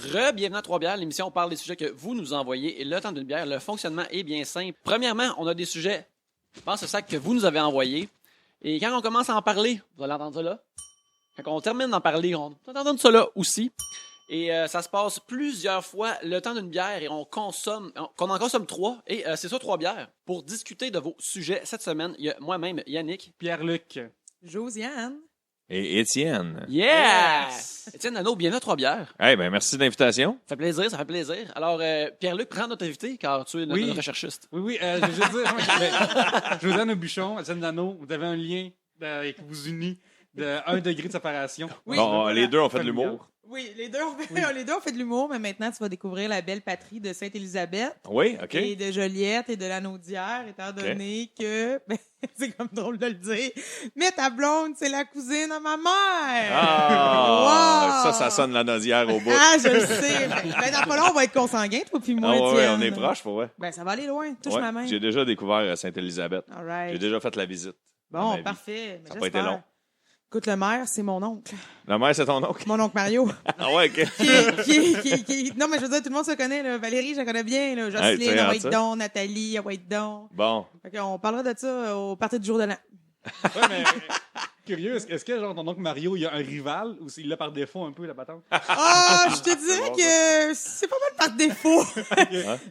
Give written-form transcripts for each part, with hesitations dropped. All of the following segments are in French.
Bienvenue à Trois Bières, l'émission où on parle des sujets que vous nous envoyez. Et le temps d'une bière, le fonctionnement est bien simple. Premièrement, on a des sujets, je pense, ce sac que vous nous avez envoyés. Et quand on commence à en parler, vous allez entendre ça là. Quand on termine d'en parler, on va entendre ça là aussi. Et ça se passe plusieurs fois le temps d'une bière et qu'on en consomme 3. Et c'est ça, 3 bières. Pour discuter de vos sujets cette semaine, il y a moi-même, Yannick. Pierre-Luc. Josiane. Et Étienne. Yes! Étienne Dano, bienvenue à Trois Bières. Hey, ben merci de l'invitation. Ça fait plaisir. Alors, Pierre-Luc, prends notre invité, car tu es notre recherchiste. Oui, je veux dire, Josiane Aubuchon, Étienne Dano, vous avez un lien qui vous unit de 1 degré de séparation. Oui. Bon, les deux ont fait de l'humour. Oui, les deux ont fait de l'humour, mais maintenant, tu vas découvrir la belle patrie de Sainte-Élisabeth. Oui, OK. Et de Joliette et de Lanaudière, étant donné que, c'est comme drôle de le dire, mais ta blonde, c'est la cousine à ma mère! Ah! Wow! Ça sonne la nosière au bout. Ah, je le sais! Ben, dans pas long, on va être consanguins, toi puis moi, Ah ouais, Étienne. on est proches, pour vrai. Ben, ça va aller loin. Touche Ouais, ma main. j'ai déjà découvert Sainte-Élisabeth. All right. J'ai déjà fait la visite. dans ma Bon, vie. parfait. Ça n'a pas été long. Écoute, le maire, c'est mon oncle. La mère, c'est ton oncle? Mon oncle Mario. Ah ouais, OK. Non, mais je veux dire, tout le monde se connaît, là. Valérie, je la connais bien, là. Hey, Jocelyne, tu sais, White ça. Don, Nathalie, White Don. Bon. On parlera de ça au party du jour de l'an. Ouais, mais curieux, est-ce que genre ton oncle Mario, il y a un rival ou s'il l'a par défaut un peu la patente? Ah, je te dirais que c'est pas mal par défaut.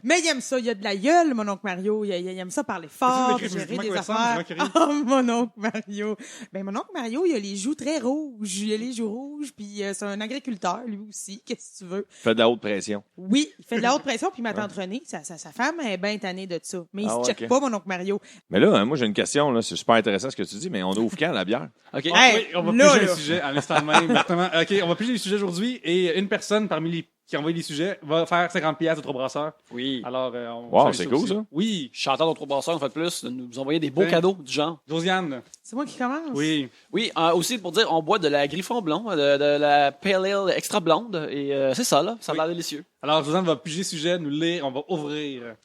Mais il aime ça, il y a de la gueule, mon oncle Mario. Il aime ça parler fort, Est-ce que tu gérer décris des physiquement à quoi il affaires. ressemble? Oh, mon oncle Mario. Ben, mon oncle Mario, il a les joues très rouges. Il a les joues rouges, puis c'est un agriculteur, lui aussi. Qu'est-ce que tu veux? Fais de la haute pression. Oui, il fait de la haute pression, puis ma tante Renée, sa femme est bien tannée de ça. Mais il Ah se ouais, check ok. pas, mon oncle Mario. Mais là, moi, j'ai une question. Là. C'est super intéressant ce que tu dis, mais on ouvre quand la bière? OK. Hey, Oui, on va là, piger là. un sujet à l'instant même. Exactement. OK, on va piger les sujets aujourd'hui et une personne parmi les qui a envoyé les sujets va faire 50$ de 3 brasseurs. Oui. Alors, on Wow, salue c'est cool, aussi. ça. Oui. Chanteur de Trois Brasseurs, une fois de plus, de nous envoyer des beaux Oui. cadeaux du genre. Josiane. C'est moi qui commence? Oui. Oui, aussi pour dire, on boit de la Griffon blond, de la Pale Ale extra blonde, et c'est ça, là. Ça a l'air délicieux. Alors, Josiane va piger le sujet, nous le lire, on va ouvrir.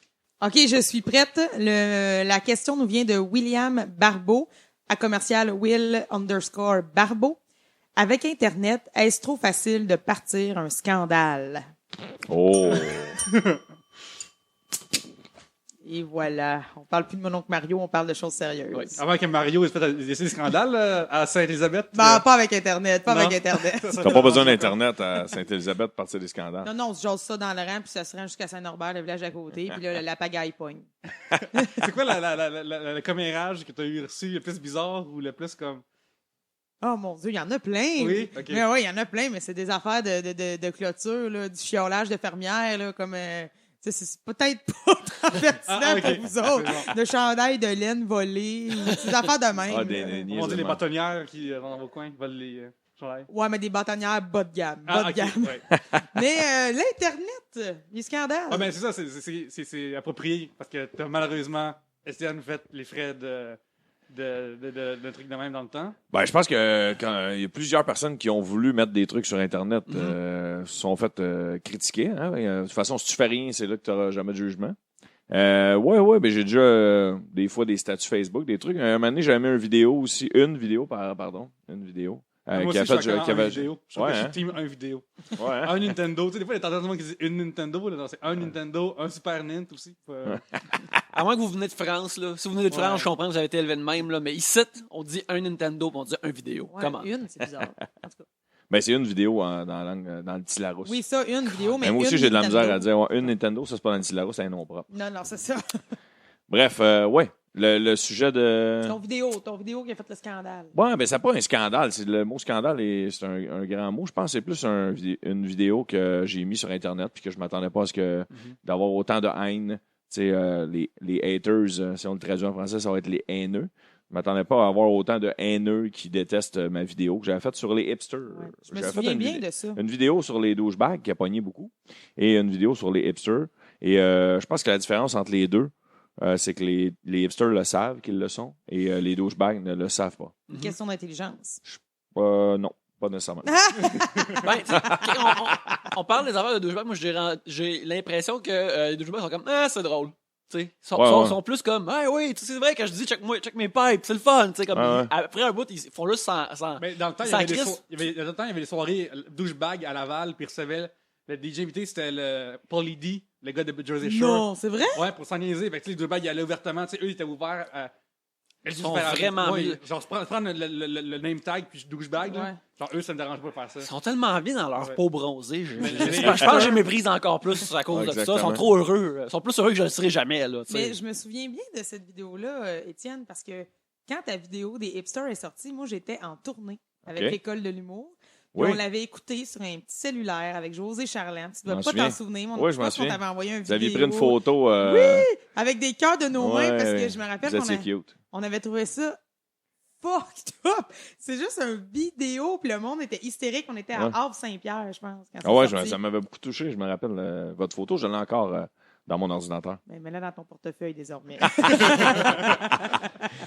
OK, je suis prête. La question nous vient de William Barbeau, à commercial Will_Barbeau. Avec Internet, est-ce trop facile de partir un scandale? Oh! Et voilà. On parle plus de mon oncle Mario, on parle de choses sérieuses. Oui. Avant que Mario ait fait des scandales à Sainte-Élisabeth. Pas avec Internet, Non. avec Internet. T'as pas besoin d'Internet à Sainte-Élisabeth pour partir des scandales. Non, on se jase ça dans le rang, puis ça se rend jusqu'à Saint-Norbert, le village à côté, puis là, la pagaille pogne. C'est quoi le commérage que tu as eu reçu le plus bizarre ou le plus comme. Oh mon Dieu, il y en a plein. Oui, ok. Mais oui, il y en a plein, mais c'est des affaires de clôture, là, du chiolage de fermière, là, comme. C'est peut-être pas très pertinent ok. pour vous autres. De chandail de laine volée, ou des affaires de même. Ah, des On dit les niaisements. bâtonnières qui, dans vos coins, volent les chandails. Ouais, mais des bâtonnières bas de gamme. Bas de ok, gamme. ouais. Mais l'Internet, les scandales. Ah, ben, c'est ça, c'est approprié parce que t'as malheureusement, Estienne fait les frais de trucs de même dans le temps. Ben, je pense que quand il y a plusieurs personnes qui ont voulu mettre des trucs sur Internet se sont fait critiquer. Hein? De toute façon, si tu fais rien, c'est là que tu n'auras jamais de jugement. Ouais, ben j'ai déjà des fois des statuts Facebook, des trucs. Un moment donné, j'avais mis une vidéo. Moi Qui a aussi, fait, je suis encore qui en avait- vidéo. Je Ouais, trouve que je hein? suis team un vidéo. Ouais, hein? Un Nintendo. Tu sais, des fois, il y a tendance qui disent une Nintendo. Là, non, c'est un Nintendo, un Super Nintendo aussi. À moins que vous venez de France, là. Si vous venez de France, Ouais. je comprends que vous avez été élevé de même, là. Mais ici, on dit un Nintendo, puis on dit un vidéo. Ouais, Comment? une, c'est bizarre. En tout cas. Ben, c'est une vidéo dans la langue, dans le petit Larousse. Oui, ça, une vidéo, mais Mais moi aussi, une j'ai de la Nintendo. misère à dire ouais, une Nintendo, ça c'est pas dans le petit Larousse, c'est un nom propre. Non, c'est ça. Bref, ouais, le sujet de. Ton vidéo qui a fait le scandale. Ouais, ben c'est pas un scandale. Le mot scandale, c'est un grand mot. Je pense que c'est plus une vidéo que j'ai mis sur Internet puis que je m'attendais pas à ce que d'avoir autant de haine. Tu sais, les haters, si on le traduit en français, ça va être les haineux. Je m'attendais pas à avoir autant de haineux qui détestent ma vidéo que j'avais faite sur les hipsters. Ouais. Je me J'avais fait souviens une bien vidéo- de ça. Une vidéo sur les douchebags qui a pogné beaucoup et une vidéo sur les hipsters. Et je pense que la différence entre les deux, c'est que les hipsters le savent qu'ils le sont et les douchebags ne le savent pas. Une question d'intelligence. Non, pas nécessairement. Ben, tu sais, on parle des affaires de douchebags. Moi, j'ai l'impression que les douchebags sont comme, ah, c'est drôle. Tu sais, sont plus comme, ah oui, tu sais, c'est vrai, quand je dis check mes pipes, c'est le fun. Tu sais, comme, Ouais. après un bout, ils font juste sans Mais dans le temps, il y sans avait crise. des soirées douchebag à Laval, puis ils recevaient Le DJ invité, c'était le Paulie D, le gars de Jersey Shore. Non, c'est vrai? Ouais, pour s'en niaiser. Fait que les deux bagues, ils allaient ouvertement. Eux, ils étaient ouverts à. Ils sont vraiment bien. Genre, prendre le name tag puis douchebag. Ouais. Genre, eux, ça me dérange pas de faire ça. Ils sont tellement bien dans leur Ouais. peau bronzée. Je les pense que j'ai méprise encore plus à cause de ça. Ils Exactement. sont trop heureux. Ils sont plus heureux que je le serai jamais. Là, Mais je me souviens bien de cette vidéo-là, Étienne, parce que quand ta vidéo des hipsters est sortie, moi, j'étais en tournée avec OK. l'école de l'humour. Oui. Et on l'avait écouté sur un petit cellulaire avec José Charland. Tu ne dois m'en pas souviens. t'en souvenir. Oui, je m'en pense qu'on souviens. t'avait envoyé un Vous aviez vidéo. pris une photo. Avec des cœurs de nos mains, parce que je me rappelle Vous qu'on étiez cute. on avait trouvé ça fucked up. C'est juste un vidéo, puis le monde était hystérique. On était à Ouais. Havre-Saint-Pierre, je pense. quand Ah ouais, c'est sorti. ça m'avait beaucoup touché. Je me rappelle votre photo. Je l'ai encore dans mon ordinateur. Ben, mets-la dans ton portefeuille désormais.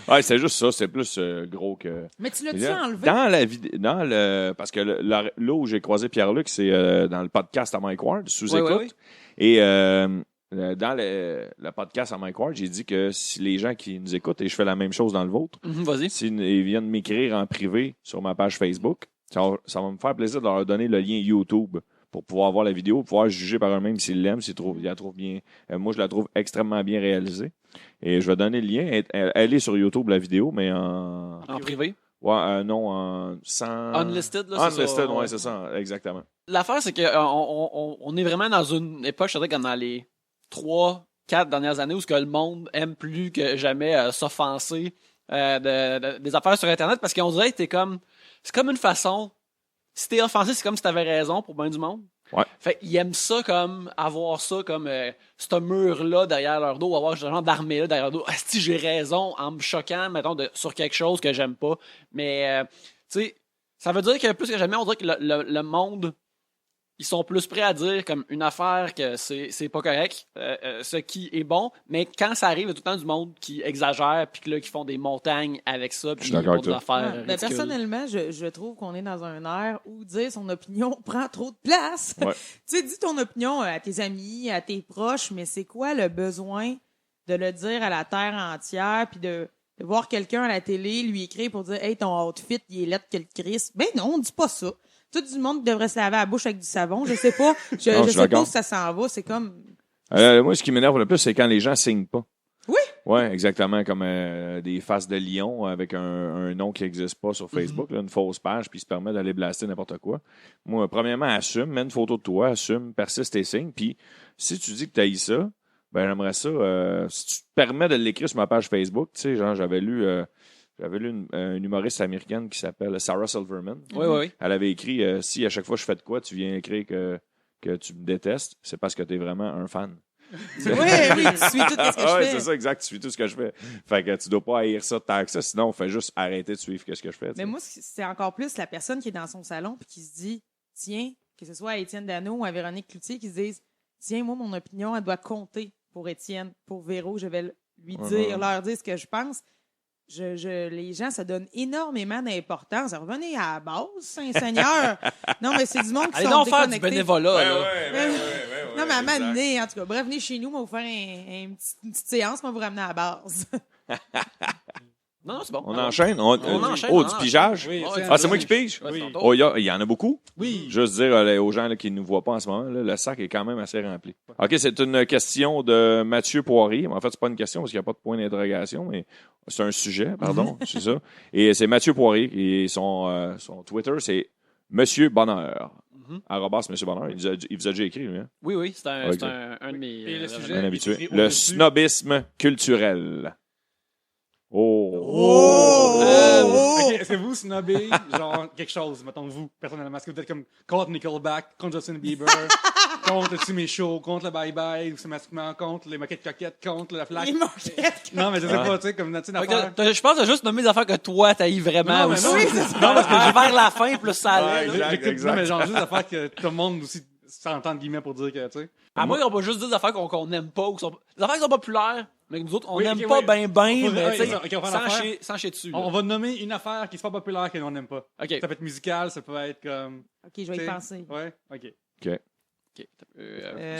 Ouais, c'est juste ça. C'est plus gros que. Mais tu l'as-tu Là, enlevé? Dans la vidéo, parce que là où j'ai croisé Pierre-Luc, c'est dans le podcast à Mike Ward, sous-écoute. Oui. Et dans le podcast à Mike Ward, j'ai dit que si les gens qui nous écoutent, et je fais la même chose dans le vôtre, Vas-y. s'ils viennent m'écrire en privé sur ma page Facebook, ça va me faire plaisir de leur donner le lien YouTube pour pouvoir voir la vidéo, pouvoir juger par eux-mêmes s'ils l'aiment, s'ils la trouvent bien. Moi, je la trouve extrêmement bien réalisée. Et je vais donner le lien. Elle est sur YouTube, la vidéo, mais en privé. Ouais, non, sans. Unlisted, là, c'est Unlisted, ça. ouais, c'est ça, exactement. L'affaire, c'est qu'on on est vraiment dans une époque, je dirais, comme dans les 3-4 dernières années où ce que le monde aime plus que jamais s'offenser des affaires sur Internet parce qu'on dirait que c'est comme une façon. Si t'es offensé, c'est comme si t'avais raison pour bien du monde. Ouais. Fait qu'ils aiment ça comme avoir ça comme ce mur-là derrière leur dos, avoir ce genre d'armée-là derrière leur dos. Si j'ai raison en me choquant, mettons, sur quelque chose que j'aime pas. Mais tu sais, ça veut dire que plus que jamais, on dirait que le monde, ils sont plus prêts à dire comme une affaire que c'est pas correct, ce qui est bon, mais quand ça arrive, il y a tout le temps du monde qui exagère puis que là, qui font des montagnes avec ça, puis suis d'accord ils font avec des toi. affaires Ouais, ben, ridicules. personnellement, je trouve qu'on est dans un air où dire son opinion prend trop de place. Ouais. Tu sais, dis ton opinion à tes amis, à tes proches, mais c'est quoi le besoin de le dire à la terre entière puis de voir quelqu'un à la télé lui écrire pour dire « Hey, ton outfit, il est laid que le Christ. » Ben non, dis pas ça. Tout du monde devrait se laver la bouche avec du savon. Je sais pas. Non, Je je suis sais pas d'accord. où ça s'en va. C'est comme... Moi, ce qui m'énerve le plus, c'est quand les gens signent pas. Oui. Ouais, exactement, comme des faces de lion avec un nom qui n'existe pas sur Facebook, là, une fausse page, puis il se permet d'aller blaster n'importe quoi. Moi, premièrement, assume, mets une photo de toi, assume, persiste et signe, puis si tu dis que tu haïs ça, ben j'aimerais ça, si tu te permets de l'écrire sur ma page Facebook, tu sais, genre, j'avais lu une humoriste américaine qui s'appelle Sarah Silverman. Oui. Elle avait écrit si à chaque fois je fais de quoi, tu viens écrire que tu me détestes, c'est parce que tu es vraiment un fan. Oui, tu suis tout ce que je Ouais, fais. c'est ça, exact. Tu suis tout ce que je fais. Fait que tu dois pas haïr ça tant que ça, sinon on fait juste arrêter de suivre ce que je fais. tu sais. Mais moi, c'est encore plus la personne qui est dans son salon puis qui se dit, tiens, que ce soit à Étienne Dano ou à Véronique Cloutier, qui se disent, tiens, moi, mon opinion, elle doit compter pour Étienne, pour Véro, je vais lui dire, leur dire ce que je pense. Les gens se donnent énormément d'importance. Revenez à la base, Saint-Seigneur. Non, mais c'est du monde qui Allez sont donc faire du déconnectés. bénévolat. là. Non, mais à un moment donné, en tout cas, bref, venez chez nous, on va vous faire une petite séance, on va vous ramener à la base. Non, c'est bon. On Non, enchaîne. On enchaîne, Oh, on du enchaîne. pigeage? Oui, Ah, c'est ouais, Ah, c'est moi qui pige? Ouais, c'est Oui. ton tour. Oh, il y en a beaucoup? Oui. Juste dire aux gens là, qui ne nous voient pas en ce moment, là, le sac est quand même assez rempli. OK, c'est une question de Mathieu Poirier. En fait, c'est pas une question parce qu'il n'y a pas de point d'interrogation, mais c'est un sujet, pardon, c'est ça. Et c'est Mathieu Poirier et son Twitter, c'est Monsieur Bonheur. Arrobas Monsieur Bonheur. Il vous a déjà écrit, lui, hein? Oui, c'est un, Ok. c'est un de mes... Et le sujet? Un habitué. écrit Le au-dessus. snobisme culturel. Oh! OK, est-ce que vous snobez, genre, quelque chose, mettons, vous, personnellement? Est-ce que vous êtes comme contre Nickelback, contre Justin Bieber, contre Timmy Show, contre le Bye Bye, systématiquement, contre les moquettes coquettes, contre la flaque? Les moquettes. Non, mais je sais pas, tu sais, comme, tu sais, une Fait que affaire. je pense que t'as juste nommé des affaires que toi, t'haïs vraiment Non, mais aussi. non, Oui, c'est ça. Non, parce que vers la fin, plus ça allait. Ouais, là. exact. Non, mais genre, juste l'affaire que tout le monde aussi s'entend de guillemets pour dire que, tu sais. À moins qu'on va juste dire des affaires qu'on n'aime pas, ou qui sont, des affaires qui sont populaires, mais que nous autres, on Oui, n'aime ok, pas oui. ben, Ouais, mais tu sais, ok, on va faire l'affaire. sans chier dessus. On là. va nommer une affaire qui est pas populaire que l'on n'aime pas. OK. Ça peut être musical, ça peut être comme. OK, je vais y tu sais, penser. Ouais, ok. OK.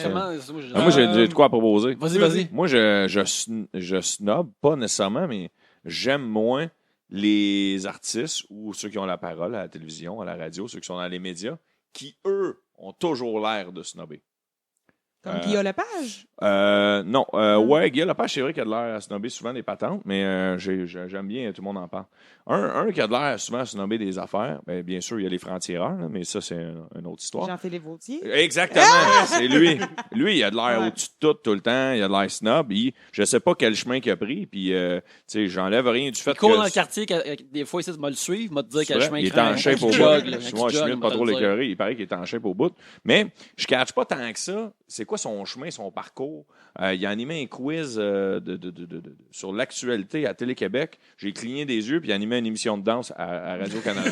Seulement, c'est moi, Ah, moi, j'ai de quoi à proposer. Vas-y. Moi, je snob, pas nécessairement, mais j'aime moins les artistes ou ceux qui ont la parole à la télévision, à la radio, ceux qui sont dans les médias, qui, eux, ont toujours l'air de snobber. Comme Guillaume Lepage. Non. Ouais, Guy Lepage, c'est vrai qu'il a de l'air à snobber souvent des patentes, mais j'aime bien, tout le monde en parle. Un qui a de l'air souvent à snobber des affaires, bien sûr, il y a les francs-tireurs, là, mais ça, c'est une autre histoire. Jean-Philippe Vautier. Exactement, c'est lui. Lui, il a de l'air Ouais. au-dessus de tout le temps, il a de l'air snob. Je sais pas quel chemin qu'il a pris, puis tu sais, j'enlève rien du fait Il court que... dans le quartier, des fois, ici, tu vas le suivre, m'a te dire quel C'est chemin vrai, il est prend. en shape au bout. Jog, là, un Moi, je jog, suis on pas va trop te le dire. l'écœurer. Il paraît qu'il est en shape au bout. Mais je ne catch pas tant que ça. C'est quoi son chemin, son parcours? Il a animé un quiz sur l'actualité à Télé-Québec. J'ai cligné des yeux puis il a animé une émission de danse à Radio-Canada.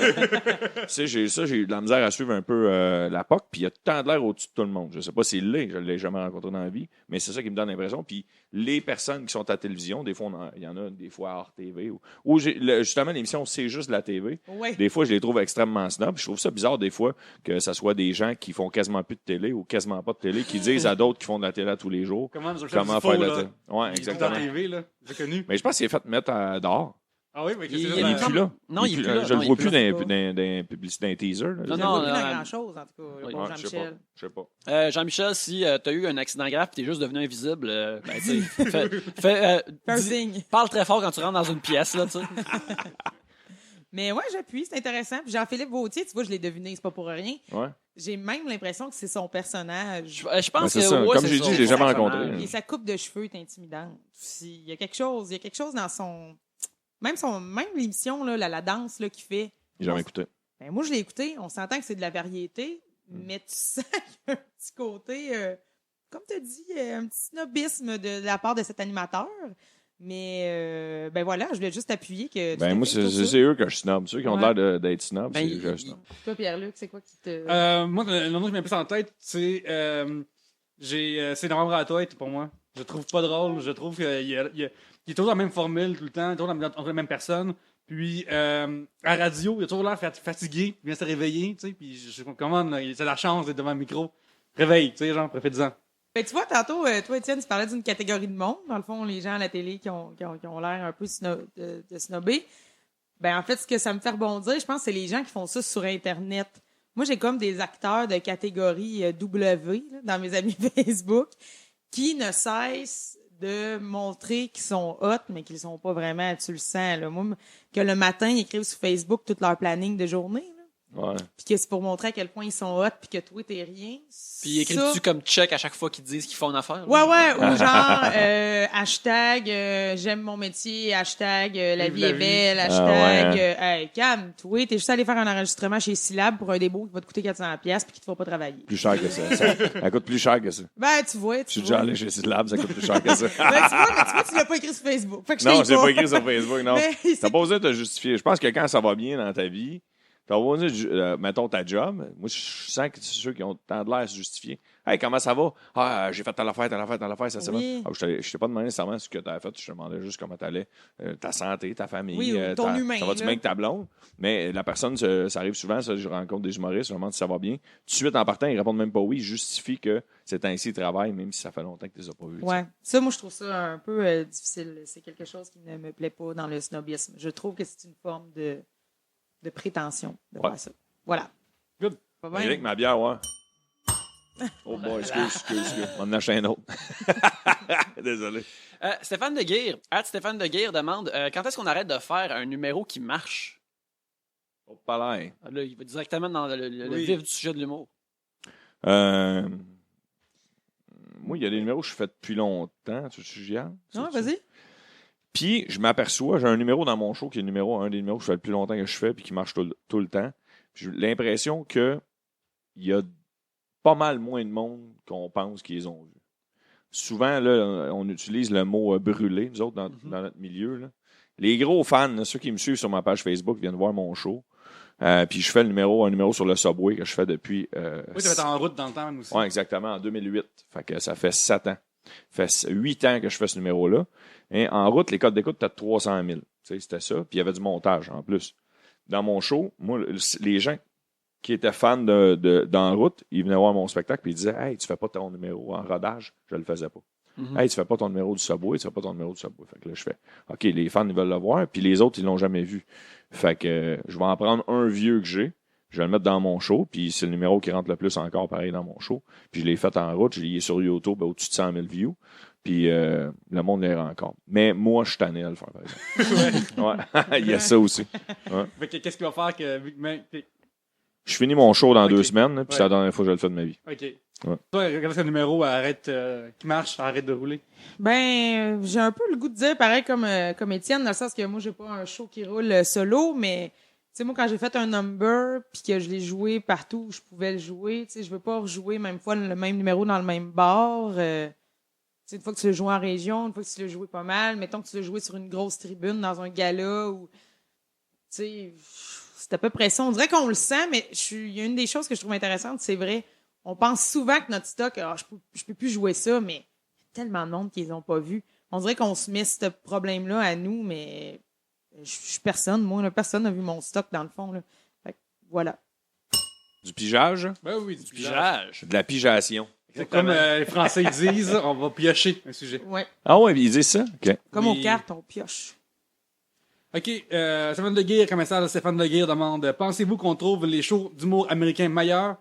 Tu sais, j'ai eu de la misère à suivre un peu la POC. Puis il a tant de l'air au-dessus de tout le monde. Je ne sais pas s'il l'est, je ne l'ai jamais rencontré dans la vie, mais c'est ça qui me donne l'impression. Puis les personnes qui sont à la télévision, des fois, il y en a des fois hors TV. Ou justement, l'émission, c'est juste de la TV. Oui. Des fois, je les trouve extrêmement snob. Je trouve ça bizarre, des fois, que ce soit des gens qui font quasiment plus de télé ou quasiment pas de télé, qui disent à d'autres qui font de la télé à tous les jours comment faire de la télé. Oui, exactement. TV, là. J'ai connu. Mais je pense qu'il est fait mettre dehors. Ah oui, mais Il- c'est il Il est n'est plus là. Non, il est plus là. Je Non, le il vois est plus plus là. dans les publicités, dans les teasers. Non, Je ne non, vois plus non, dans non. grand-chose, en tout cas, le Oui. bon Ouais, je sais pas. Jean-Michel. Je sais pas. Jean-Michel, si tu as eu un accident grave et tu es juste devenu invisible, tu sais, Fais un dis- signe. parle très fort quand tu rentres dans une pièce, là, tu sais. Mais ouais, j'appuie, c'est intéressant. Puis Jean-Philippe Vautier, tu vois, je l'ai deviné, c'est pas pour rien. Ouais. J'ai même l'impression que c'est son personnage. Je Ben, pense c'est que, ça. ouais, Comme c'est j'ai ça, dit, je l'ai son jamais personnage. rencontré. Et sa coupe de cheveux est intimidante. Il y a quelque chose dans son... Même l'émission, là, la danse là, qu'il fait. J'ai jamais écouté. Ben, moi, je l'ai écouté. On s'entend que c'est de la variété, mais tu sens qu'il y a un petit côté, comme tu as dit, un petit snobisme de la part de cet animateur. Mais, ben voilà, je voulais juste appuyer que... tout à Ben, moi, fait, c'est eux que je snob. Ceux qui ont Ouais. l'air d'être snob, Ben, c'est que je snob. Toi, Pierre-Luc, c'est quoi qui te... Moi, le nom qui m'a plus en tête, c'est c'est Novembre à la tête pour moi. Je le trouve pas drôle. Je trouve qu'il est toujours dans la même formule tout le temps, toujours entre les mêmes personnes. Puis, à radio, il a toujours l'air fatigué, il vient se réveiller, tu sais. Puis, je commande, c'est la chance d'être devant le micro. Réveille, tu sais, genre, profite-en. Ben, tu vois, tantôt, toi, Étienne, tu parlais d'une catégorie de monde. Dans le fond, les gens à la télé qui ont l'air un peu de snobber. Ben, en fait, ce que ça me fait rebondir, je pense, c'est les gens qui font ça sur Internet. Moi, j'ai comme des acteurs de catégorie W là, dans mes amis Facebook qui ne cessent de montrer qu'ils sont hot, mais qu'ils sont pas vraiment, tu le sens. Là. Moi, que le matin, ils écrivent sur Facebook tout leur planning de journée. Là. Ouais. Puis que c'est pour montrer à quel point ils sont hot, puis que toi, t'es rien. Puis écris-tu comme check à chaque fois qu'ils disent qu'ils font une affaire? Ouais, ouais, ou genre, hashtag, j'aime mon métier, hashtag, la Vive vie la est vie. belle, Ah, hashtag, ouais, hey, calme-toi, t'es juste allé faire un enregistrement chez Syllab pour un démo qui va te coûter 400$ puis qui te fera pas travailler. Plus cher que ça. Ça coûte plus cher que ça. Ben, tu vois, Je tu suis vois. déjà allé chez Syllab, ça coûte plus cher que ça. Ben, tu vois, tu l'as pas écrit sur Facebook. Fait que je Non, t'ai j'ai pas écrit sur Facebook, non. Mais T'as c'est- pas besoin de te justifier. Je pense que quand ça va bien dans ta vie, t'as pas besoin de, mettons ta job. Moi, je sens que c'est ceux qui ont tant de l'air à se justifier. Hey, comment ça va? Ah, j'ai fait telle affaire, ça c'est Oui. bon. Ah, je t'ai pas demandé nécessairement ce que t'avais fait, je te demandais juste comment t'allais, ta santé, ta famille. Oui, ou ton humain, ça va-tu là. bien avec ta blonde? Mais la personne, ça arrive souvent, ça, je rencontre des humoristes, je leur demande si ça va bien. Tout de suite, en partant, ils répondent même pas oui, ils justifient que c'est ainsi ils travaillent, même si ça fait longtemps que tu les as pas vus. Ouais. Ça, moi, je trouve ça un peu difficile. C'est quelque chose qui ne me plaît pas dans le snobisme. Je trouve que c'est une forme de prétention de Ouais. voir ça. Voilà. Good. Pas bien? Avec ma bière, ouais. Oh boy, excuse. On en achète un autre. Désolé. Stéphane de Guire, Stéphane de Guire demande quand est-ce qu'on arrête de faire un numéro qui marche? Oh, pas l'air. Là, il va directement dans le Oui. vif du sujet de l'humour. Moi, il y a des numéros que je fais depuis longtemps. Tu suggères? Non, vas-y. Puis, je m'aperçois, j'ai un numéro dans mon show qui est un des numéros que je fais le plus longtemps que je fais puis qui marche tout le temps. J'ai l'impression qu'il y a pas mal moins de monde qu'on pense qu'ils ont vu. Souvent, là, on utilise le mot brûlé, nous autres, dans notre milieu. Là. Les gros fans, là, ceux qui me suivent sur ma page Facebook, viennent voir mon show. Puis je fais un numéro sur le Subway que je fais depuis... Oui, tu vas être en route dans le temps même aussi. Oui, exactement, en 2008. Fait que ça fait 7 ans. Ça fait 8 ans que je fais ce numéro-là. Et en route, les codes d'écoute, t'as 300 000. Tu sais, c'était ça. Puis il y avait du montage en plus. Dans mon show, moi, les gens qui étaient fans d'En route, ils venaient voir mon spectacle puis ils disaient « Hey, tu fais pas ton numéro en rodage? » Je le faisais pas. Hey, tu fais pas ton numéro du Subway, tu fais pas ton numéro du Subway. Fait que là, je fais OK, les fans, ils veulent le voir, puis les autres, ils l'ont jamais vu. Fait que je vais en prendre un vieux que j'ai, je vais le mettre dans mon show, puis c'est le numéro qui rentre le plus encore pareil dans mon show. Puis je l'ai fait en route, il est sur YouTube au-dessus de 100 000 views. Puis le monde l'ira encore. Mais moi, je suis tanné à le faire, par exemple. Ouais. Il y a ça aussi. Ouais. Fait que qu'est-ce qu'il va faire que. Je finis mon show dans 2 semaines, puis Ouais. c'est la dernière fois que je le fais de ma vie. OK. Ouais. Toi, regarde ce numéro qui marche, arrête de rouler. Ben, j'ai un peu le goût de dire pareil comme Étienne, dans le sens que moi, j'ai pas un show qui roule solo, mais tu sais, moi, quand j'ai fait un number puis que je l'ai joué partout où je pouvais le jouer, tu sais, je veux pas rejouer même fois le même numéro dans le même bar. Tu sais, une fois que tu l'as joué en région, une fois que tu l'as joué pas mal, mettons que tu l'as joué sur une grosse tribune dans un gala ou, tu sais, c'est à peu près ça. On dirait qu'on le sent, mais il y a une des choses que je trouve intéressante, c'est vrai. On pense souvent que notre stock, je peux plus jouer ça, mais il y a tellement de monde qui les ont pas vus. On dirait qu'on se met ce problème-là à nous, mais je suis personne. Moi, là, personne n'a vu mon stock dans le fond. Là. Fait que, voilà. Du pigeage? Ben oui, du Pigeage. De la pigeation. C'est comme les Français ils disent, on va piocher un sujet. Ouais. Ah ouais, ils disent ça? OK. Comme Oui. aux cartes, on pioche. OK, Stéphane Leguire, commissaire de Stéphane Leguire demande « Pensez-vous qu'on trouve les shows d'humour américains meilleurs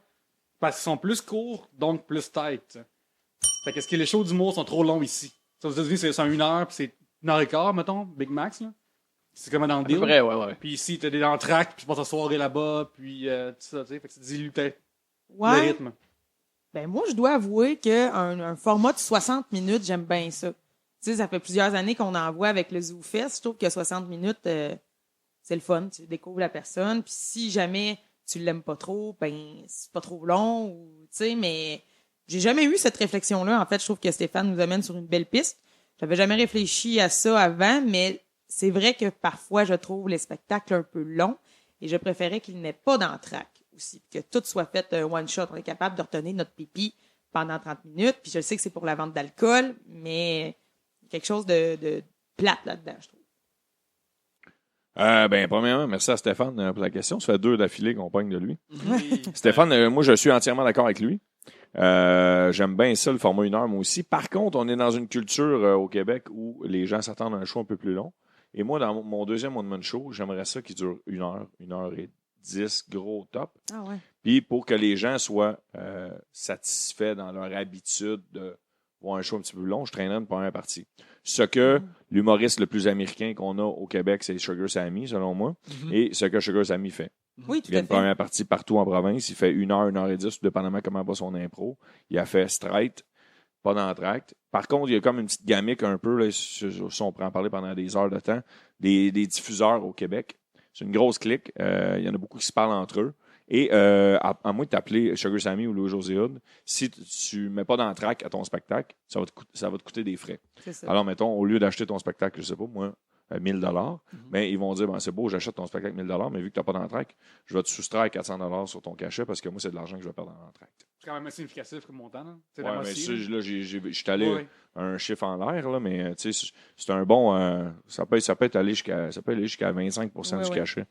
parce qu'ils sont plus courts, donc plus tight? » Fait qu'est-ce que les shows d'humour sont trop longs ici? Aux États-Unis, c'est 1 heure, puis c'est 1 heure et quart, mettons, Big Max, là. C'est comme dans le deal. Vrai, ouais. Puis ici, t'as des entractes, puis tu passes ta soirée là-bas, puis tout ça, tu sais. Fait que ça dilue peut-être le Ouais. rythme. Ben moi, je dois avouer qu'un format de 60 minutes, j'aime bien ça. Tu sais, ça fait plusieurs années qu'on en voit avec le Zoo Fest. Je trouve que 60 minutes, c'est le fun. Tu découvres la personne. Puis si jamais tu l'aimes pas trop, ben c'est pas trop long. Ou, tu sais, mais j'ai jamais eu cette réflexion-là. En fait, je trouve que Stéphane nous amène sur une belle piste. J'avais jamais réfléchi à ça avant, mais c'est vrai que parfois, je trouve les spectacles un peu longs et je préférais qu'il n'ait pas d'entraque aussi, que tout soit fait one shot. On est capable de retenir notre pipi pendant 30 minutes. Puis je sais que c'est pour la vente d'alcool, mais quelque chose de plate là-dedans, je trouve. Ben, premièrement, merci à Stéphane pour la question. Ça fait 2 d'affilée qu'on pogne de lui. Oui. Stéphane, moi, je suis entièrement d'accord avec lui. J'aime bien ça, le format 1 heure, moi aussi. Par contre, on est dans une culture au Québec où les gens s'attendent à un show un peu plus long. Et moi, dans mon deuxième one-man show, j'aimerais ça qui dure 1 heure et 10, gros top. Ah ouais. Puis pour que les gens soient satisfaits dans leur habitude de voir un show un petit peu plus long, je traînerais une première partie. Ce que l'humoriste le plus américain qu'on a au Québec, c'est Sugar Sammy, selon moi. Et ce que Sugar Sammy fait. Oui, Il tout y a à une fait. première partie partout en province. Il fait 1 heure et 10, dépendamment comment va son impro. Il a fait straight, pas d'entracte. Par contre, il y a comme une petite gamique un peu, là, si on pourrait en parler pendant des heures de temps, des diffuseurs au Québec. C'est une grosse clique. Il y en a beaucoup qui se parlent entre eux. Et à moins de t'appeler Sugar Sammy ou Louis-José Hood, si tu ne mets pas d'entraque à ton spectacle, ça va te coûter des frais. C'est ça. Alors, mettons, au lieu d'acheter ton spectacle, je sais pas, moi, 1 000 ben, ils vont dire, ben, c'est beau, j'achète ton spectacle 1 000 mais vu que tu n'as pas d'entraque, je vais te soustraire 400 sur ton cachet parce que moi, c'est de l'argent que je vais perdre en entraque. C'est quand même assez significatif comme montant, là. C'est Ouais, la mais moitié, ça, là. là, je suis allé Ouais. un chiffre en l'air, là, mais tu sais, c'est un bon. Ça peut aller jusqu'à 25 Ouais, du ouais. cachet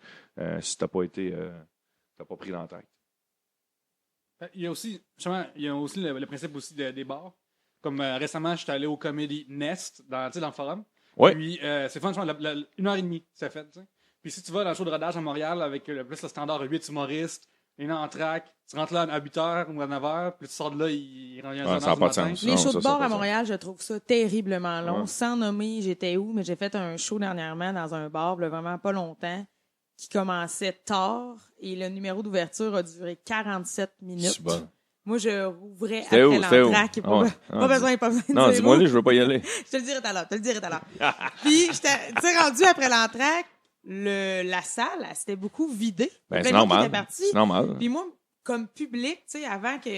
si tu n'as pas pris d'entraque. Il y a aussi, justement, le principe aussi des bars. Comme récemment, j'étais allé au Comedy Nest, dans le forum. Ouais. Puis c'est fun, 1 heure et demie, c'est fait. T'sais. Puis si tu vas dans le show de rodage à Montréal avec plus le standard 8 humoristes, il y en a en track, tu rentres là à 8h ou à 9h, puis tu sors de là, il revient à 1h ça n'a du pas de matin. sens. Les Non, shows ça, de ça a bar pas à de sens. Montréal, je trouve ça terriblement long. Ouais. Sans nommer j'étais où, mais j'ai fait un show dernièrement dans un bar, là, vraiment pas longtemps, qui commençait tard et le numéro d'ouverture a duré 47 minutes. C'est bon. Moi, je rouvrais C'était après où? C'était où? l'entraque. Ah ouais. Pas besoin de Non, dire dis-moi, où. là, je veux pas y aller. Je te le dirai tout à l'heure. Puis, tu sais, rendu après l'entraque, la salle, elle s'était beaucoup vidée. Ben, Il y c'est avait des gens qui normal. étaient partis. C'est normal. Puis moi, comme public, tu sais, avant que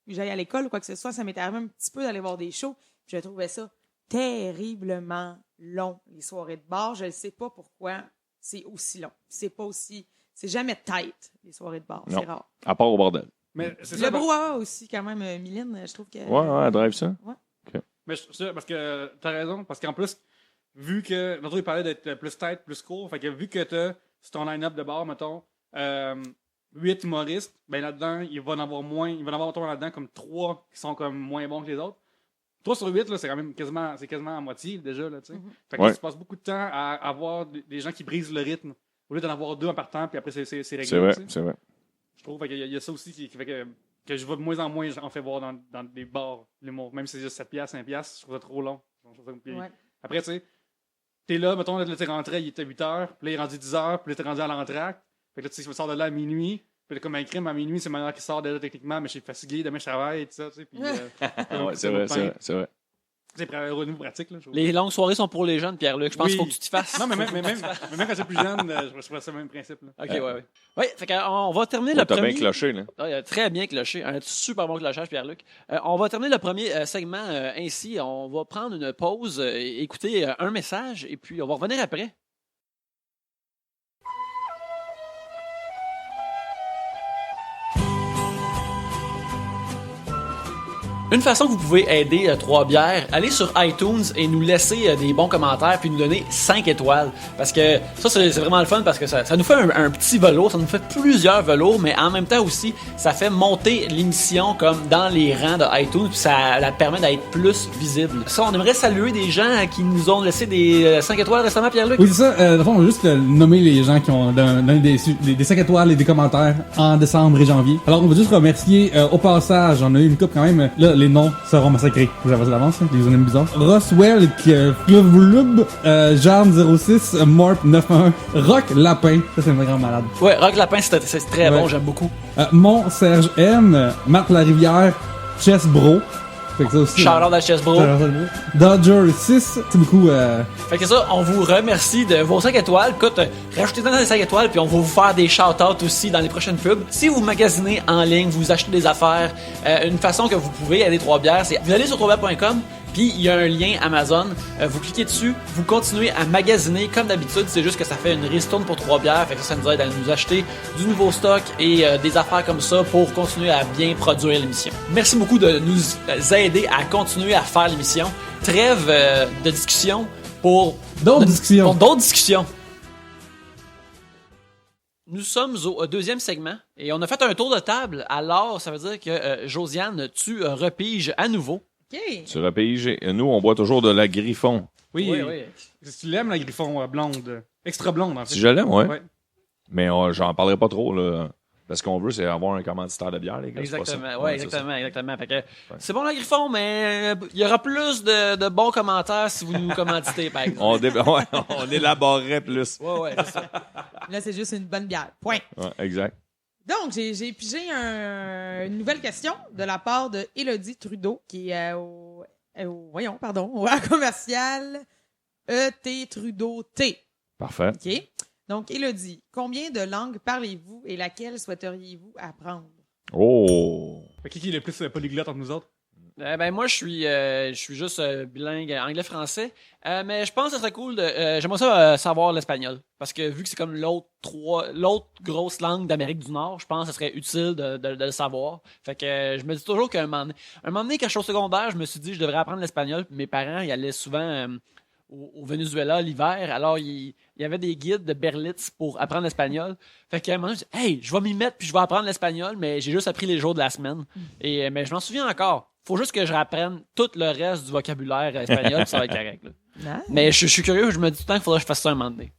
j'aille à l'école ou quoi que ce soit, ça m'était arrivé un petit peu d'aller voir des shows. Puis je trouvais ça terriblement long, les soirées de bar. Je ne sais pas pourquoi c'est aussi long. C'est jamais tight, les soirées de bar. Non. C'est rare. À part au bordel. Mais c'est Le ça. brouhaha aussi, quand même, Mylène, je trouve que... Ouais, elle drive ça. Mais parce que t'as raison, parce qu'en plus, vu que l'autre il parlait d'être plus tight, plus court, fait que vu que t'as sur ton line-up de bar, mettons, 8 humoristes, ben là-dedans, il va en avoir moins, il va en avoir autour là-dedans comme 3 qui sont comme moins bons que les autres. 3 sur 8, là, c'est quand même quasiment à moitié déjà, là, tu sais. Fait que Ouais. là, tu passes beaucoup de temps à avoir des gens qui brisent le rythme, au lieu d'en avoir 2 en partant, puis après c'est réglé. C'est vrai, tu sais. c'est vrai. Je trouve qu'il y a ça aussi qui fait que je vois de moins en moins, j'en fais voir dans des bars, l'humour. Même si c'est juste 7 piastres, 5 piastres, je trouve ça trop long. Ouais. Après, tu sais, t'es là, mettons, là, t'es rentré, il était 8 h, puis là, il est rendu 10 h, puis là, t'es rendu à l'entracte. Fait que là, tu sais, je me sors de là à minuit. Puis là, comme un crime, à minuit, c'est maintenant qui sort déjà techniquement, mais je suis fatigué, demain, je travaille, et tout ça, tu sais. Puis, Ouais, c'est vrai. C'est au niveau pratique, là. Les longues soirées sont pour les jeunes, Pierre-Luc. Je pense Oui. qu'il faut que tu t'y fasses. Non, mais même quand j'étais plus jeune, je trouvais ça le même principe, là. OK, ouais. Oui, fait qu'on va terminer le T'as premier... bien cloché, là. Ah, il a très bien cloché. Un super bon clochage, Pierre-Luc. On va terminer le premier segment ainsi. On va prendre une pause, écouter un message, et puis on va revenir après. Une façon que vous pouvez aider Trois-Bières, allez sur iTunes et nous laisser des bons commentaires puis nous donner 5 étoiles. Parce que ça, c'est vraiment le fun parce que ça nous fait un petit velours, ça nous fait plusieurs velours, mais en même temps aussi, ça fait monter l'émission comme dans les rangs de iTunes puis ça la permet d'être plus visible. Ça, on aimerait saluer des gens qui nous ont laissé des 5 étoiles récemment, Pierre-Luc. Oui, c'est ça. Dans le fond, on va juste nommer les gens qui ont donné des 5 étoiles et des commentaires en décembre et janvier. Alors, on va juste remercier au passage, on a eu une coupe quand même. Là, les noms seront massacrés. Vous avez l'avance, hein? Des usernames bizarres. Roswell, Clovelub, Jarn06, Morp 91, Rock Lapin. Ça, c'est un grand malade. Ouais, Rock Lapin, c'est très bon, j'aime beaucoup. Mon Serge M, Marc Larivière, Chess Bro. Fait que ça aussi. Shout-out à Chess Bro. Dodger 6, c'est beaucoup. Fait que ça, on vous remercie de vos 5 étoiles. Écoute, rajoutez-en des 5 étoiles, puis on va vous faire des shout-outs aussi dans les prochaines pubs. Si vous magasinez en ligne, vous achetez des affaires, une façon que vous pouvez aider Trois-Bières, c'est vous allez sur troisbières.com, puis il y a un lien Amazon. Vous cliquez dessus, vous continuez à magasiner comme d'habitude. C'est juste que ça fait une ristourne pour Trois-Bières. Fait que ça nous aide à nous acheter du nouveau stock et des affaires comme ça pour continuer à bien produire l'émission. Merci beaucoup de nous aider à continuer à faire l'émission. Trêve de discussion pour D'autres discussions. Pour d'autres discussions. Nous sommes au deuxième segment et on a fait un tour de table. Alors, ça veut dire que Josiane, tu repiges à nouveau. OK. Tu repiges. Nous, on boit toujours de la Griffon. Oui, Oui. si tu l'aimes, la Griffon blonde, extra blonde, en fait. Si je l'aime, ouais. Ouais. Mais j'en parlerai pas trop, là. Parce qu'on veut, c'est avoir un commanditaire de bière, les gars. c'est pas ça. Exactement, Ouais, exactement. Fait que, c'est bon la Griffon, mais il y aura plus de bons commentaires si vous nous commanditez, par exemple. On élaborerait plus. Ouais, c'est ça. Là, c'est juste une bonne bière. Point. Ouais, exact. Donc, j'ai pigé une nouvelle question de la part de Élodie Trudeau, qui est au commercial ET Trudeau T. Parfait. OK? Donc, Élodie, combien de langues parlez-vous et laquelle souhaiteriez-vous apprendre? Oh! Fait qui est le plus polyglotte entre nous autres? Ben moi, je suis juste bilingue anglais-français. Mais je pense que ce serait cool j'aimerais ça savoir l'espagnol. Parce que vu que c'est comme l'autre grosse langue d'Amérique du Nord, je pense que ce serait utile de le savoir. Fait que je me dis toujours qu'un moment donné, quand je suis au secondaire, je me suis dit que je devrais apprendre l'espagnol. Puis mes parents, ils allaient souvent au Venezuela l'hiver. Alors, il y avait des guides de Berlitz pour apprendre l'espagnol. Fait qu'à un moment, je dis « Hey, je vais m'y mettre puis je vais apprendre l'espagnol. » Mais j'ai juste appris les jours de la semaine. Mais je m'en souviens encore. Faut juste que je rapprenne tout le reste du vocabulaire espagnol, puis ça va être correct. Là. Nice. Mais je suis curieux, je me dis tout le temps qu'il faudrait que je fasse ça un moment donné.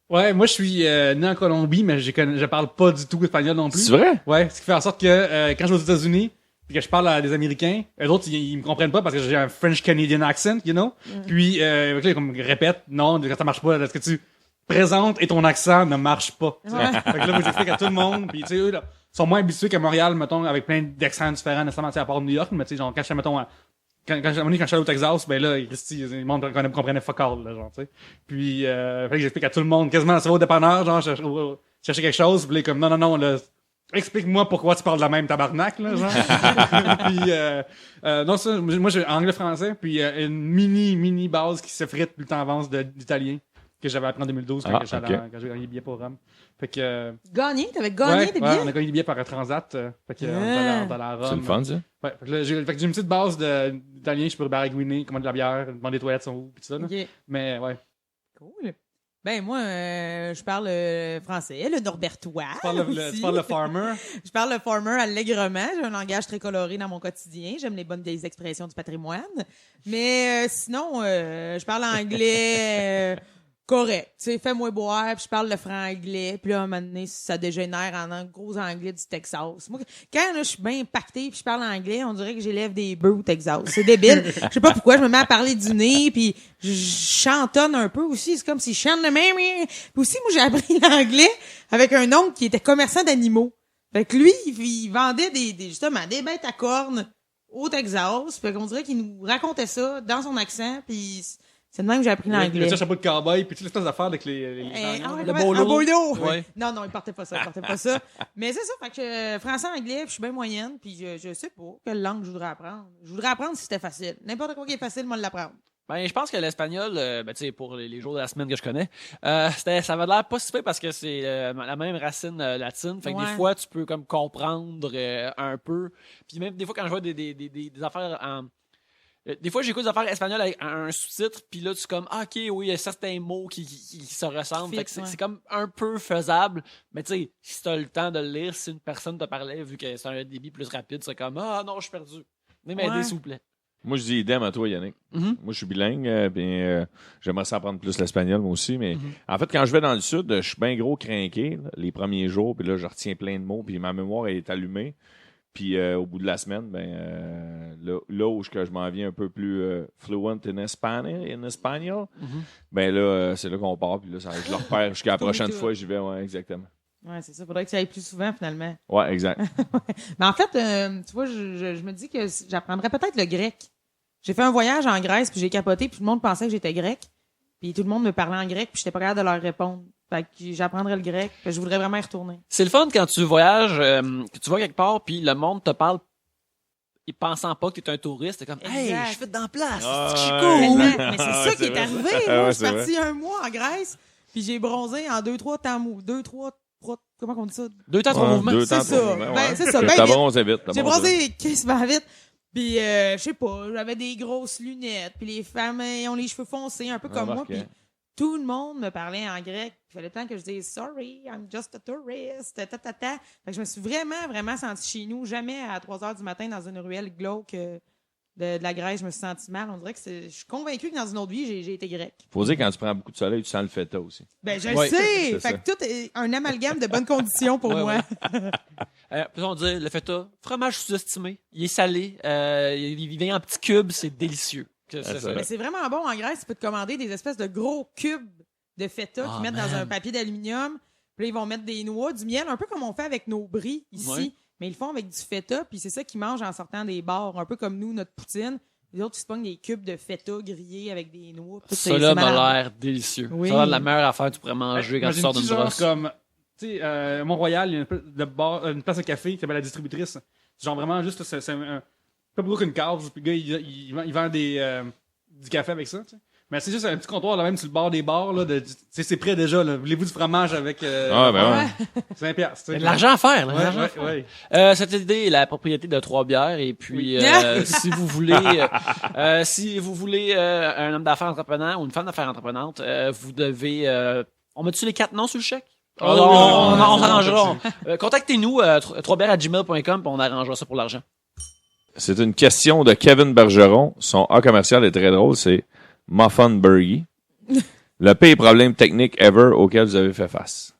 Ouais, moi je suis né en Colombie, mais je parle pas du tout espagnol non plus. C'est vrai? Ouais, ce qui fait en sorte que quand je vais aux États-Unis, puis que je parle à des Américains, eux autres ils me comprennent pas parce que j'ai un French Canadian accent, you know. Puis là, ils comme répètent, non, quand ça marche pas, là, ce que tu présentes et ton accent ne marche pas. Ouais. Fait que là, moi j'explique à tout le monde, puis tu sais eux là sont moins habitués qu'à Montréal, mettons, avec plein d'accents différents, nécessairement, à part de New York, mais tu sais, genre, quand je suis, mettons, quand je suis allé au Texas, ben là, le monde comprenait fuck all, là, genre, tu sais. Puis, fait que j'explique à tout le monde, quasiment, ça va au dépanneur, genre, chercher quelque chose, puis là, comme, non, là, explique-moi pourquoi tu parles de la même tabarnak, là, genre. Puis, non, ça, moi, j'ai anglais-français, puis une mini base qui s'effrite plus le temps avance d'italien, que j'avais appris en 2012 quand j'ai gagné des billets pour Rome. Fait que. Gagné? T'avais gagné des billets? Ouais, on a gagné des billets par Transat. Fait que, on est allé à Rome. C'est le fun, ça? Ouais, fait que j'ai une petite base d'italien, je peux baragouiner, commander de la bière, demander les toilettes sont où, pis tout ça, là. OK. Mais, ouais. Cool. Ben, moi, je parle français, le norbertois. Tu parles le farmer. Je parle le farmer allègrement. J'ai un langage très coloré dans mon quotidien. J'aime les bonnes vieilles expressions du patrimoine. Mais sinon, je parle anglais, correct. Tu sais, fais-moi boire, puis je parle le franglais, puis là, à un moment donné, ça dégénère en un gros anglais du Texas. Moi, quand là, je suis bien impactée, puis je parle anglais, on dirait que j'élève des bœufs au Texas. C'est débile. Je sais pas pourquoi, je me mets à parler du nez, puis je chantonne un peu aussi. C'est comme si je chante le même. Puis aussi, moi, j'ai appris l'anglais avec un oncle qui était commerçant d'animaux. Fait que lui, il vendait justement des bêtes à cornes au Texas. Fait qu'on dirait qu'il nous racontait ça dans son accent, puis c'est de même que j'ai appris l'anglais. Le chapeau de cowboy, puis toute l'espèce d'affaires avec les Le bolo. Un bolo. Ouais. Non, il partait pas ça, Mais c'est ça, fait que français-anglais, puis je suis bien moyenne, puis je sais pas quelle langue je voudrais apprendre. Je voudrais apprendre si c'était facile. N'importe quoi qui est facile, moi, de l'apprendre. Ben, je pense que l'espagnol, tu sais, pour les jours de la semaine que je connais, ça va l'air pas si fait parce que c'est la même racine latine. Fait que des fois, tu peux comme comprendre un peu. Puis même des fois, quand je vois des affaires en... Des fois, j'écoute des affaires espagnoles avec un sous-titre, puis là, tu es comme, ah, OK, oui, il y a certains mots qui se ressemblent. Fait que c'est comme un peu faisable. Mais tu sais, si tu as le temps de le lire, si une personne te parlait, vu que c'est un débit plus rapide, c'est comme, ah non, je suis perdu. Venez m'aider, s'il vous plaît. Moi, je dis idem à toi, Yannick. Moi, je suis bilingue, j'aimerais ça apprendre plus l'espagnol, moi aussi, mais en fait, quand je vais dans le sud, je suis bien gros crinqué, là, les premiers jours, puis là, je retiens plein de mots, puis ma mémoire est allumée. Puis au bout de la semaine, là où je m'en viens un peu plus fluent in espagnol, ben là, c'est là qu'on part, puis là, je le repère jusqu'à la prochaine fois, j'y vais, ouais, exactement. Ouais, c'est ça. Faudrait que tu ailles plus souvent, finalement. Ouais, exact. Mais en fait, tu vois, je me dis que j'apprendrais peut-être le grec. J'ai fait un voyage en Grèce, puis j'ai capoté, puis tout le monde pensait que j'étais grec. Puis tout le monde me parlait en grec, puis j'étais pas capable de leur répondre. Fait que j'apprendrais le grec, puis je voudrais vraiment y retourner. C'est le fun quand tu voyages, que tu vas quelque part, puis le monde te parle, ils pensant pas que t'es un touriste. T'es comme, hey, je suis dans la place, Ah, c'est ouais. cool. Mais c'est ça qui est arrivé. Moi, je suis c'est partie un mois en Grèce, puis j'ai bronzé en 2-3 temps mou. 2-3, comment on dit ça? 2 temps, 3 mouvements. C'est ça. Ben, c'est ça. Ben T'as vite. bronzé vite. J'ai bronzé quasiment vite. Puis, je sais pas, j'avais des grosses lunettes, puis les femmes ont les cheveux foncés, un peu comme moi, puis tout le monde me parlait en grec. Il fallait tant que je dise « Sorry, I'm just a tourist », Fait que je me suis vraiment, vraiment sentie chez nous. Jamais à 3 heures du matin dans une ruelle glauque de la Grèce, je me suis sentie mal. On dirait que je suis convaincue que dans une autre vie, j'ai été grecque. Faut dire, quand tu prends beaucoup de soleil, tu sens le feta aussi. Ben, je le sais! C'est Fait ça. que tout est un amalgame de bonnes conditions pour moi. Peut-on dire, le feta, fromage sous-estimé, il est salé, il vient en petits cubes, c'est délicieux. ça. Mais c'est vraiment bon en Grèce. Tu peux te commander des espèces de gros cubes de feta qu'ils mettent dans un papier d'aluminium. Puis là, ils vont mettre des noix, du miel, un peu comme on fait avec nos bris ici. Ouais. Mais ils le font avec du feta. Puis c'est ça qu'ils mangent en sortant des bars. Un peu comme nous, notre poutine. Les autres, ils se pognent des cubes de feta grillés avec des noix. Puis Ça là m'a l'air délicieux. Oui. Ça a l'air de la meilleure affaire que tu pourrais manger quand tu sors d'une brosse. Comme, tu sais, Mont-Royal, il y a une place de café qui s'appelle la distributrice. C'est genre vraiment juste, c'est pas beaucoup qu'une cave. Puis le gars, il vend du café avec ça, tu sais. Mais c'est juste un petit comptoir là même sur le bord des bars là, c'est prêt déjà là. Voulez-vous du fromage avec Ah ben ouais. 5 piastres, tu Il y a sais. de l'argent à faire, là. Ouais, l'argent à faire. ouais. Cette idée est la propriété de Trois-Bières et puis si vous voulez un homme d'affaires entrepreneur ou une femme d'affaires entreprenante, vous devez on met-tu les 4 noms sur le chèque? On s'arrangera. Contactez-nous troisbières@gmail.com puis on arrangera ça pour l'argent. C'est une question de Kevin Bergeron. Son A commercial est très drôle, c'est Muffin Burgie. Le pire problème technique ever auquel vous avez fait face.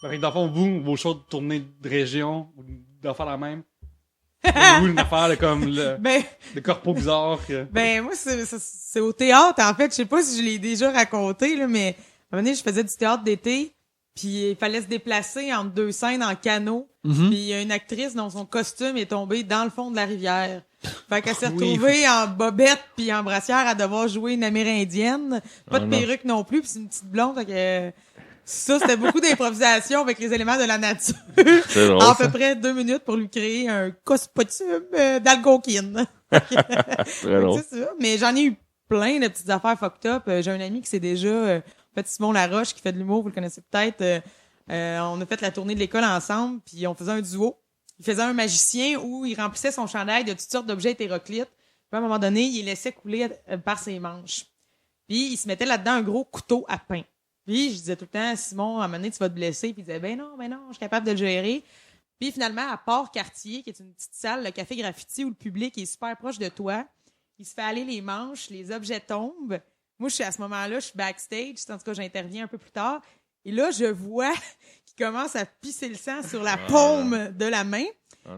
Fait que dans le fond, vos shows de tournée de région, vous devez faire la même. Ou une affaire là, comme le corpo bizarre. Ben, moi, c'est au théâtre, en fait. Je sais pas si je l'ai déjà raconté, là, mais à un moment donné, je faisais du théâtre d'été, puis il fallait se déplacer entre 2 scènes en canot. Puis il y a une actrice dont son costume est tombé dans le fond de la rivière. Fait qu'elle s'est retrouvée en bobette puis en brassière à devoir jouer une amérindienne. Pas de perruque non plus, puis c'est une petite blonde. Fait que ça, c'était beaucoup d'improvisation avec les éléments de la nature. C'est drôle, En à ça. peu près 2 minutes pour lui créer un costume d'Algonquin. Très drôle. C'est ça. Mais j'en ai eu plein de petites affaires fucked up. J'ai un ami qui s'est déjà... en fait, Simon Laroche, qui fait de l'humour, vous le connaissez peut-être. On a fait la tournée de l'école ensemble, puis on faisait un duo. Il faisait un magicien où il remplissait son chandail de toutes sortes d'objets hétéroclites. Puis à un moment donné, il les laissait couler par ses manches. Puis il se mettait là-dedans un gros couteau à pain. Puis je disais tout le temps, Simon, à un moment donné, tu vas te blesser. Puis il disait, ben non, je suis capable de le gérer. Puis finalement, à Port-Cartier, qui est une petite salle, le café graffiti, où le public est super proche de toi, il se fait aller les manches, les objets tombent. moi, à ce moment-là, je suis backstage. En tout cas, j'interviens un peu plus tard. Et là, je vois qu'il commence à pisser le sang sur la paume de la main.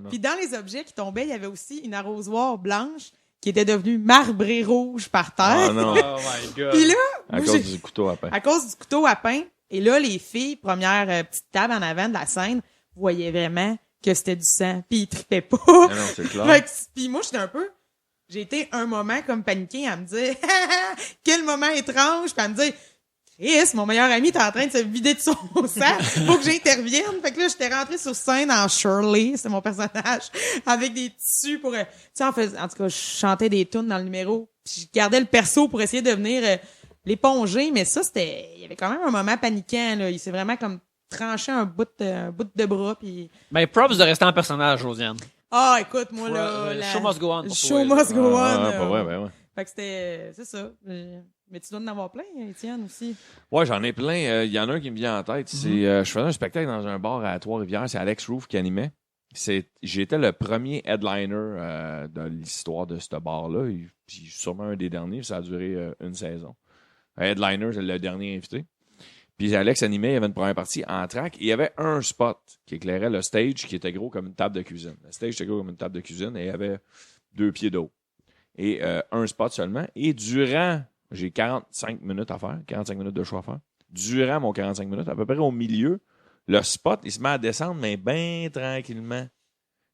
Puis dans les objets qui tombaient, il y avait aussi une arrosoir blanche qui était devenue marbrée rouge par terre. Oh non. Oh my God. Puis là, À moi, cause du couteau à pain. à cause du couteau à pain. Et là, les filles, première petite table en avant de la scène, voyaient vraiment que c'était du sang. Puis ils trippaient pas. Ah non, c'est clair. Fait que, puis moi, j'étais un peu... J'ai été un moment comme paniquée à me dire « Quel moment étrange! » Puis à me dire « Chris, mon meilleur ami est en train de se vider de son sang. Faut que j'intervienne. » Fait que là, j'étais rentrée sur scène en Shirley, c'est mon personnage, avec des tissus pour... tu sais, en tout cas, je chantais des tunes dans le numéro. Puis je gardais le perso pour essayer de venir l'éponger. Mais ça, c'était... Il y avait quand même un moment paniquant, là. Il s'est vraiment comme tranché un bout de bras. Puis... Ben, props de rester en personnage, Josiane. Ah, écoute, moi, là... Show must go on. Le pour show toi, là. must go on. Pas vrai, ben ouais. Fait que c'était... C'est ça. Mais tu dois en avoir plein, Étienne, aussi. Ouais, j'en ai plein. Il y en a un qui me vient en tête. C'est, je faisais un spectacle dans un bar à Trois-Rivières. C'est Alex Roof qui animait. J'étais le premier headliner de l'histoire de ce bar-là. Puis sûrement un des derniers. Ça a duré une saison. Headliner, c'est le dernier invité. Puis Alex animait, il y avait une première partie en track. Il y avait un spot qui éclairait le stage qui était gros comme une table de cuisine. Le stage était gros comme une table de cuisine et il y avait 2 pieds d'eau. Et un spot seulement. Et durant... J'ai 45 minutes à faire, 45 minutes de choix à faire. Durant mon 45 minutes, à peu près au milieu, le spot, il se met à descendre, mais bien tranquillement.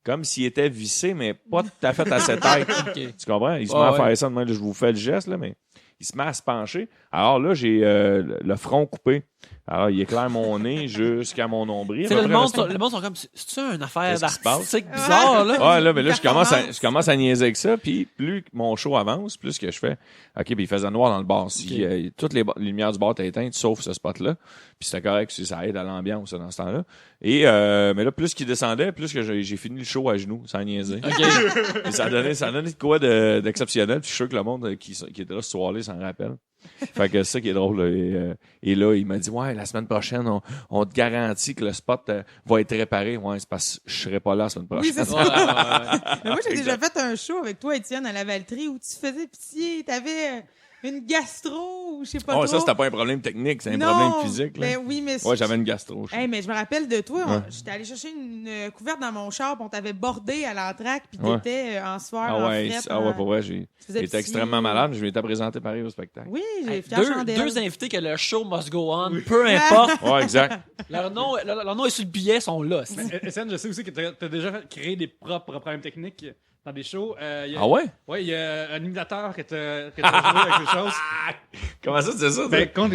Comme s'il était vissé, mais pas tout à fait à cette tête. Okay. Tu comprends? Il se met à faire ça de même. Je vous fais le geste, là, mais il se met à se pencher. Alors là, j'ai le front coupé. Alors, il éclaire mon nez jusqu'à mon nombril. Le monde sont comme, c'est-tu une affaire Qu'est-ce qui se passe? d'artistique bizarre, là? Ouais, là, mais là, je commence à niaiser avec ça, puis plus mon show avance, plus que je fais, OK, puis il faisait noir dans le bar. Si toutes les lumières du bar étaient éteintes, sauf ce spot-là, puis c'était correct, si ça aide à l'ambiance dans ce temps-là. Et, mais là, plus qu'il descendait, plus que j'ai fini le show à genoux, sans niaiser. OK. Et ça donnait de quoi d'exceptionnel, puis je suis sûr que le monde qui était là ce soir-là s'en rappelle. Fait que c'est ça qui est drôle. Et là, il m'a dit, ouais, la semaine prochaine, on te garantit que le spot va être réparé. Ouais, c'est parce que je serai pas là la semaine prochaine. Oui, c'est ça. Mais moi, j'ai déjà fait un show avec toi, Étienne, à la Valtrie, où tu faisais pitié, t'avais une gastro ou je sais pas trop. Ça, c'était pas un problème technique, c'est un problème physique. Là. Mais oui, mais ouais, j'avais une gastro. Mais je me rappelle de toi, j'étais allé chercher une couverte dans mon char, puis on t'avait bordé à l'entraque, puis t'étais en sueur, en frette. Pour vrai, j'étais extrêmement malade, je m'étais présenté pareil au spectacle. Oui, j'ai fait chandelle. Deux invités que le show must go on, peu importe. Ouais, exact. Leur nom est sur le billet, sont là. Étienne, je sais aussi que tu as déjà créé des propres problèmes techniques dans des shows. Ah ouais? Oui, il y a un imitateur que tu as joué avec quelque chose. Comment ça, tu sais ça? Ben, qu'on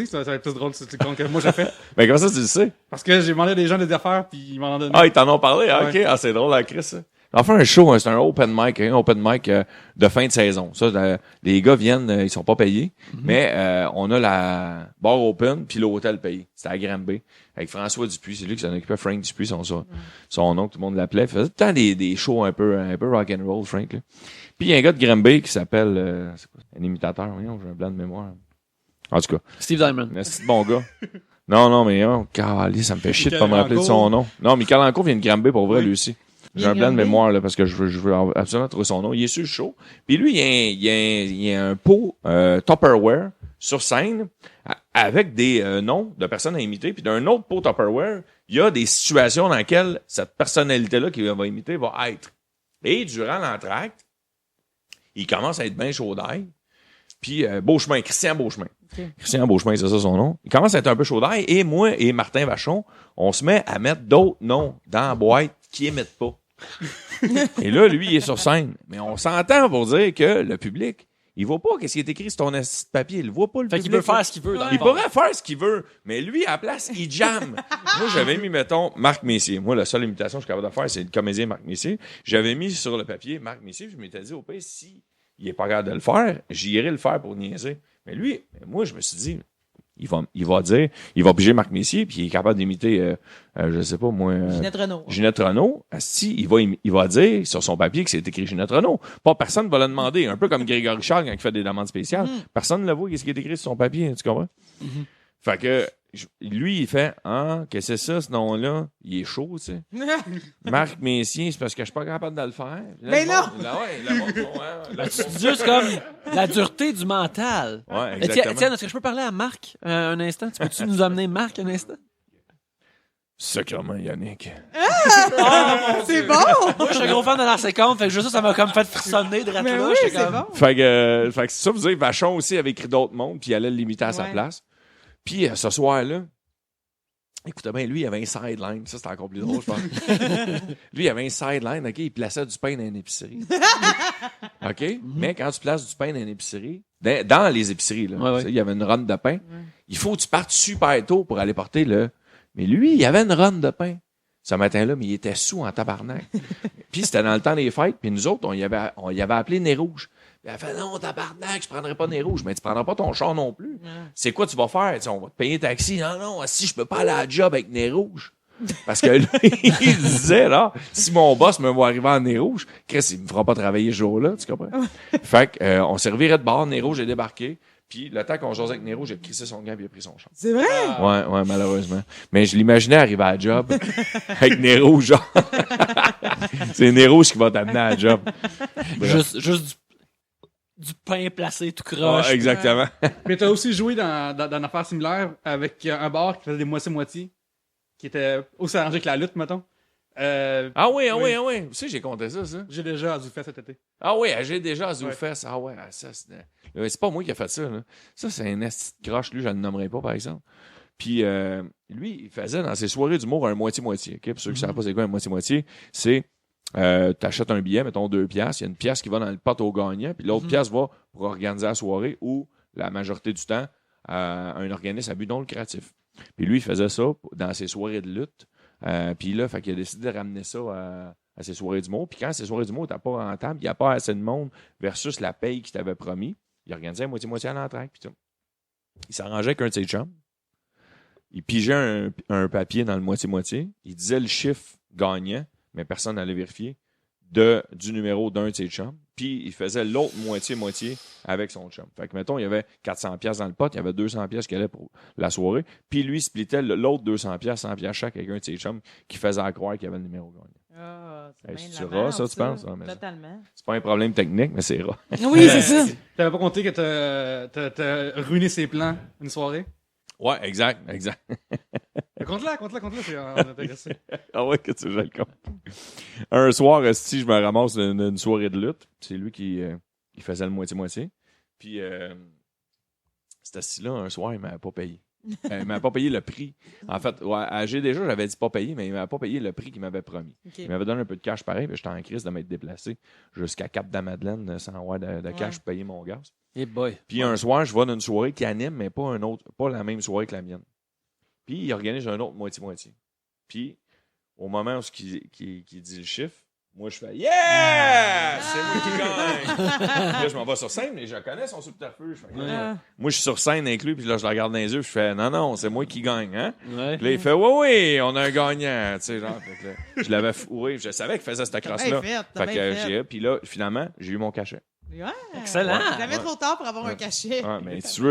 ça va être plus drôle si tu comptes que moi j'ai fait. Ben, comment ça, tu le sais? Parce que j'ai demandé à des gens des affaires, puis ils m'en ont donné. Ah, ils t'en ont parlé? Ah, Ouais. OK. Ah, c'est drôle, la Chris, ça. On fait un show, c'est un open mic de fin de saison. Ça, les gars viennent, ils sont pas payés, mais on a la bar open puis l'hôtel payé. C'était à Granby avec François Dupuis, c'est lui qui s'en occupait, Frank Dupuis, son nom, tout le monde l'appelait. Il faisait tout le temps des shows un peu rock and roll, Frank. Là. Puis il y a un gars de Granby qui s'appelle c'est quoi, un imitateur, voyons, j'ai un blanc de mémoire. En tout cas, Steve Diamond. C'est bon gars. Non, mais calé, ça me fait chier de pas me rappeler de son nom. Non, Michael Ancourt vient de Granby pour vrai, lui aussi. J'ai un blanc de mémoire, là, parce que je veux absolument trouver son nom. Il est sur le show. Puis lui, il y a un pot Tupperware sur scène avec des noms de personnes à imiter. Puis d'un autre pot Tupperware, il y a des situations dans lesquelles cette personnalité-là qu'il va imiter va être. Et durant l'entracte, il commence à être bien chaud d'ail. Puis Beauchemin, Christian Beauchemin. Okay. Christian Beauchemin, c'est ça son nom. Il commence à être un peu chaud d'ail. Et moi et Martin Vachon, on se met à mettre d'autres noms dans la boîte qui émettent pas. Et là, lui, il est sur scène. Mais on s'entend pour dire que le public, il voit pas qu'est-ce qui est écrit sur ton assis de papier. Il voit pas le public. Fait qu'il peut faire ce qu'il veut. Il pourrait faire ce qu'il veut. Mais lui, à la place, il jamme. Moi, j'avais mis, mettons, Marc Messier. Moi, la seule imitation que je suis capable de faire, c'est le comédien Marc Messier. J'avais mis sur le papier Marc Messier. Je m'étais dit, au pire, si il est pas capable de le faire, j'irai le faire pour niaiser. Mais lui, moi, je me suis dit, il va dire, il va piger Marc Messier, puis il est capable d'imiter, je sais pas, moi... Ginette Renault. Si, il va dire sur son papier que c'est écrit Ginette Renault. Pas personne va le demander. Un peu comme Grégory Charles quand il fait des demandes spéciales. Personne ne le voit, qu'est-ce qui est écrit sur son papier, tu comprends? Fait que lui, il fait « Ah, qu'est-ce que c'est ça, ce nom-là? Il est chaud, tu sais. Marc Messier, c'est parce que je suis pas capable de le faire. » Mais non! C'est juste comme la dureté du mental. Ouais, Tiens, exactement. est-ce que je peux parler à Marc un instant? Peux-tu nous amener Marc un instant? Sacrément, Yannick. C'est bon! Moi, je suis un gros fan de l'Ancien Compte, fait que juste ça m'a comme fait frissonner de Mais là. oui, J'étais c'est comme... bon. Fait que ça, vous savez, Vachon aussi avait écrit d'autres mondes, puis il allait le limiter à sa Ouais. place. Puis ce soir-là, écoutez bien, lui, il avait un sideline. Ça, c'était encore plus drôle, je pense. Lui, il avait un sideline, OK? Il plaçait du pain dans une épicerie. OK? Mais quand tu places du pain dans une épicerie, dans les épiceries, là, Ouais, ouais. tu sais, il y avait une run de pain. Il faut que tu partes super tôt pour aller porter le... Mais lui, il avait une run de pain. Ce matin-là, mais il était sous en tabarnak. Puis c'était dans le temps des fêtes, puis nous autres, on y avait appelé Nez Rouge. Puis elle a fait « Non, tabarnak, je prendrai pas Nez Rouge. » Mais tu prendras pas ton char non plus. C'est quoi tu vas faire? Tu sais, on va te payer un taxi. Non, non, si je peux pas aller à la job avec Nez Rouge. Parce que là, il disait, là, si mon boss me voit arriver en Nez Rouge, Chris, il me fera pas travailler ce jour-là, tu comprends? Fait que, on servirait de bord, Nez Rouge est débarqué. Puis le temps qu'on jasait avec Nez Rouge, j'ai crissé son gant et il a pris son char. C'est vrai? Ouais, malheureusement. Mais je l'imaginais arriver à la job avec Nez Rouge, genre. C'est Nez Rouge qui va t'amener à la job. Juste du pain placé tout croche. Ouais, exactement. Mais t'as aussi joué dans une affaire similaire avec un bar qui faisait des moitié-moitié, qui était aussi arrangé que la lutte, mettons. Ah oui. Tu sais, j'ai compté ça. J'ai déjà fait cet été. Ah oui, j'ai déjà à Zoufest. Ah ouais, ça, c'est pas moi qui a fait ça, là. Ça, c'est un esti de croche. Lui, je le nommerai pas, par exemple. Puis, lui, il faisait dans ses soirées d'humour un moitié-moitié. Okay? Pour ceux qui savent pas c'est quoi un moitié-moitié, c'est t'achètes un billet, mettons 2 piastres, il y a une pièce qui va dans le pot au gagnant, puis l'autre pièce va pour organiser la soirée ou, la majorité du temps, un organisme à but non lucratif. Puis lui, il faisait ça dans ses soirées de lutte. Puis là, fait qu'il a décidé de ramener ça à ses soirées d'humour. Puis quand ses soirées d'humour n'étaient pas rentables, il n'y a pas assez de monde versus la paye qu'il t'avait promis. Il organisait moitié-moitié à l'entraque. Puis tout. Il s'arrangeait avec un de ses chums. Il pigeait un papier dans le moitié-moitié. Il disait le chiffre gagnant, mais personne n'allait vérifier, du numéro d'un de ses chums. Puis il faisait l'autre moitié-moitié avec son chum. Fait que, mettons, il y avait 400 pièces dans le pot, il y avait 200 pièces qui allaient pour la soirée. Puis lui, il splitait l'autre 200 pièces, 100 pièces chaque avec un de ses chums qui faisait croire qu'il y avait le numéro gagnant. Ah, Hey, bien de c'est la rare, merde, ça, tu penses? Ah, mais Totalement. c'est pas un problème technique, mais c'est rare. Oui, c'est ça. T'avais pas compté que t'as ruiné ses plans une soirée? Ouais, exact. Compte-la, c'est intéressant. Ah ouais, que tu veux, je le compte. Un soir, si je me ramasse une soirée de lutte, c'est lui qui il faisait le moitié-moitié. Puis, cet assis-là, un soir, il m'avait pas payé. Il m'avait pas payé le prix. En fait, ouais, à G déjà, j'avais dit pas payer, mais il m'avait pas payé le prix qu'il m'avait promis. Okay. Il m'avait donné un peu de cash pareil, puis j'étais en crise de m'être déplacé jusqu'à Cap-de-la-Madeleine sans avoir de cash pour payer mon gaz. Hey boy. Puis un soir, je vais dans une soirée qui anime, mais pas la même soirée que la mienne. Puis il organise un autre moitié-moitié. Puis au moment où il dit le chiffre, moi je fais Yeah! C'est moi qui gagne! Là, je m'en vais sur scène, mais je connais son subterfuge. Moi, je suis sur scène inclus, puis là, je le regarde dans les yeux, puis je fais Non, c'est moi qui gagne, hein? Ouais. Puis là, il fait Oui, on a un gagnant. Tu sais, genre, fait que là, je l'avais fourré, je savais qu'il faisait cette crosse-là. T'as bien fait. Puis là, finalement, j'ai eu mon cachet. Ouais. Excellent. Jamais trop tard pour avoir un cachet. Ouais, mais si tu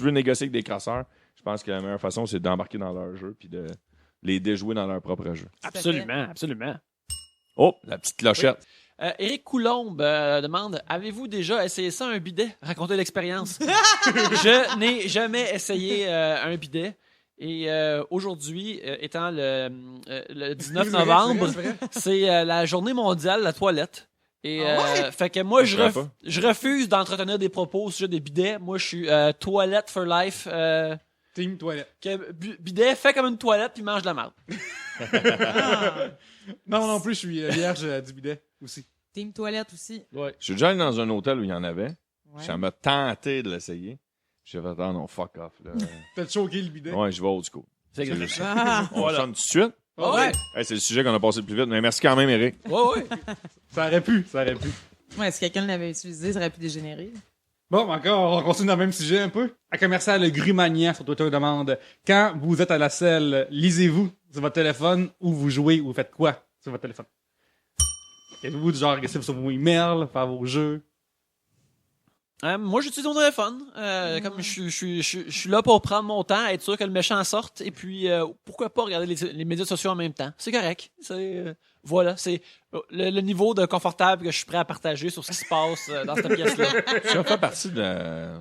veux négocier avec des crosseurs, je pense que la meilleure façon, c'est d'embarquer dans leur jeu puis de les déjouer dans leur propre jeu. Absolument. Oh, la petite clochette. Éric Coulombe demande Avez-vous déjà essayé ça, un bidet? Racontez l'expérience. Je n'ai jamais essayé un bidet. Et aujourd'hui, étant le 19 novembre, c'est la journée mondiale de la toilette. Et fait que moi, je refuse d'entretenir des propos au sujet des bidets. Moi, je suis toilette for life. Team toilette. Bidet fait comme une toilette puis mange de la merde. Non plus, je suis vierge du bidet aussi. Team toilette aussi. Ouais. Je suis déjà allé dans un hôtel où il y en avait. Ouais. Ça m'a tenté de l'essayer. J'ai fait non, fuck off. Là. T'as choqué le bidet. Ouais, je vais old school. C'est C'est exact. juste- Ah, On sonne tout de suite. Ah ouais. Hey, c'est le sujet qu'on a passé le plus vite, mais merci quand même, Eric. Ouais. Ça aurait pu. ouais, si quelqu'un l'avait utilisé, ça aurait pu dégénérer. Bon, encore, on continue dans le même sujet un peu. À commercial Grumania sur Twitter demande quand vous êtes à la selle, lisez-vous sur votre téléphone ou vous jouez ou vous faites quoi sur votre téléphone? Êtes-vous du genre agressif sur vos emails, faire vos jeux? Moi, j'utilise mon téléphone. Comme je suis là pour prendre mon temps, être sûr que le méchant sorte, et puis pourquoi pas regarder les médias sociaux en même temps. C'est correct. Voilà, c'est le niveau de confortable que je suis prêt à partager sur ce qui se passe dans cette pièce-là. Ça fait partie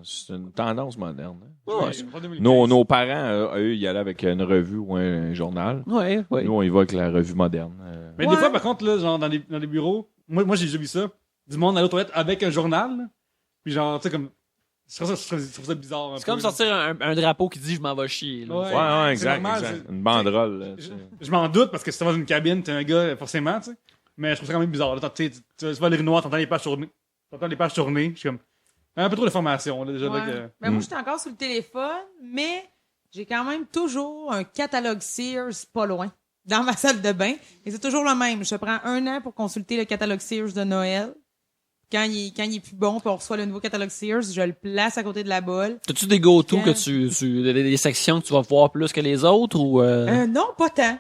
c'est une tendance moderne. Hein. Ouais. En 2015. Nos parents, eux, ils allaient avec une revue ou un journal. Ouais. Nous, on y va avec la revue moderne. Mais Ouais. des fois, par contre, là, genre, dans les bureaux, moi j'ai déjà vu ça. Du monde à aux toilettes avec un journal. Là. Puis genre, tu sais, comme. Je trouve ça bizarre. C'est comme sortir un drapeau qui dit « je m'en vais chier ». là. Ouais. Ouais, c'est exact. normal, exact. c'est- Une banderole. Là, Je m'en doute parce que si tu vas dans une cabine, t'es un gars, forcément, tu sais. Mais je trouve ça quand même bizarre. Là, tu vas lire noir, t'entends les pages tourner. Je suis comme. Un peu trop d'informations, là, déjà. Ouais. Là, que... Ben, moi, j'étais encore sur le téléphone, mais j'ai quand même toujours un catalogue Sears pas loin, dans ma salle de bain. Et c'est toujours le même. Je prends 1 an pour consulter le catalogue Sears de Noël. Quand il est plus bon, puis on reçoit le nouveau catalogue Sears, je le place à côté de la bolle. T'as-tu des go-to Quand- que des sections que tu vas voir plus que les autres ou Non, pas tant.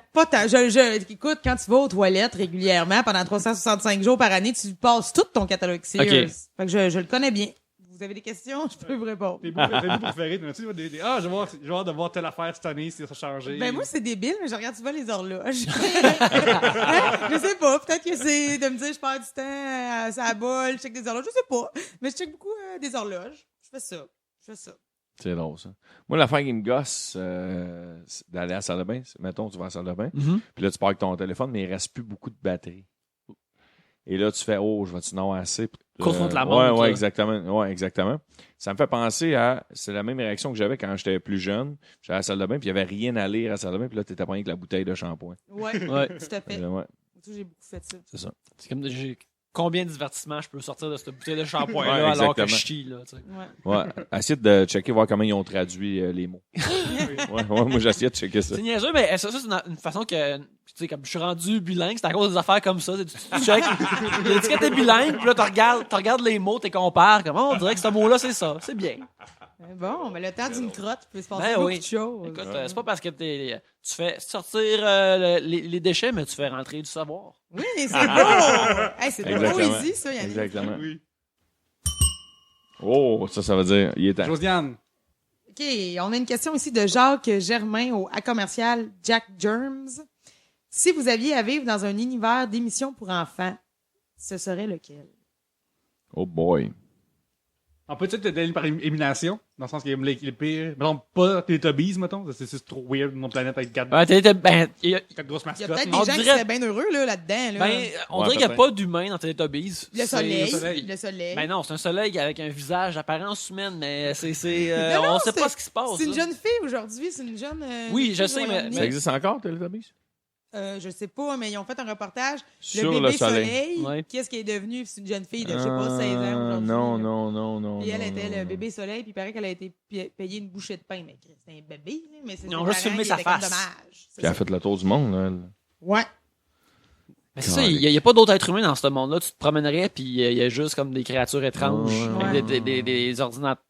Écoute, quand tu vas aux toilettes régulièrement, pendant 365 jours par année, tu passes tout ton catalogue Sears. Ok. Fait que je le connais bien. Vous avez des questions? Je peux vous répondre. Tes bouts préférés, tu sais, je vais avoir de voir telle affaire cette année, si ça a changé. Ben moi, c'est débile, mais je regarde souvent les horloges. Hein? Je sais pas. Peut-être que c'est de me dire je perds du temps à la bolle, je check des horloges. Je sais pas. Mais je check beaucoup des horloges. Je fais ça. C'est drôle, ça. Moi, l'affaire qui me gosse, c'est d'aller à la salle de bain. Mettons, tu vas à la salle de bain, puis là, tu pars avec ton téléphone, mais il reste plus beaucoup de batterie. Et là, tu fais, je vais-tu en avoir assez? Course contre la montre, Ouais, là. exactement. Ouais, exactement. Ça me fait penser c'est la même réaction que j'avais quand j'étais plus jeune. J'allais à la salle de bain, puis il n'y avait rien à lire à la salle de bain, puis là, tu étais pris avec la bouteille de shampoing. Ouais, Ouais. tout à fait. Ouais, J'ai beaucoup fait ça. c'est ça. c'est comme combien de divertissements je peux sortir de cette bouteille de shampoing là Ouais, alors que exactement. je chie là, tu sais. Ouais. Ouais. Essaye de checker, voir comment ils ont traduit les mots. Ouais, moi, j'essayais de checker ça. C'est niaiseux, mais ça c'est une façon que, tu sais, comme je suis rendu bilingue, c'est à cause des affaires comme ça. Tu check, l'étiquette est bilingue, puis là, tu regardes les mots, tu compares, comme, on dirait que ce mot-là, c'est ça. C'est bien. Bon, mais le temps d'une crotte, il peut se passer Ben beaucoup oui. de choses. Écoute, c'est pas parce que tu fais sortir les déchets, mais tu fais rentrer du savoir. Oui, c'est beau! Hey, c'est de la Exactement. poésie, ça, Yannick. Exactement. Oui. Oh, ça veut dire, il est temps. Josiane. OK, on a une question ici de Jacques Germain au A commercial Jack Germs. Si vous aviez à vivre dans un univers d'émissions pour enfants, ce serait lequel? Oh boy. On peut peut-être d'aller par élimination, dans le sens qu'il y a les pires. Mettons, pas Teletubbies, mettons. C'est trop weird, mon planète avec 4 Il y a, grosses Il y a mascottes. peut-être là. On des gens qui dirait- seraient bien heureux là-dedans. Là. on Ouais, dirait qu'il n'y a peut-être. pas d'humain dans Teletubbies. Le soleil. soleil. Le soleil. Ben non, c'est un soleil avec un visage apparence humaine, mais Non, non, on sait pas c'est- ce qui se passe. C'est une là. jeune fille aujourd'hui. C'est une jeune. Oui, une je fille sais, du mais- Royaume-Uni. Ça existe encore, Teletubbies? Je sais pas, mais ils ont fait un reportage. Sur le le bébé soleil. Ouais. Qu'est-ce qui est devenu? C'est une jeune fille de, je sais pas, 16 ans aujourd'hui. Non. Et elle non, était non, le non. bébé soleil, puis il paraît qu'elle a été payée une bouchée de pain. Mais c'était un bébé, là, mais c'est Ils ont juste filmé sa face. Dommage. Puis elle a fait le tour du monde, là. elle. Ouais. Mais c'est ça, il y a pas d'autres êtres humains dans ce monde-là. Tu te promènerais, puis il y a juste comme des créatures étranges, Ouais. avec des ordinateurs.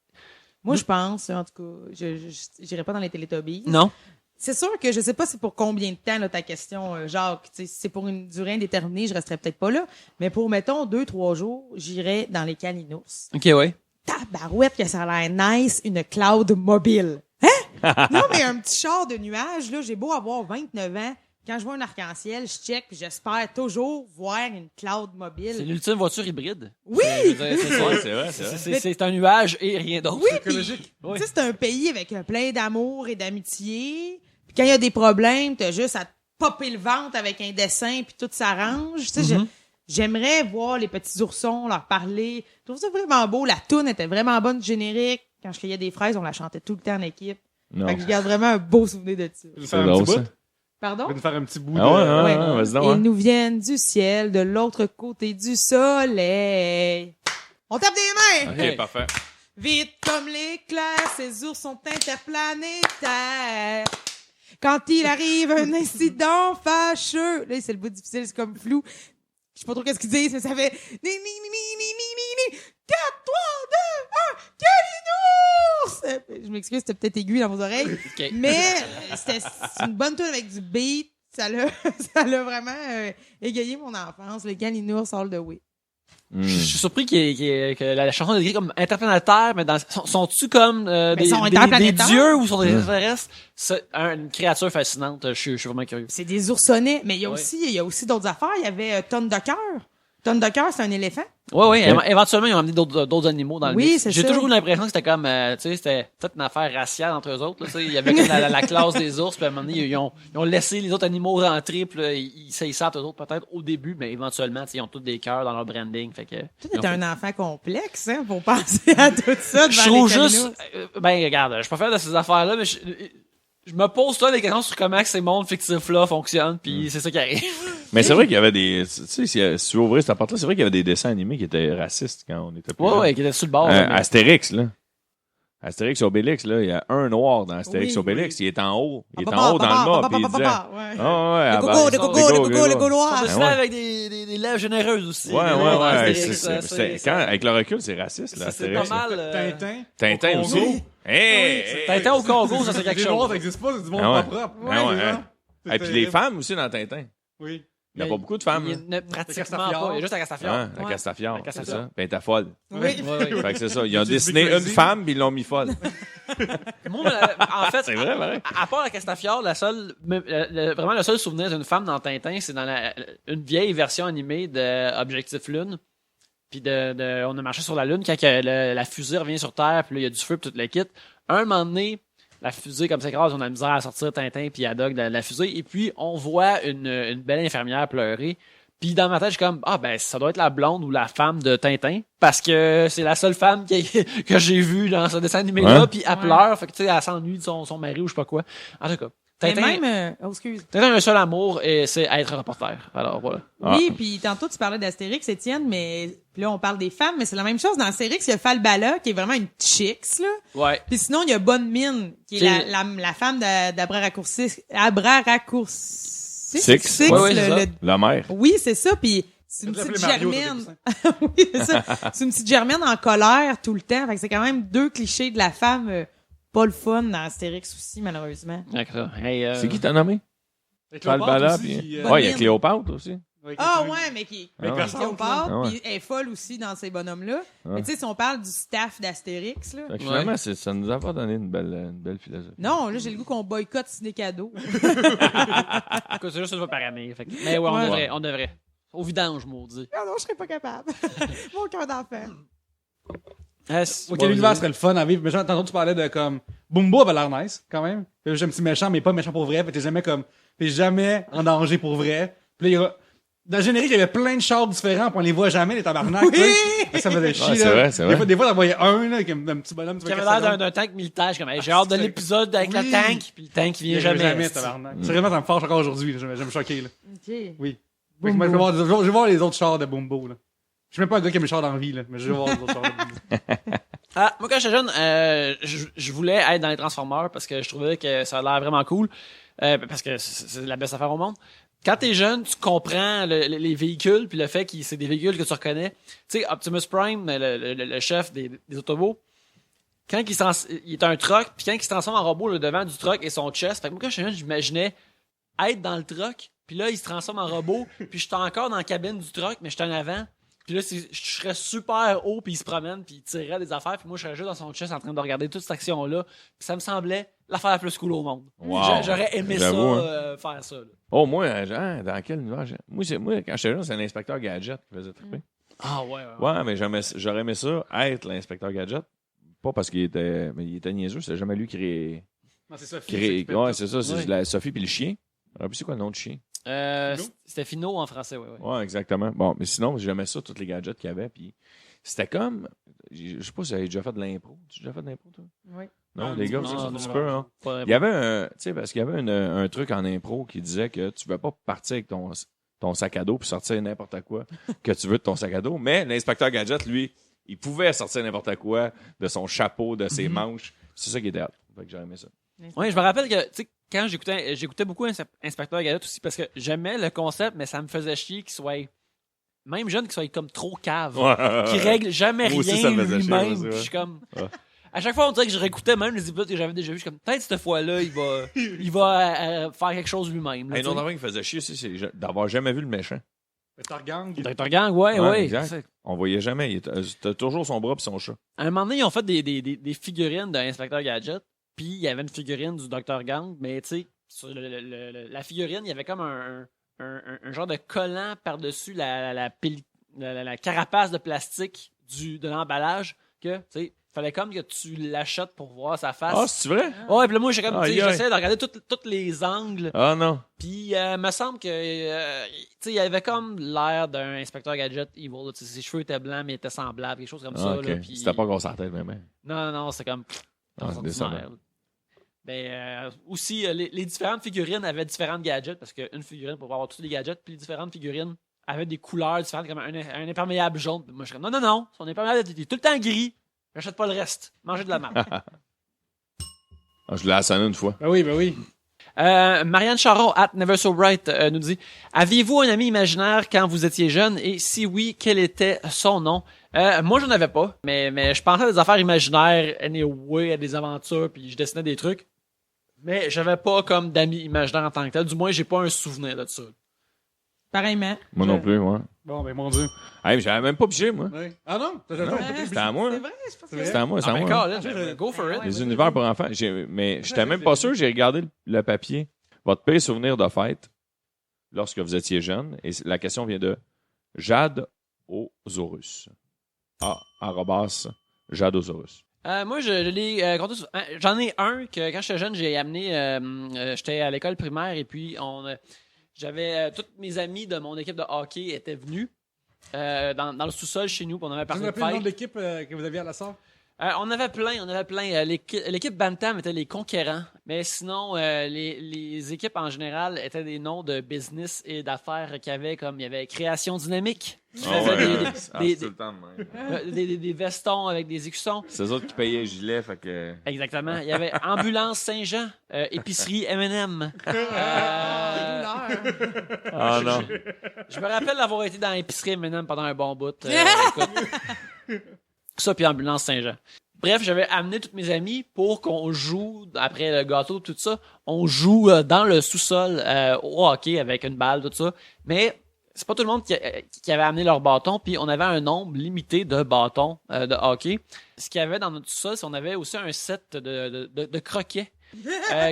Moi, je pense, en tout cas, je j'irai pas dans les Télétobies. Non? C'est sûr que je sais pas c'est pour combien de temps, là, ta question, Jacques. Tu sais, si c'est pour une durée indéterminée, je resterai peut-être pas là. Mais pour, mettons, 2-3 jours, j'irai dans les Calinos. Ok, ouais. Tabarouette que ça a l'air nice, une cloud mobile. Hein? Non, mais un petit char de nuages, là, j'ai beau avoir 29 ans. Quand je vois un arc-en-ciel, je check, puis j'espère toujours voir une cloud C'est mobile. l'ultime voiture hybride. Oui! Je veux dire, c'est ça. Ouais, c'est vrai, c'est vrai. C'est un nuage et rien d'autre. Oui, puis, écologique. Oui. tu sais, c'est un pays avec plein d'amour et d'amitié. Puis quand il y a des problèmes, t'as juste à te popper le ventre avec un dessin, puis tout s'arrange. Tu sais, j'aimerais voir les petits oursons, leur parler. Je trouve ça vraiment beau. La toune était vraiment bonne, générique. Quand je cueillais des fraises, on la chantait tout le temps en équipe. Non. Fait que je garde vraiment un beau souvenir de ça. Je vais C'est faire un drôle, petit ça. bout. Pardon? Je vais nous faire un petit bout Ah ouais, de... ouais, Ouais. vas-y donc, Ils hein. nous viennent du ciel, de l'autre côté du soleil. On tape des mains! Ok, parfait. Vite comme l'éclair, ces ours sont interplanétaires. Quand il arrive un incident fâcheux, là, c'est le bout difficile, c'est comme flou. Je sais pas trop qu'est-ce qu'ils disent, mais ça fait ni, ni, ni, ni, ni, ni, ni, 4, 3, 2, 1, Calinos! Je m'excuse, c'était peut-être aigu dans vos oreilles. Ok. Mais c'est une bonne tune avec du beat. Ça l'a vraiment égayé mon enfance. Le Galinours all the way. Je suis surpris que la chanson est décrite comme interplanétaire, mais sont-tu comme des dieux ou sont des extraterrestres? C'est une créature fascinante. Je suis vraiment curieux. C'est des oursonnets, mais il y a aussi d'autres affaires. Il y avait Tonne de cœur. Tonne de cœur, c'est un éléphant. Oui, éventuellement, ils ont amené d'autres animaux dans le mix. C'est J'ai ça. toujours eu l'impression que c'était comme, c'était peut-être une affaire raciale entre eux autres. Là, il y avait comme la classe des ours, puis à un moment donné, ils ont laissé les autres animaux rentrer, puis là, ils savent eux autres peut-être au début, mais éventuellement, ils ont tous des cœurs dans leur branding. Fait que, Tu es un enfant complexe, hein, pour penser à tout ça. je trouve juste, regarde, je suis pas fier de ces affaires-là, mais je me pose toi des questions sur comment que ces mondes fictifs-là fonctionnent, puis c'est ça qui arrive. Mais c'est vrai qu'il y avait des... Tu sais, si tu ouvrais cette porte-là, c'est vrai qu'il y avait des dessins animés qui étaient racistes quand on était plus Ouais, qui étaient sur le bord. Astérix, là. Astérix Obélix, là, il y a un noir dans Astérix Oui, Obélix, il est en haut. Il est en haut dans le mât, puis il disait... Le gogo, le gaulois. On avec des lèvres généreuses aussi. Ouais. Astérix, Avec le recul, c'est raciste, là, c'est pas Astérix. mal. Au Tintin aussi. Congo. Tintin au Congo, ça c'est quelque Les noirs, chose. ça n'existe pas, c'est du monde Ah ouais. pas propre. Ah ouais, les hein. gens, c'est Et puis les terrible. femmes aussi dans Tintin. Oui. Il n'y a pas beaucoup de femmes. Il y hein. en a pratiquement Castafiore. pas. Il y a juste la Castafiore. Hein, la Ouais. Castafiore, La c'est Castafiore. ça. Ben, elle était folle. Oui. Ouais, ouais. Fait que c'est ça. Ils ont Just dessiné be une crazy. femme, puis ils l'ont mis folle. Moi, en fait, C'est vrai, vrai. à part la Castafiore, vraiment le seul souvenir d'une femme dans Tintin, c'est dans une vieille version animée de Objectif Lune. Puis on a marché sur la Lune quand la fusée revient sur Terre, puis là, il y a du feu, puis tout le kit. Un moment donné, la fusée comme ça écrase, on a la misère à sortir Tintin puis Haddock de la fusée, et puis on voit une belle infirmière pleurer. Puis dans ma tête, je suis comme, ça doit être la blonde ou la femme de Tintin, parce que c'est la seule femme que j'ai vue dans ce dessin animé-là, Ouais. puis elle pleure, fait que tu sais, elle s'ennuie de son mari ou je sais pas quoi. En tout cas, Mais Tintin, même, excuse. Tintin a un seul amour, et c'est être reporter. Alors voilà. Oui, puis tantôt tu parlais d'Astérix, Étienne, mais puis là on parle des femmes, mais c'est la même chose dans Astérix. Il y a Falbala qui est vraiment une chicks là. Ouais. Puis sinon il y a Bonne Mine qui est la femme d'Abraraccourcis. Six. Ouais, c'est ça. La mère. Oui, c'est ça. Puis c'est une Ça petite s'appelait Mario, germaine. ça, Oui, c'est ça. C'est une petite germaine en colère tout le temps. Fait que c'est quand même deux clichés de la femme pas le fun dans Astérix aussi, malheureusement. D'accord. Hey, C'est qui t'as nommé? Avec Cléopâtre Cléopâtre aussi, aussi, puis... qui, Ouais, il y a Cléopâtre aussi. Ah ouais, mais qui Mais Ah ouais. personne, Cléopâtre, Ah ouais. puis elle est folle aussi dans ces bonhommes-là. Mais tu sais, si on parle du staff d'Astérix, là. Fait que finalement, ça nous a pas donné une belle philosophie. Non, là, j'ai le goût qu'on boycotte Ciné Cadeau. écoute, c'est juste une fois par année. Fait que- mais ouais, Ouais. on devrait. Au vidange, maudit. Ah non, je serais pas capable. Mon cœur d'enfant. Ok, l'univers serait le fun à vivre. Mais genre, tantôt, tu parlais de comme. Bumbo avait l'air nice, quand même. Fait que j'ai un petit méchant, mais pas méchant pour vrai. Fait que t'es jamais en danger pour vrai. Puis là, il y a. Dans le générique, il y avait plein de chars différents, puis on les voit jamais, les tabarnak. Oui! tu sais. Ça me faisait chier, Ouais, c'est là. vrai, c'est vrai. Des fois, t'en voyais un, là, comme un petit bonhomme, tu Qui vois, avait l'air d'un tank militaire. Je suis comme, hey, j'ai hâte de c'est- l'épisode avec Oui. le tank, puis le tank qui vient jamais. tabarnak. Sérieusement, ça me fâche encore aujourd'hui, là. Je vais me choquer, là. OK. Oui. Fait que moi, je vais voir les autres chars de Bumbo, là. Je suis même pas un gars qui aime les chars dans la vie, là, mais je vais voir les autres chars de Bumbo. Moi, quand j'étais jeune, je voulais être dans les Transformers parce que je trouvais que ça a l'air vraiment cool. Parce que c'est la belle affaire au monde. Quand t'es jeune, tu comprends les véhicules puis le fait que c'est des véhicules que tu reconnais. Tu sais, Optimus Prime, le chef des Autobots, quand il est un truck, puis quand il se transforme en robot, le devant du truck et son chest. Fait que moi, quand j'étais jeune, j'imaginais être dans le truck, puis là, il se transforme en robot, puis j'étais encore dans la cabine du truck, mais j'étais en avant. Puis là, je serais super haut, puis il se promène, puis il tirerait des affaires, puis moi, je serais juste dans son chest en train de regarder toute cette action-là. Puis ça me semblait l'affaire la plus cool au monde. Wow. J'aurais aimé ça, J'avoue, faire ça. Là. Oh, moi, genre, dans quel univers? Moi, quand j'étais jeune, c'est un inspecteur Gadget qui faisait triper. Ah ouais. Ouais, mais j'aurais aimé ça, être l'inspecteur Gadget. Pas parce qu'il était... Mais il était niaiseux, c'est jamais lui qui Non, c'est Sophie. Ouais, c'est ça, c'est Ouais. la Sophie puis le chien. Alors, puis c'est quoi le nom du chien? C'était Fino en français, ouais. Ouais, exactement. Bon, mais sinon, j'aimais ça, tous les gadgets qu'il y avait. Puis c'était comme. Je sais pas si vous avez déjà fait de l'impro. Tu as déjà fait de l'impro, toi? Oui. Non, Ah, les gars, non, c'est ça, un non, petit non, peu, non. hein. Pas- Il y avait un. Tu sais, parce qu'il y avait un truc en impro qui disait que tu ne veux pas partir avec ton sac à dos puis sortir n'importe quoi que tu veux de ton sac à dos. Mais l'inspecteur Gadget, lui, il pouvait sortir n'importe quoi de son chapeau, de ses manches. C'est ça qui était hâte. Fait que j'ai aimé ça. Ouais, je me rappelle que, tu sais, quand j'écoutais beaucoup Inspecteur Gadget aussi parce que j'aimais le concept, mais ça me faisait chier qu'il soit, même jeune, qu'il soit comme trop cave. Qui règle jamais Moi aussi, rien ça me faisait chier, lui-même. moi aussi, ouais. Puis je suis comme. Ouais. À chaque fois, on dirait que je réécoutais même les épisodes que j'avais déjà vus. Je suis comme, peut-être cette fois-là, il va faire quelque chose lui-même. là, Hey, tu sais. non, non, qui faisait chier aussi, c'est d'avoir jamais vu le méchant. Dr. Gang. Dr. Gang, ouais. Exact. On voyait jamais. T'as toujours son bras et son chat. À un moment donné, ils ont fait des figurines d'un Inspecteur Gadget, puis il y avait une figurine du Dr. Gang, mais tu sais, sur la figurine, il y avait comme un genre de collant par-dessus la carapace de plastique de l'emballage que, tu sais, fallait comme que tu l'achètes pour voir sa face. Ah, c'est vrai? Ouais, puis là, moi, j'essayais Aïe. de regarder tous les angles. Ah non. Puis, me semble que, tu sais, il avait comme l'air d'un Inspecteur Gadget evil. Là. Ses cheveux étaient blancs, mais étaient semblables, quelque chose comme ça. OK. Là, puis... C'était pas qu'on s'en tête, même. Non, c'est comme... ordinaire. Ben, aussi, les différentes figurines avaient différentes gadgets, parce qu'une figurine pour avoir tous les gadgets, puis les différentes figurines avaient des couleurs différentes, comme un imperméable jaune. Puis moi, je serais non, son imperméable est tout le temps gris. J'achète pas le reste. Mangez de la merde. Ah, je l'ai assané une fois. Ben oui. Marianne Charon, Never So Bright, nous dit « Aviez-vous un ami imaginaire quand vous étiez jeune? Et si oui, quel était son nom? » Moi, j'en avais pas, mais je pensais à des affaires imaginaires, anyway, à des aventures, puis je dessinais des trucs. Mais j'avais pas comme d'amis imaginaires en tant que tel. Du moins, j'ai pas un souvenir de ça. Pareillement. Moi non plus, moi. Bon, ben mon Dieu. Hey, j'avais même pas pigé, moi. Ouais. Ah non? C'était à moi. C'est hein. vrai, je pense C'est que vrai? C'était à moi, c'est à moi. Go for it. Les univers pour enfants. Mais j'étais même pas sûr, j'ai regardé le papier. Votre pire souvenir de fête lorsque vous étiez jeune. Et la question vient de Jade Osaurus. Jade Osaurus. Moi, je l'ai compté souvent. J'en ai un que quand j'étais jeune, j'ai amené. J'étais à l'école primaire et puis j'avais tous mes amis de mon équipe de hockey étaient venus dans le sous-sol chez nous. Puis on avait Tu parti me de rappelles le nom fête. de l'équipe que vous aviez à la salle? On avait plein. L'équipe Bantam était les conquérants, mais sinon, les équipes en général étaient des noms de business et d'affaires qu'il y avait, comme il y avait Création Dynamique, qui faisait des vestons avec des écussons. C'est eux autres qui payaient les gilets, fait que... Exactement. Il y avait Ambulance Saint-Jean, Épicerie M&M. Ah non. Je me rappelle d'avoir été dans l'épicerie M&M pendant un bon bout. Écoute. Ça, puis Ambulance Saint-Jean. Bref, j'avais amené tous mes amis pour qu'on joue, après le gâteau, tout ça, on joue dans le sous-sol au hockey avec une balle, tout ça. Mais c'est pas tout le monde qui avait amené leur bâton, puis on avait un nombre limité de bâtons de hockey. Ce qu'il y avait dans notre sous-sol, c'est qu'on avait aussi un set de croquets.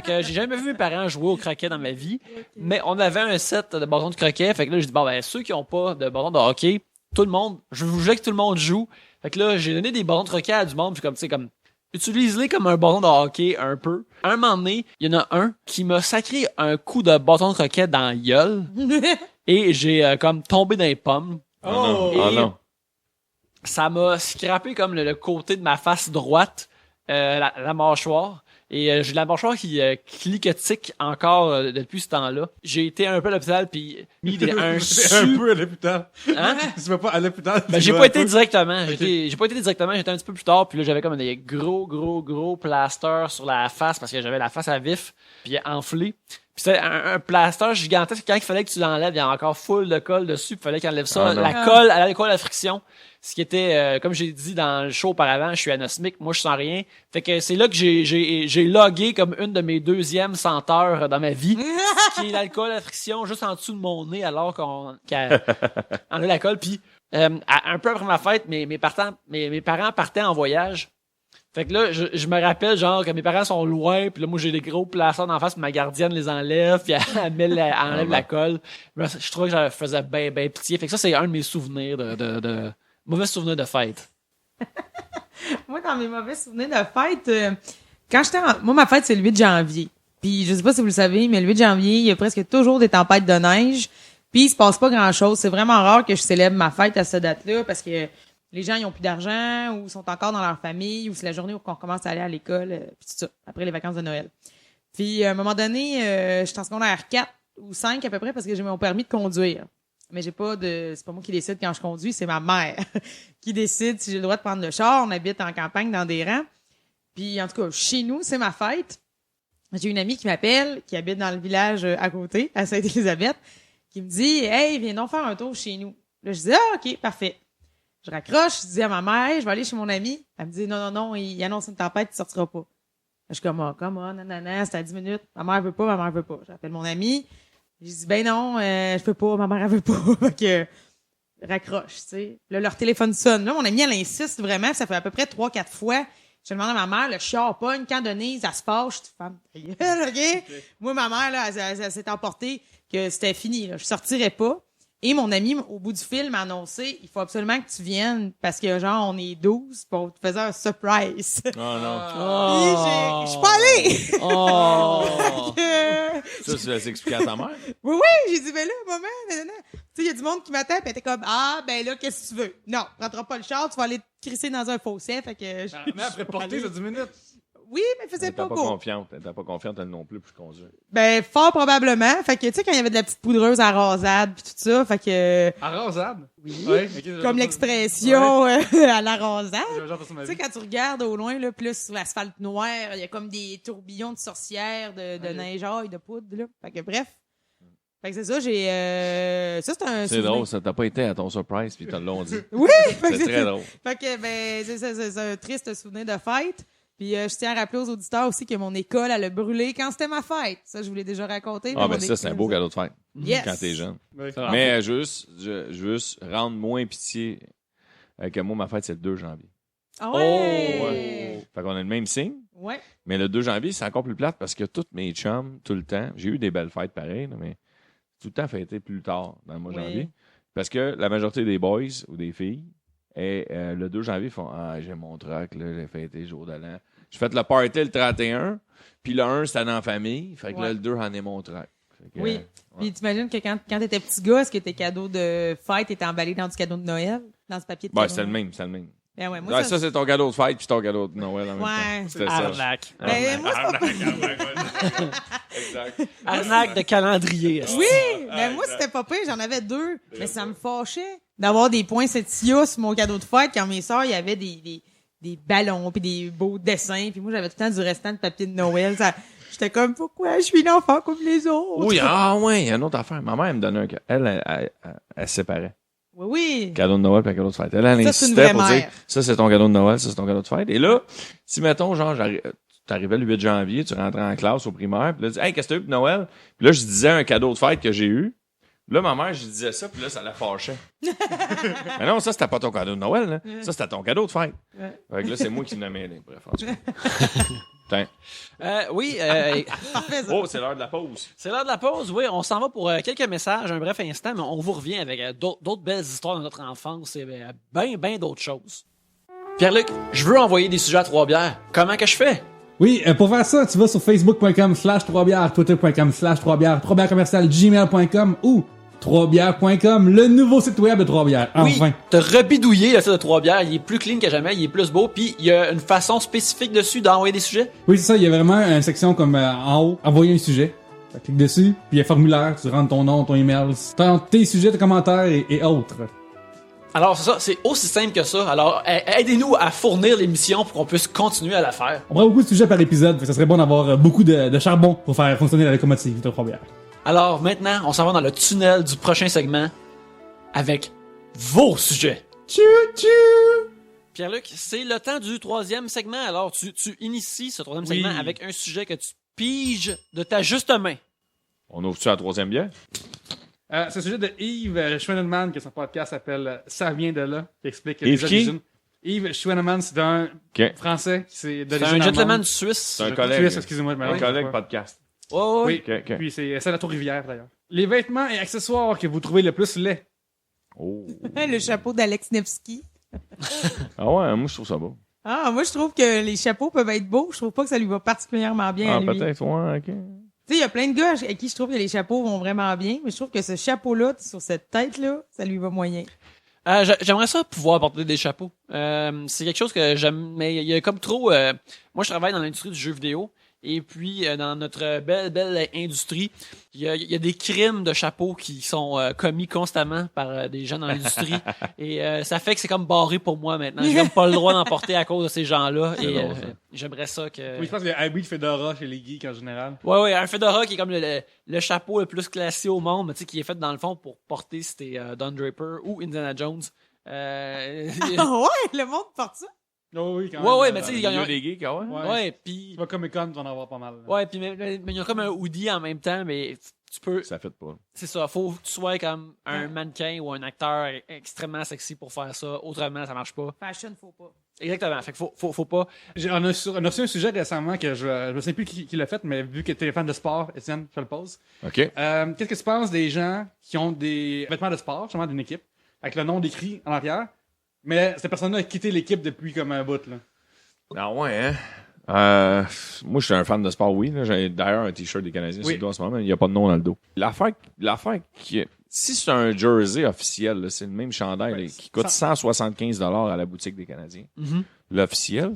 Que j'ai jamais vu mes parents jouer au croquet dans ma vie. Mais on avait un set de bâtons de croquet. Fait que là, j'ai dit, bon, ben, ceux qui ont pas de bâtons de hockey, tout le monde, je voulais que tout le monde joue. Fait que là, j'ai donné des bâtons de croquet à du monde, puis comme, tu sais, comme, utilise-les comme un bâton de hockey, un peu. Un moment donné, il y en a un qui m'a sacré un coup de bâton de croquet dans la gueule, et j'ai, comme, tombé dans les pommes. Oh! Et ça m'a scrappé comme le côté de ma face droite, la mâchoire. Et j'ai la mâchoire qui cliquetique encore depuis ce temps-là. J'ai été un peu à l'hôpital puis mis un peu à l'hôpital. Hein? Tu vas pas à l'hôpital. Ben, j'ai pas été directement. J'ai pas été directement. J'étais un petit peu plus tard. Puis là, j'avais comme des gros plasters sur la face parce que j'avais la face à vif puis enflée. Puis c'était un plaster gigantesque. Quand il fallait que tu l'enlèves, il y a encore full de colle dessus. Il fallait qu'il enlève ça. Colle, elle a colle à friction. Ce qui était, comme j'ai dit dans le show auparavant, je suis anosmique. Moi, je sens rien. Fait que c'est là que j'ai logué comme une de mes deuxièmes senteurs dans ma vie. Qui est l'alcool à friction juste en dessous de mon nez alors qu'on a la colle. Puis, un peu après ma fête, mes parents partaient en voyage. Fait que là, je me rappelle, genre, que mes parents sont loin, puis là, moi, j'ai des gros plasters d'en face, puis ma gardienne les enlève, puis elle enlève la colle. Je trouvais que je faisais ben pitié. Fait que ça, c'est un de mes souvenirs de mauvais souvenirs de fête. Moi, dans mes mauvais souvenirs de fête, quand moi, ma fête, c'est le 8 janvier. Puis, je sais pas si vous le savez, mais le 8 janvier, il y a presque toujours des tempêtes de neige, puis il se passe pas grand-chose. C'est vraiment rare que je célèbre ma fête à cette date-là, parce que les gens, ils ont plus d'argent, ou sont encore dans leur famille, ou c'est la journée où on commence à aller à l'école, puis tout ça, après les vacances de Noël. Puis, à un moment donné, je suis en secondaire 4 ou 5 à peu près, parce que j'ai mon permis de conduire. Mais c'est pas moi qui décide quand je conduis, c'est ma mère qui décide si j'ai le droit de prendre le char. On habite en campagne dans des rangs. Puis, en tout cas, chez nous, c'est ma fête. J'ai une amie qui m'appelle, qui habite dans le village à côté, à Sainte-Élisabeth, qui me dit « Hey, viens donc faire un tour chez nous. » Là, je dis « Ah, OK, parfait. » Je raccroche, je dis à ma mère, je vais aller chez mon ami. Elle me dit, non, il annonce une tempête, tu sortiras pas. Je suis comme, nanana, c'est à 10 minutes. Ma mère veut pas. J'appelle mon ami. J'ai dit, ben non, je peux pas, ma mère, elle veut pas. Fait que, raccroche, tu sais. Là, leur téléphone sonne. Là, mon amie, elle insiste vraiment. Ça fait à peu près 3-4 fois. Je demande à ma mère, le chiard pogne. Quand Denise, elle se fâche, tu femme ta gueule, OK? Moi, ma mère, là, elle s'est emportée que c'était fini, là. Je sortirais pas. Et mon ami, au bout du film, a annoncé, il faut absolument que tu viennes parce que, genre, on est 12 puis on te faisait un surprise. Oh non. Puis je suis pas allée! Oh! Ça, tu l'as expliqué à ta mère? Oui, j'ai dit, ben là, maman, nanana. Tu sais, il y a du monde qui m'attend, puis elle était comme, ah, ben là, qu'est-ce que tu veux? Non, prendras pas le char, tu vas aller te crisser dans un fossé, fait que... Mais après porter, ça 10 minutes. Oui, mais faisait Elle pas était pas beau. confiante. Elle était pas confiante, elle non plus, puis je conduis. Ben, fort probablement. Fait que, tu sais, quand il y avait de la petite poudreuse à rasade, puis tout ça, fait que... À rasade? Oui. Ouais, ok, Comme l'expression à la rasade. J'ai entendu ma Tu sais, vie. quand tu regardes au loin, là, plus sur l'asphalte noir, il y a comme des tourbillons de sorcières, de neigeailles, de poudre, là. Fait que bref. Fait que c'est ça, j'ai... ça, c'est un C'est souvenir. drôle, ça t'a pas été à ton surprise, puis t'as l'ont dit. Oui! Fait que C'est très drôle. Fait que, ben, c'est un triste souvenir de fête. Puis je tiens à rappeler aux auditeurs aussi que mon école, elle a brûlé quand c'était ma fête. Ça, je vous l'ai déjà raconté. Ah, ben ça, c'est un beau cadeau de fête. Yes. Quand t'es jeune. Ouais. Mais juste rendre moins pitié que moi, ma fête, c'est le 2 janvier. Ah Oh, ouais! Fait qu'on a le même signe. Ouais. Mais le 2 janvier, c'est encore plus plate parce que tous mes chums, tout le temps, j'ai eu des belles fêtes pareilles, là, mais tout le temps fêté plus tard dans le mois de Oui. janvier. Parce que la majorité des boys ou des filles, et, le 2 janvier, font ah, j'ai mon truck, là, j'ai fêté le jour de l'an. J'ai fait le party le 31, puis le 1, c'était dans la famille. Fait que là, Ouais. le 2, j'en ai mon truck. Fait que, Oui. Puis t'imagines que quand t'étais petit gars, est-ce que tes cadeaux de fête étaient emballés dans du cadeau de Noël? Dans ce papier de Ben, cadeau? c'était le même, c'était le même. Ben ouais, moi, Ouais, ça, c'est ton cadeau de fête, puis ton cadeau de Noël en même Ouais. temps. C'était ça. Arnaque. Ben, moi, c'est pas... Exact. Arnaque de calendrier. Oui! Mais moi, c'était pas pire. J'en avais 2. Mais ça me fâchait d'avoir des poinsettias sur mon cadeau de fête quand mes sœurs, il y avait des ballons puis des beaux dessins. Puis moi, j'avais tout le temps du restant de papier de Noël. J'étais comme, pourquoi je suis une enfant comme les autres? Oui, ah ouais, il y a une autre affaire. Ma mère, elle me donnait un cadeau. Elle séparait. Oui, oui. Cadeau de Noël et cadeau de fête. Elle Ça, c'est une insistait vraie pour dire, mère. ça, c'est ton cadeau de Noël, ça, c'est ton cadeau de fête. Et là, si, mettons, genre, t'arrivais le 8 janvier, tu rentrais en classe au primaire, puis là, tu dis, hey, qu'est-ce que t'as eu pour Noël? Puis là, je disais un cadeau de fête que j'ai eu. Là, ma mère, je disais ça, puis là, ça la fâchait. Mais non, ça, c'était pas ton cadeau de Noël, là. Ça, c'était ton cadeau de fête. Ouais. Fait que là, c'est moi qui l'ai mêlé. Bref, en tout cas. Putain. Oui, Parfait, ça. Oh, c'est l'heure de la pause. c'est l'heure de la pause. Oui, on s'en va pour quelques messages, un bref instant, mais on vous revient avec d'autres belles histoires de notre enfance et bien d'autres choses. Pierre-Luc, je veux envoyer des sujets à Trois-Bières. Comment que je fais? Oui, pour faire ça, tu vas sur facebook.com/3bières, twitter.com/3bières, 3bières@gmail.com ou 3bières.com, le nouveau site web de Trois-Bières. Enfin. Oui, t'as rebidouillé le site de Trois-Bières. Il est plus clean que jamais, il est plus beau, puis il y a une façon spécifique dessus d'envoyer des sujets. Oui, c'est ça, il y a vraiment une section comme en haut, envoyer un sujet. Tu cliques dessus, puis il y a un formulaire, tu rentres ton nom, ton email, tes sujets, tes commentaires et autres. Alors, c'est ça, c'est aussi simple que ça. Alors, aidez-nous à fournir l'émission pour qu'on puisse continuer à la faire. On prend beaucoup de sujets par épisode, fait que ça serait bon d'avoir beaucoup de charbon pour faire fonctionner la locomotive de Trois-Bières. Alors, maintenant, on s'en va dans le tunnel du prochain segment avec vos sujets. Tchou-tchou! Pierre-Luc, c'est le temps du troisième segment. Alors, tu inities ce troisième Oui. segment avec un sujet que tu piges de ta juste main. On ouvre-tu la troisième bière? C'est le sujet de Yves Schwennemann, que son podcast s'appelle Ça vient de là, qui explique Yves les qui? origines. Yves Schwennemann, c'est un OK. Français qui c'est C'est d'origine un gentleman allemande. suisse. C'est un collègue. Suisse, excusez-moi, je me Un mélange collègue pas. podcast. Ouais, ouais, ouais. Oui, OK, OK. puis c'est la Tour-Rivière, d'ailleurs. Les vêtements et accessoires que vous trouvez le plus laids. Oh. Le chapeau d'Alex Nevsky. Ah ouais, moi, je trouve ça beau. Ah, moi, je trouve que les chapeaux peuvent être beaux. Je trouve pas que ça lui va particulièrement bien Ah, à lui. peut-être, ouais, OK. Tu sais, il y a plein de gars à qui je trouve que les chapeaux vont vraiment bien, mais je trouve que ce chapeau-là, sur cette tête-là, ça lui va moyen. J'aimerais ça pouvoir porter des chapeaux. C'est quelque chose que j'aime, mais il y a comme trop... moi, je travaille dans l'industrie du jeu vidéo. Et puis, dans notre belle industrie, il y a des crimes de chapeaux qui sont commis constamment par des gens dans l'industrie. Et ça fait que c'est comme barré pour moi maintenant. J'ai même pas le droit d'en porter à cause de ces gens-là. Et drôle, ça. j'aimerais ça que... Oui, je pense qu'il y a un habit de Fedora chez les geeks en général. Ouais, un fedora qui est comme le chapeau le plus classé au monde, mais tu sais, qui est fait dans le fond pour porter si t'es Don Draper ou Indiana Jones. Ah ouais, le monde porte ça. Oh, oui, quand Ouais, même. ouais, mais tu sais, Il il y y a a des geeks, ah ouais? Ouais. Ouais, puis... Tu vas Comic-Con, tu vas en avoir pas mal. là. Ouais, puis mais il y a comme un hoodie en même temps, mais tu peux. Ça fait pas. C'est ça. Faut que tu sois comme un mannequin ou un acteur extrêmement sexy pour faire ça. Autrement, ça marche pas. Fashion, faut pas. Exactement. Fait que faut pas. On a reçu un sujet récemment que je ne sais plus qui l'a fait, mais vu que tu es fan de sport, Étienne, je le pose. OK. Qu'est-ce que tu penses des gens qui ont des vêtements de sport, justement d'une équipe, avec le nom décrit en arrière, mais cette personne-là a quitté l'équipe depuis comme un bout, là? Ah ouais, hein? Moi, je suis un fan de sport, oui. Là. J'ai d'ailleurs un T-shirt des Canadiens sur le dos en ce moment, mais il n'y a pas de nom dans le dos. L'affaire qui... Si c'est un jersey officiel, là, c'est le même chandail là, qui coûte 175 $ à la boutique des Canadiens. L'officiel.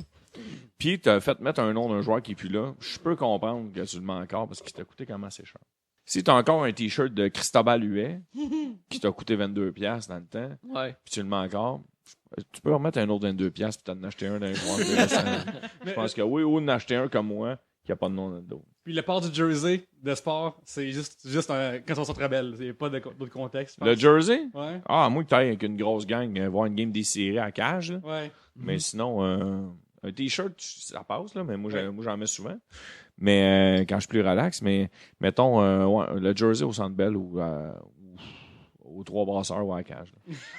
Puis tu as fait mettre un nom d'un joueur qui est plus là. Je peux comprendre que tu le mets encore parce qu'il t'a coûté quand même assez cher. Si tu as encore un T-shirt de Cristobal Huet qui t'a coûté 22$ dans le temps, puis tu le mets encore... Tu peux remettre un autre 22$ puis t'en acheter un d'un joueur intéressant. Je pense que oui, ou en acheter un comme moi qui a pas de nom dans le dos. Puis le port du jersey de sport, c'est juste quand on sort très belle. Il n'y a pas d'autre contexte. Le jersey? Ouais. Ah, moi, que t'ailles avec une grosse gang, voir une game des séries à cage. Là. Ouais. Mais sinon, un T-shirt, ça passe, là, mais moi, j'en mets souvent. Mais quand je suis plus relax, mais mettons le jersey au Centre Bell ou aux Trois Brasseurs ou à la cage.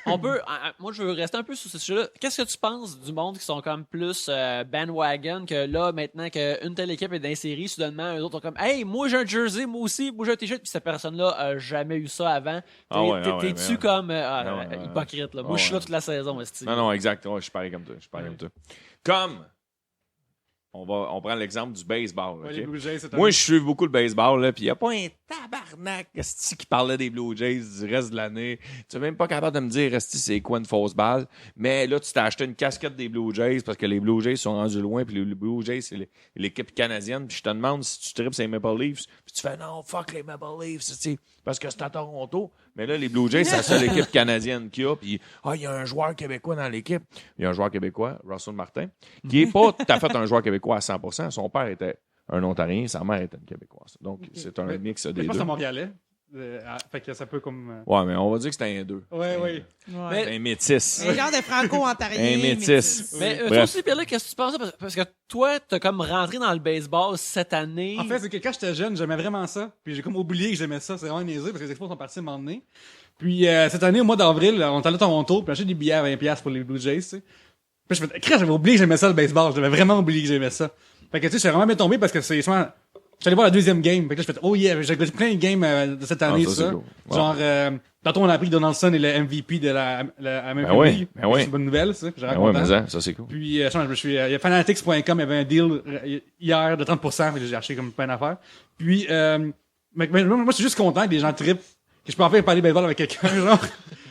On peut. Moi, je veux rester un peu sur ce sujet-là. Qu'est-ce que tu penses du monde qui sont comme plus bandwagon, que là, maintenant qu'une telle équipe est dans les séries, soudainement, eux autres sont comme hey, moi j'ai un jersey, moi aussi, moi j'ai un t-shirt, puis cette personne-là a jamais eu ça avant. T'es-tu comme hypocrite, là? Moi, je suis là toute la saison, esti. Non, exact. Ouais, je suis pareil comme toi. Comme. On prend l'exemple du baseball. Okay? Les Blue Jays, Moi, je suis beaucoup le baseball, là, puis il n'y a pas un tabarnak qui parlait des Blue Jays du reste de l'année. Tu n'es même pas capable de me dire c'est quoi une fausse balle. Mais là, tu t'as acheté une casquette des Blue Jays parce que les Blue Jays sont rendus loin, puis les Blue Jays, c'est l'équipe canadienne. Puis je te demande si tu tripes ces Maple Leafs, puis tu fais non, fuck les Maple Leafs, parce que c'est à Toronto. Mais là, les Blue Jays, c'est la seule équipe canadienne qu'il y a. Puis, il y a un joueur québécois dans l'équipe. Il y a un joueur québécois, Russell Martin, qui n'est pas tout à fait un joueur québécois à 100%. Son père était un Ontarien, sa mère était une Québécoise. Donc, c'est un mix des deux. Je pense que c'est Montréalais. Fait que ça peut comme... Ouais, mais on va dire que c'était un 2. Oui. Un métis. Un genre de franco-ontarien. Un métis. Mais toi aussi, Pierre, qu'est-ce que tu penses? Parce que toi, t'as comme rentré dans le baseball cette année. En fait, c'est que quand j'étais jeune, j'aimais vraiment ça. Puis j'ai comme oublié que j'aimais ça. C'est vraiment niaiseux parce que les expos sont partis à un moment donné. Puis cette année, au mois d'avril, on est allé à Toronto, puis j'ai acheté des billets à 20$ pour les Blue Jays, tu sais. Puis je me disais, j'avais oublié que j'aimais ça, le baseball. J'avais vraiment oublié que j'aimais ça. Fait que tu sais, j'étais vraiment bien tombé parce que c'est souvent... J'allais voir la deuxième game. Fait que là, je fais, oh yeah, j'ai gagné plein de games de cette année, ça. Cool. Wow. Genre, tantôt on a appris que Donaldson est le MVP de la American League. C'est une bonne nouvelle, ça. J'ai mais ça, c'est cool. Puis, je me suis, il y a Fanatics.com, il y avait un deal hier de 30%, mais j'ai acheté comme plein d'affaires. Puis, mais moi, je suis juste content que des gens trippent, que je peux enfin parler baseball avec quelqu'un, genre.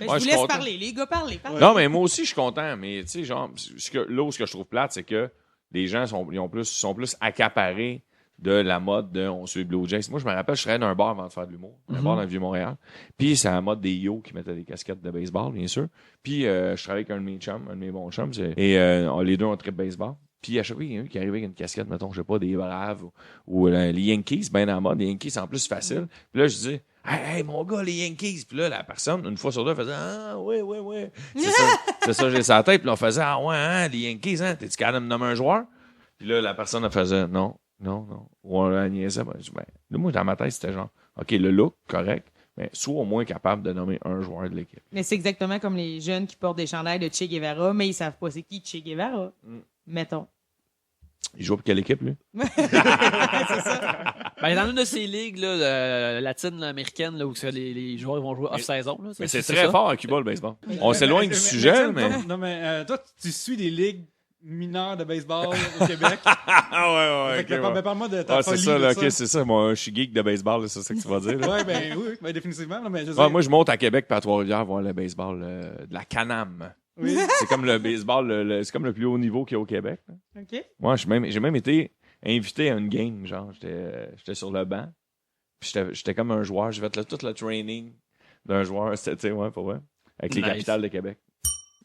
Je vous laisse parler, les gars, parlez. Non, mais moi aussi, je suis content, mais tu sais, genre, là où ce que je trouve plate, c'est que les gens sont plus accaparés de la mode de on suit Blue Jays. Moi, je me rappelle, je travaillais dans un bar avant de faire de l'humour. Un bar dans le Vieux-Montréal. Puis, c'est la mode des yo qui mettaient des casquettes de baseball, bien sûr. Puis, je travaillais avec un de mes bons chums. Et les deux ont trip baseball. Puis, à chaque fois, il y en a un qui arrivait avec une casquette, mettons, je sais pas, des Braves ou les Yankees, bien en mode. Les Yankees, c'est en plus facile. Puis là, je dis, hey, mon gars, les Yankees. Puis là, la personne, une fois sur deux, faisait, oui. C'est ça, j'ai sa tête. Puis là, on faisait, les Yankees, hein, t'es-tu capable de me nommer un joueur? Puis là, la personne, elle faisait, non. Ou on la niaisait. Là, moi, dans ma tête, c'était genre, OK, le look, correct, mais sois au moins capable de nommer un joueur de l'équipe. Mais c'est exactement comme les jeunes qui portent des chandails de Che Guevara, mais ils savent pas c'est qui Che Guevara. Mettons. Il joue pour quelle équipe, lui? C'est ça. Ben, dans une de ces ligues là, latines, américaines, là, où les joueurs vont jouer off-saison. Là, mais c'est très fort à Cuba, le baseball. On s'éloigne du sujet, mais... Non, mais toi, tu suis des ligues mineures de baseball au Québec. ouais. Parle-moi de ta folie. C'est ça, de là, ça. OK, c'est ça. Moi, je suis geek de baseball, c'est ça que tu vas dire. Là. Oui, définitivement. Mais moi, je monte à Québec puis à Trois-Rivières voir le baseball de la Can-Am. Oui. C'est comme le baseball, c'est comme le plus haut niveau qu'il y a au Québec. Là. OK. Moi, j'ai même été invité à une game, genre, j'étais sur le banc, puis j'étais comme un joueur, j'ai fait tout le training d'un joueur, c'était, pour vrai, avec les capitales de Québec.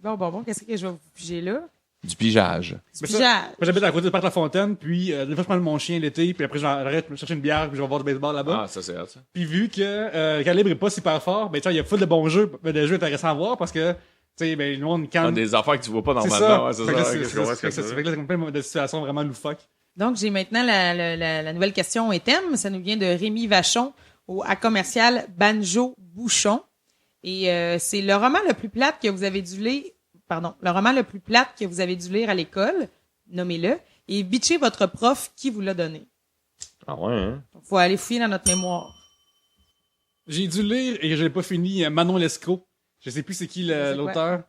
Bon, qu'est-ce que je vais vous piger là? Du pigeage. Moi, j'habite à côté de Parc La Fontaine, puis des fois, je prends mon chien l'été, puis après, j'arrête de me chercher une bière, puis je vais voir du baseball là-bas. Ah, ça, c'est hot, ça. Puis vu que le calibre est pas super fort, ben, tu vois, il y a full de bons jeux, des jeux intéressants à voir, parce que, tu sais, ben, le monde, quand... des affaires que tu vois pas c'est normalement. ça. Ouais, c'est ça. Fait que là, c'est plein de situations vraiment loufoques. Donc, j'ai maintenant la nouvelle question et thème. Ça nous vient de Rémi Vachon. à commercial Banjo Bouchon. Et c'est le roman le plus plate que vous avez dû lire. Pardon, le roman le plus plate que vous avez dû lire à l'école, nommez-le, et bitchez votre prof qui vous l'a donné. Ah ouais, hein? Faut aller fouiller dans notre mémoire. J'ai dû lire et je l'ai pas fini Manon Lescaut. Je sais plus c'est qui C'est l'auteur.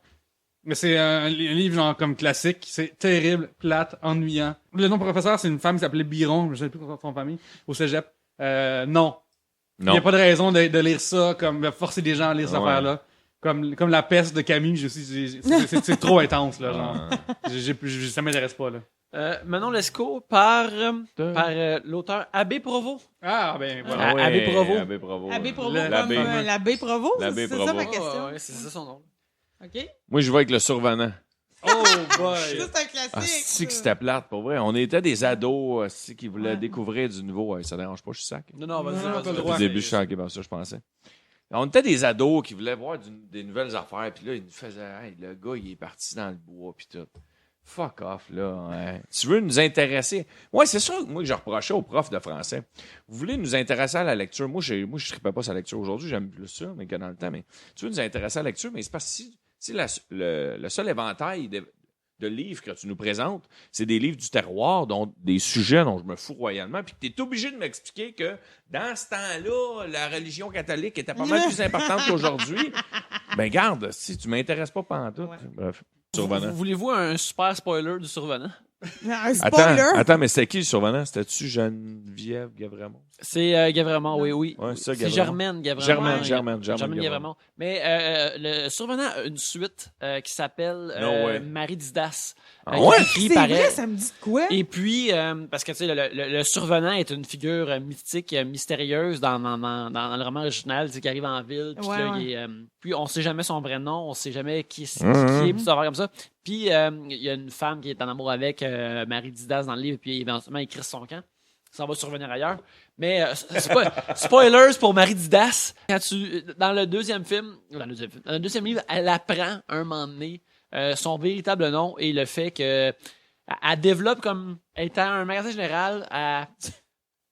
Mais c'est un livre genre comme classique. C'est terrible, plate, ennuyant. Le nom professeur, c'est une femme qui s'appelait Biron. Je sais plus son famille. Au cégep. Non. Il n'y a pas de raison de lire ça, comme de forcer des gens à lire cette Ouais. affaire-là. Comme La peste de Camus, c'est trop intense, là, genre. Ça m'intéresse pas, là. Manon Lescaut par l'auteur Abbé Provost. Ah, ben, voilà. Abbé Provost. Abbé Provost. Abbé Provost, L'abbé. comme l'abbé Provost, L'abbé c'est ça ma Provost. question. Ouais, c'est ça son nom. OK? Moi, je vais avec le survenant. Oh, boy. Ça, c'est un classique. Ah, c'est que ça. c'était plate, pour vrai. On était des ados qui voulaient découvrir du nouveau. Ouais, ça dérange pas, je suis sac. Non, vas-y, Non, vas-y. t'as le Au droit. début, je suis choqué par ça, je pensais. On était des ados qui voulaient voir des nouvelles affaires, puis là, ils nous faisaient hey, le gars, il est parti dans le bois, puis tout. Fuck off, là. Ouais. Tu veux nous intéresser? Ouais, c'est ça, moi, que je reprochais aux profs de français. Vous voulez nous intéresser à la lecture? Moi, je tripais pas sa lecture aujourd'hui, j'aime plus ça, mais que dans le temps. Mais tu veux nous intéresser à la lecture, mais c'est parce que si le seul éventail de livres que tu nous présentes, c'est des livres du terroir, dont des sujets dont je me fous royalement, puis que tu es obligé de m'expliquer que dans ce temps-là, la religion catholique était pas mal plus importante qu'aujourd'hui. Ben garde, si tu m'intéresses pas pantoute. Ouais. Bref, survenant. Voulez-vous un super spoiler du survenant? Un spoiler! Attends, mais c'était qui le survenant? C'était-tu Geneviève Gavremont? C'est Gavremont, oui. Ouais, c'est ça, C'est Gavremont. Germaine Gavremont. Germaine Gavremont. Mais le survenant a une suite qui s'appelle No way. Marie Didas. Ah ouais? C'est vrai, ça me dit de quoi? Et puis, parce que tu sais, le survenant est une figure mythique, mystérieuse dans le roman original, tu sais, qui arrive en ville. Puis, Ouais, là, ouais. puis on sait jamais son vrai nom, on sait jamais qui est, Mhm. puis ça va comme ça. Puis il y a une femme qui est en amour avec Marie Didas dans le livre, puis éventuellement il crisse son camp. Ça va survenir ailleurs. Mais c'est pas spoilers pour Marie Didas. Quand dans le deuxième livre, elle apprend un moment donné son véritable nom et le fait que elle développe comme étant un magasin général.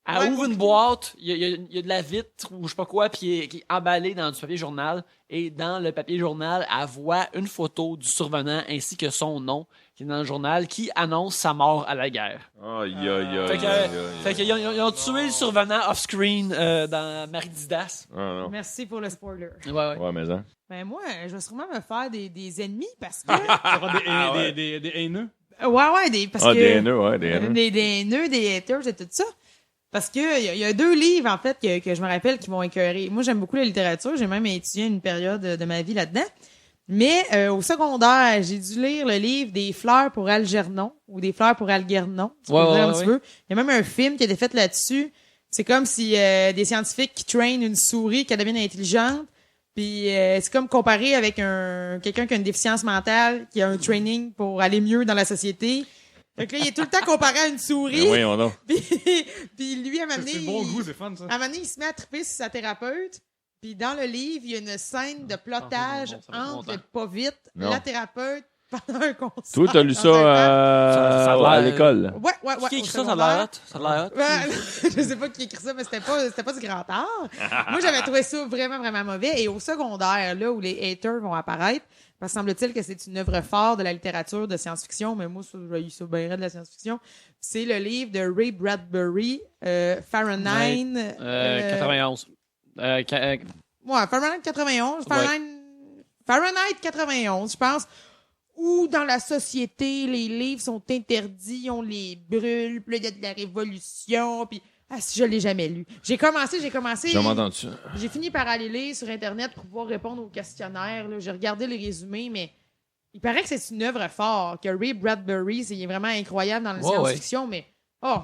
Elle Ouais. ouvre une boîte, il y a de la vitre ou je sais pas quoi, puis qui est emballée dans du papier journal. Et dans le papier journal, elle voit une photo du survenant ainsi que son nom qui est dans le journal qui annonce sa mort à la guerre. Aïe, aïe, aïe. Fait que, aïe, aïe. fait qu'ils ont tué le survenant off-screen dans Marie Didas. Ah, non. Merci pour le spoiler. Ouais. Ouais, mais ça. Ben moi, je vais sûrement me faire des ennemis parce que... Ça va ouais. des haineux. parce Ah, que... des haineux, ouais, des haineux. Des haineux, des haters et tout ça. Parce que il y a deux livres, en fait, que je me rappelle qui m'ont écœuré. Moi, j'aime beaucoup la littérature. J'ai même étudié une période de ma vie là-dedans. Mais au secondaire, j'ai dû lire le livre Des fleurs pour Algernon ou Des fleurs pour Algernon. Tu peux Ouais, dire ouais, un petit ouais. peu. Il y a même un film qui a été fait là-dessus. C'est comme si des scientifiques qui traînent une souris qu'elle devienne intelligente. Puis c'est comme comparé avec quelqu'un qui a une déficience mentale, qui a un training pour aller mieux dans la société. Fait que là, il est tout le temps comparé à une souris. Ben oui, on a. Puis lui, à un moment donné, C'est le bon goût, c'est fun, ça. à un moment donné, il se met à triper sur sa thérapeute. Puis dans le livre, il y a une scène de plotage ça va entre longtemps. pas vite Non. la thérapeute pendant un concert. Toi, t'as lu ça dans un Ça a à l'air- l'école? Ouais, ouais, ouais. Qui au écrit ça? Ça a secondaire. l'air hot. Ça a l'air hot. Ouais, je sais pas qui écrit ça, mais c'était pas du grand art. Moi, j'avais trouvé ça vraiment, vraiment mauvais. Et au secondaire, là, où les haters vont apparaître, parce que semble-t-il que c'est une œuvre forte de la littérature de science-fiction, mais moi, ça, j'ai eu ça bien raide de la science-fiction. C'est le livre de Ray Bradbury, Fahrenheit. 91. Ouais, Fahrenheit 91. Fahrenheit 91, je pense. Où dans la société, les livres sont interdits, on les brûle, puis là, il y a de la révolution, puis... Ah, si je l'ai jamais lu. J'ai commencé... J'ai jamais entendu ça. J'ai fini par aller lire sur Internet pour pouvoir répondre aux questionnaires. Là. J'ai regardé les résumés, mais il paraît que c'est une œuvre forte, que Ray Bradbury, il est vraiment incroyable dans la Ouais, science-fiction, mais... Oh,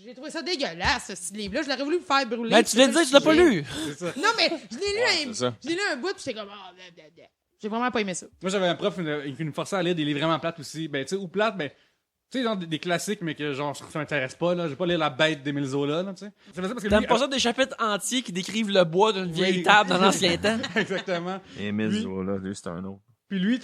j'ai trouvé ça dégueulasse, ce livre-là. Je l'aurais voulu me faire brûler. Ben, tu l'as dit, tu l'as pas lu. C'est ça. Non, mais je l'ai lu, Ouais, c'est ça. je l'ai lu un bout, puis j'étais comme... Ah, blablabla. J'ai vraiment pas aimé ça. Moi, j'avais un prof qui nous forçait à lire des livres vraiment plates aussi. Ben, tu sais, ou plates, ben, tu sais, genre des classiques, mais que, genre, ça m'intéresse pas, là. Je vais pas lire La Bête d'Émile Zola, là, tu sais. Je faisais ça parce que T'aimes lui, pas ça des chapitres entiers qui décrivent le bois d'une vieille table dans l'ancien temps? Exactement. Émile Lui- Zola, lui, c'est un autre. Puis lui,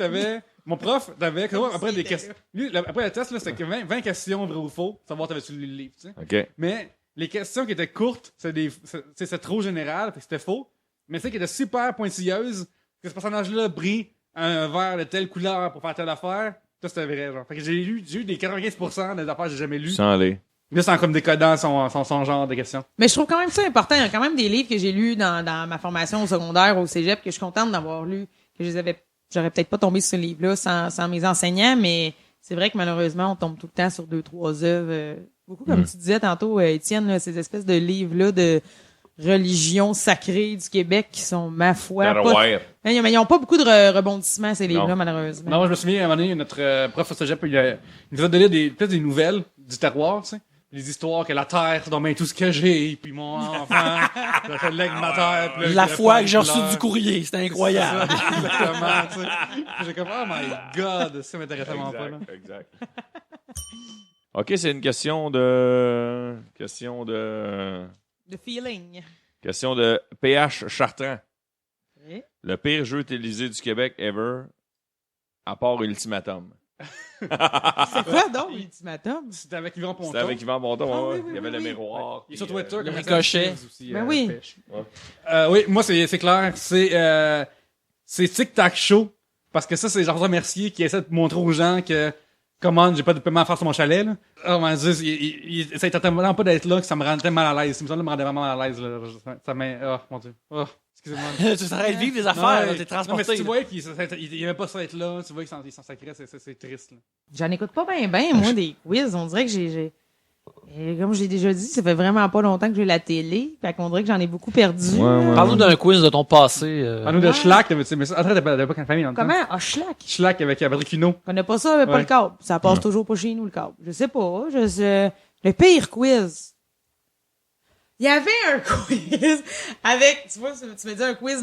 mon prof, après si des il était questions. Lui, après le test, là, c'était que 20 questions, vrai ou faux, savoir t'avais-tu lu le livre, tu sais. OK. Mais les questions qui étaient courtes, c'est trop général, fait que c'était faux. Mais celles qui étaient super pointilleuses, que ce personnage-là a pris un verre de telle couleur pour faire telle affaire, ça c'était vrai, genre. Fait que j'ai eu des 95% des affaires que j'ai jamais lues. Sans aller. Là, c'est comme décodant son genre de questions. Mais je trouve quand même ça important. Il y a quand même des livres que j'ai lus dans ma formation au secondaire, au cégep, que je suis contente d'avoir lus, que j'aurais peut-être pas tombé sur ce livre-là sans mes enseignants, mais c'est vrai que malheureusement, on tombe tout le temps sur 2-3 œuvres. Beaucoup, comme tu disais tantôt, Étienne, là, ces espèces de livres-là de religion sacrée du Québec qui sont, ma foi, mais ils ont pas beaucoup de rebondissements, ces livres-là, malheureusement. Non, je me souviens, à un moment donné, notre prof au cégep, il nous faisait donner peut-être des nouvelles du terroir, tu sais. Les histoires que la terre, c'est donc tout ce que j'ai, puis mon enfant, je fais le leg de ma terre. Puis là, La fois que j'ai reçu du courrier, c'était incroyable. C'est ça, exactement, tu sais. J'ai comme, oh my god, ça m'intéresse vraiment pas, là. Exact. OK, c'est une question de The Feeling. Question de PH Chartrand. Oui. Le pire jeu télévisé du Québec ever, à part Ultimatum. C'est quoi donc, Ultimatum? C'était avec Yvan Ponton. C'était avec Yvan Ponton, Ah, ouais. oui, oui, Il y avait oui, le oui. miroir. Il est sur Twitter. le comme ricochet. aussi, Ben oui. pêche. Oui, moi, c'est clair. C'est Tic Tac Show. Parce que ça, c'est Jean-François Mercier qui essaie de montrer aux gens que, comment j'ai pas de paiement à faire sur mon chalet, là. Oh mon dieu, ça ne tellement pas d'être là que ça me rendait mal à l'aise. Ça me rendait vraiment mal à l'aise, là. Ça m'est, oh mon dieu. Oh, excusez-moi. Tu t'arrêtes de vivre des affaires, là, t'es transporté. Non, mais si tu là. vois qu'il aimait pas ça être là, tu vois qu'il s'en sacrait, c'est triste, là. J'en écoute pas bien, moi, des quiz. On dirait que comme j'ai déjà dit, ça fait vraiment pas longtemps que j'ai la télé. Fait qu'on dirait que j'en ai beaucoup perdu. Ouais. Parle-nous d'un quiz de ton passé. Nous de Schlack, mais ça, t'avais pas qu'une famille dans le temps. Comment? Ah, Schlack. Schlack avec Patrick Huneau. On n'a pas ça, mais pas Ouais. le câble. Ça passe toujours pas chez nous, le câble. Je sais pas. Le pire quiz. Il y avait un quiz avec, tu vois, tu me dis un quiz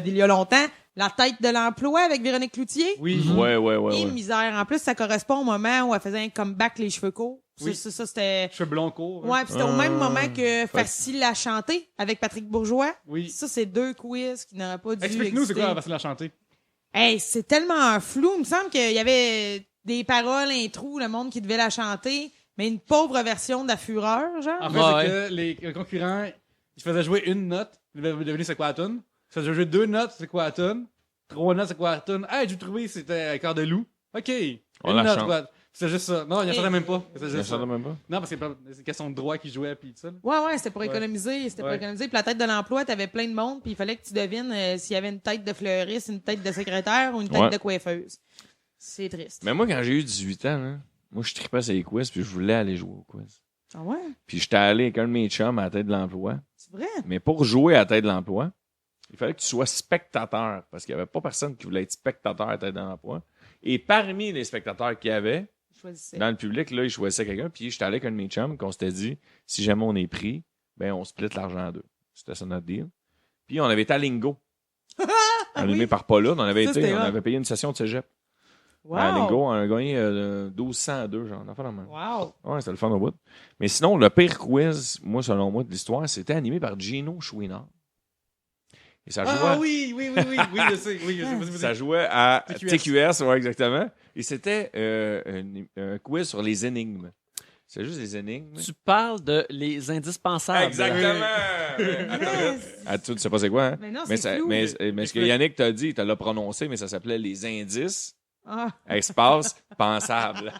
d'il y a longtemps. La tête de l'emploi avec Véronique Cloutier. Oui. Ouais. Misère. En plus, ça correspond au moment où elle faisait un comeback les cheveux courts. Oui. Ça, c'était... Cheveux blonds courts. Ouais, puis c'était au même moment que Facile à chanter avec Patrick Bourgeois. Oui. Ça, c'est 2 quiz qui n'auraient pas dû Explique-nous, c'est exister. quoi la façon de la chanter? Hey, c'est tellement flou. Il me semble qu'il y avait des paroles, un trou, le monde qui devait la chanter, mais une pauvre version de la fureur, genre. En fait, Ouais. c'est que les concurrents, ils faisaient jouer une note, ils devaient deviner c'est quoi la tune. Ils faisaient jouer 2 notes, c'est quoi la tune. 3 notes, c'est quoi la tune. Hey, j'ai trouvé, c'était Cœur de loup. OK. On Une la note, chante. quoi. C'est juste ça. Non, il n'y en a même pas. C'est Je juste ça. savais même pas. Non, parce que c'est une question de droit qui jouait, puis tout ça. là. Ouais, c'était pour économiser. C'était pour Ouais. économiser. Puis la tête de l'emploi, t'avais plein de monde, puis il fallait que tu devines s'il y avait une tête de fleuriste, une tête de secrétaire ou une tête Ouais. de coiffeuse. C'est triste. Mais moi, quand j'ai eu 18 ans, là, moi, je tripais sur les quiz, puis je voulais aller jouer au quiz. Ah ouais? Puis j'étais allé avec un de mes chums à la tête de l'emploi. C'est vrai? Mais pour jouer à la tête de l'emploi, il fallait que tu sois spectateur, parce qu'il n'y avait pas personne qui voulait être spectateur à la tête de l'emploi. Et parmi les spectateurs qu'il y avait, Choisissez. dans le public, là, ils choisissaient quelqu'un, puis j'étais allé avec un de mes chums, qu'on s'était dit, si jamais on est pris, ben on split l'argent en 2. C'était ça notre deal. Puis on avait été à Lingo. Animé par Paula, on avait Ça, été, c'était on hot. avait payé une session de cégep. Wow! À Lingo, on a gagné 1200 à 2, genre, on a fait la même. Wow! Ouais, c'était le fun au bout. Mais sinon, le pire quiz, moi, selon moi, de l'histoire, c'était animé par Gino Chouinard. Et ça jouait, Ah oui, je sais. Oui, je sais. Vas-y. ça jouait à TQS. TQS, ouais, exactement. Et c'était un quiz sur les énigmes. C'est juste des énigmes. Tu parles de les indispensables. Exactement! Yes. Ah, tu sais pas c'est quoi, hein? Mais non, Mais, c'est flou. mais ce que Yannick t'a dit, il te l'a prononcé, mais ça s'appelait les indices, Ah. espace, pensable.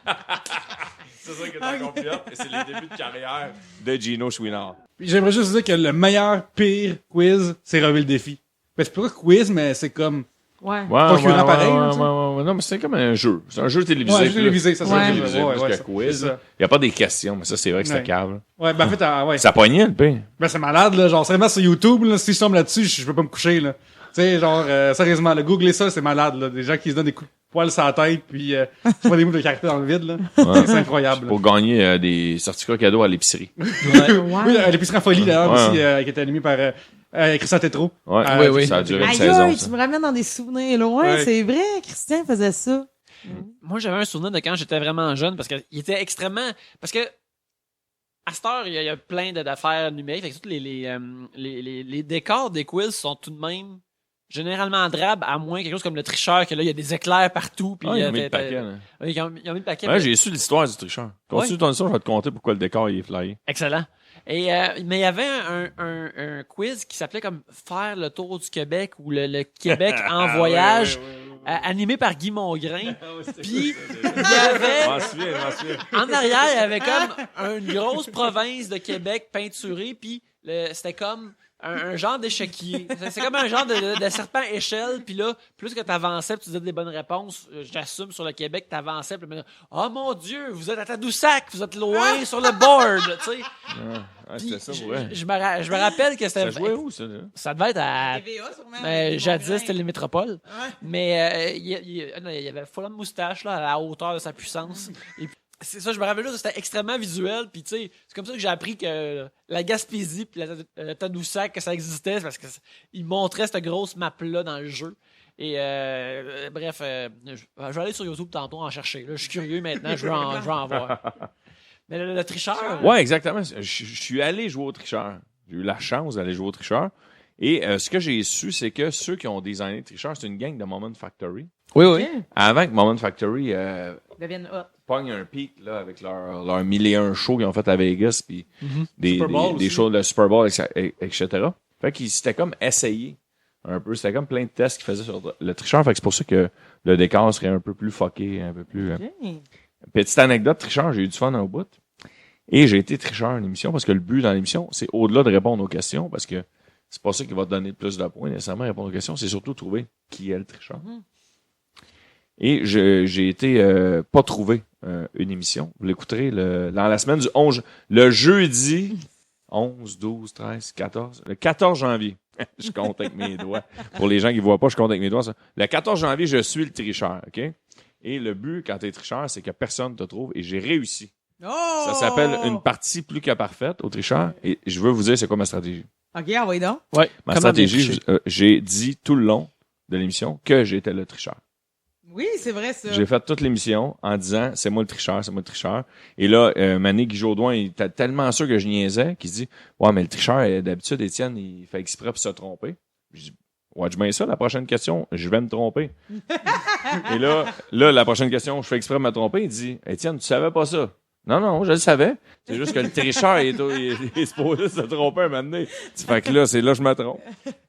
C'est ça que t'as compris. Et c'est les débuts de carrière de Gino Chouinard. Puis j'aimerais juste dire que le meilleur, pire quiz, c'est relever le défi. Ben, c'est pas un quiz, mais c'est comme... Ouais. Concurrent pareil, là, tu sais. ouais. Non, mais c'est comme un jeu. C'est un jeu télévisé. Ouais, jeu télévisé, ça, c'est c'est un Ouais. jeu télévisé, Ouais, plus ouais, que c'est quiz. ça. Il n'y a pas des questions, mais ça, c'est vrai que c'était Ouais. câble. Ouais, ben en fait, ouais. Ça pognait, le pire. Ben c'est malade, là. Genre, sérieusement, sur YouTube, là, si je tombe là-dessus, je peux pas me coucher, là. Tu sais, genre, sérieusement, là, googlez ça, c'est malade, là. Des gens qui se donnent des coups de poil sur la tête, puis tu vois des mots de caractère dans le vide, là. Ouais. C'est incroyable. Pour gagner des certificats cadeaux à l'épicerie. Oui, l'épicerie en folie, d'ailleurs, Ouais. aussi, qui était animée par Christian Tétrault. Ouais, Oui, oui. Ça a duré une Aïe, saison. aïe, ça. tu me ramènes dans des souvenirs, là. Ouais, Ouais. c'est vrai, Christian faisait ça. Moi, j'avais un souvenir de quand j'étais vraiment jeune parce qu'il était extrêmement. Parce que à cette heure, il y a plein d'affaires numériques. Fait que tous les décors des quiz sont tout de même généralement drabes, à moins quelque chose comme le tricheur, que là, il y a des éclairs partout. Puis Ah, ils ont mis le paquet, là. Ils ont mis le paquet. Ouais, j'ai su l'histoire du tricheur. Continue ton histoire, je vais te conter pourquoi le décor il est flyé. Excellent. Et, mais il y avait un quiz qui s'appelait comme Faire le tour du Québec ou le Québec en voyage, animé par Guy Mongrain. Puis il y avait, M'en souviens. en arrière, il y avait comme une grosse province de Québec peinturée, puis c'était comme un genre d'échiquier. C'est comme un genre de serpent échelle, puis là, plus que t'avançais, puis tu disais des bonnes réponses, j'assume sur le Québec, t'avançais, puis oh mon Dieu, vous êtes à Tadoussac, vous êtes loin sur le board, tu sais. C'était ça, ouais. Je me rappelle que c'était... Ça jouait où, ça, là? Ça devait être à... TVA, sûrement. jadis, c'était les métropoles. Ouais. Mais il y avait full de moustache là, à la hauteur de sa puissance. Et puis, c'est ça, je me rappelle là, c'était extrêmement visuel. Puis, tu sais, c'est comme ça que j'ai appris que la Gaspésie puis la Tadoussac, que ça existait, parce qu'ils montraient cette grosse map-là dans le jeu. Et bref, je vais aller sur YouTube tantôt en chercher. Là. Je suis curieux maintenant, je veux en voir. Mais le tricheur... Ouais, exactement. Je suis allé jouer au tricheur. J'ai eu la chance d'aller jouer au tricheur. Et ce que j'ai su, c'est que ceux qui ont designé le tricheur, c'est une gang de Moment Factory. Oui, oui. Avant que Moment Factory Deviennent hot. pogne un pic là, avec leur 1001 shows qu'ils ont fait à Vegas, puis des shows de Super Bowl, etc. Fait qu'ils s'étaient comme essayé un peu. C'était comme plein de tests qu'ils faisaient sur le tricheur. Fait que c'est pour ça que le décor serait un peu plus fucké, un peu plus... Petite anecdote, tricheur, j'ai eu du fun au bout. Et j'ai été tricheur à l'émission parce que le but dans l'émission, c'est au-delà de répondre aux questions, parce que c'est pas ça qui va te donner le plus de points, nécessairement, répondre aux questions, c'est surtout trouver qui est le tricheur. Et j'ai été pas trouvé une émission. Vous l'écouterez dans la semaine du 11, le jeudi 11, 12, 13, 14, le 14 janvier. Je compte avec mes doigts. Pour les gens qui ne voient pas, je compte avec mes doigts. Ça. Le 14 janvier, je suis le tricheur, OK? Et le but, quand tu es tricheur, c'est que personne te trouve. Et j'ai réussi. Oh! Ça s'appelle une partie plus que parfaite au tricheur. Et je veux vous dire, c'est quoi ma stratégie. OK, envoyez donc. Ouais. Ma stratégie, j'ai dit tout le long de l'émission que j'étais le tricheur. Oui, c'est vrai, ça. J'ai fait toute l'émission en disant, c'est moi le tricheur, c'est moi le tricheur. Et là, Mané Guy Jodoin, il était tellement sûr que je niaisais qu'il se dit, ouais, mais le tricheur, d'habitude, Étienne, il fait exprès pour se tromper. Je dis, ouais, je mets ça, la prochaine question, je vais me tromper. Et là, la prochaine question, je fais exprès de me tromper. Il dit, Étienne, tu savais pas ça? Non, je le savais. C'est juste que le tricheur, il est supposé se tromper un moment donné. Fait que là, c'est là que je me trompe.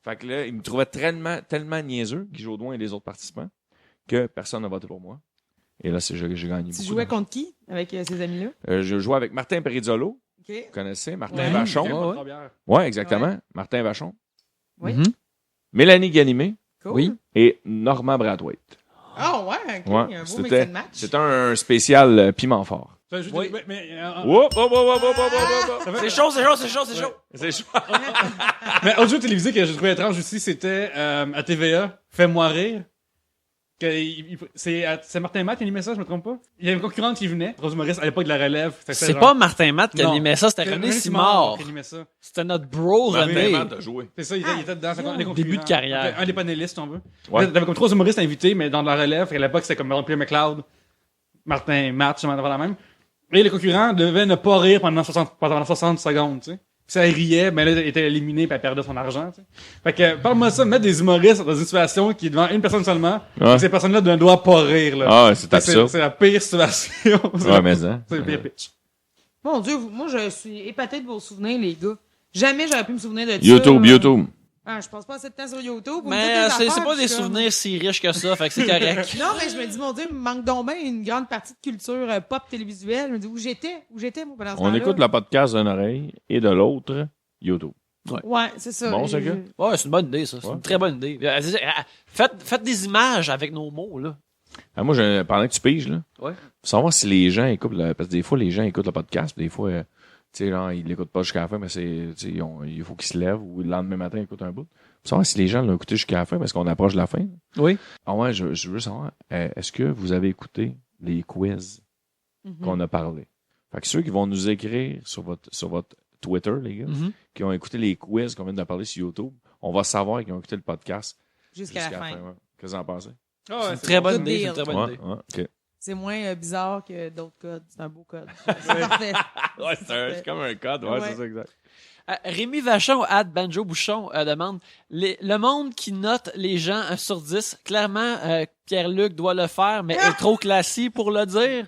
Fait que là, il me trouvait tellement niaiseux, Guy Jodoin et les autres participants, que personne n'a voté pour moi. Et là, j'ai gagné beaucoup. Tu jouais contre qui avec ces amis-là? Je jouais avec Martin Perizzolo. OK. Vous connaissez? Martin Vachon. Ouais. Ouais, exactement. Ouais. Martin Vachon. Oui. Mélanie Ganimé. Cool. Oui. Et Normand Brathwaite. Ah ouais, OK. Ouais, Un beau mix and match. c'était un spécial piment fort. Oui. C'est chaud. C'est chaud. Mais autre jeu télévisé que j'ai trouvé étrange aussi, c'était à TVA, Fais-moi rire. C'est Martin Matt qui animait ça, je me trompe pas? Il y avait une concurrente qui venait, Rose Maurice, à l'époque de la relève. C'est pas Martin Matt qui Non. animait ça, c'était René Simard. qui animait ça. C'était notre bro René. Martin joué. C'est ça, il était dedans. Début de carrière. Un des panélistes, on veut. Ouais. T'avais comme 3 humoristes invités, mais dans la relève. À l'époque, c'était comme Pierre McLeod, Martin Matt, je m'en avais la même. Et les concurrents devaient ne pas rire pendant 60 secondes, tu sais. Puis ça riait, ben là, il était éliminé puis elle perdait son argent, tu sais. Fait que, parle-moi ça, mettre des humoristes dans une situation qui est devant une personne seulement, Ouais. et ces personnes-là ne doivent pas rire, là. Ah, c'est absurde. C'est la pire situation. Ouais, mais ça. C'est le pire pitch. Mon Dieu, moi, je suis épatée de vos souvenirs, les gars. Jamais j'aurais pu me souvenir de ça. YouTube. Ah, je passe pas assez de temps sur YouTube. Vous me Mais dites des c'est affaires, pas puis des je suis comme- souvenirs si riches que ça, fait que c'est correct. Non, mais je me dis, mon Dieu, il me manque donc bien une grande partie de culture pop télévisuelle. Je me dis, où j'étais, moi, pendant ce On temps-là? écoute le podcast d'une oreille et de l'autre, YouTube. Ouais, c'est ça. Bon, ça, gars? Ouais, c'est une bonne idée, ça. C'est une très bonne idée. Faites des images avec nos mots, là. Ah, moi, pendant que tu piges, là, Ouais. faut savoir si les gens écoutent, parce que des fois, les gens écoutent le podcast, puis des fois, tu sais, genre, ils l'écoutent pas jusqu'à la fin, mais il faut qu'ils se lèvent, ou le lendemain matin, ils écoutent un bout. Faut savoir si les gens l'ont écouté jusqu'à la fin, parce qu'on approche de la fin. Oui. Ah ouais, je veux savoir, est-ce que vous avez écouté les quiz qu'on a parlé? Fait que ceux qui vont nous écrire sur votre Twitter, les gars, qui ont écouté les quiz qu'on vient de parler sur YouTube, on va savoir qu'ils ont écouté le podcast Jusqu'à la fin. ouais. Qu'est-ce que vous en pensez? Ah ouais, C'est une très bonne good idée. deal. C'est une très bonne idée. Ouais, ok. C'est moins bizarre que d'autres codes. C'est un beau code. C'est parfait. Ouais, c'est comme un code, ouais, Ouais. c'est ça, exact. Rémi Vachon, Banjo Bouchon, demande le monde qui note les gens 1 sur 10, clairement, Pierre-Luc doit le faire, mais est trop classique pour le dire.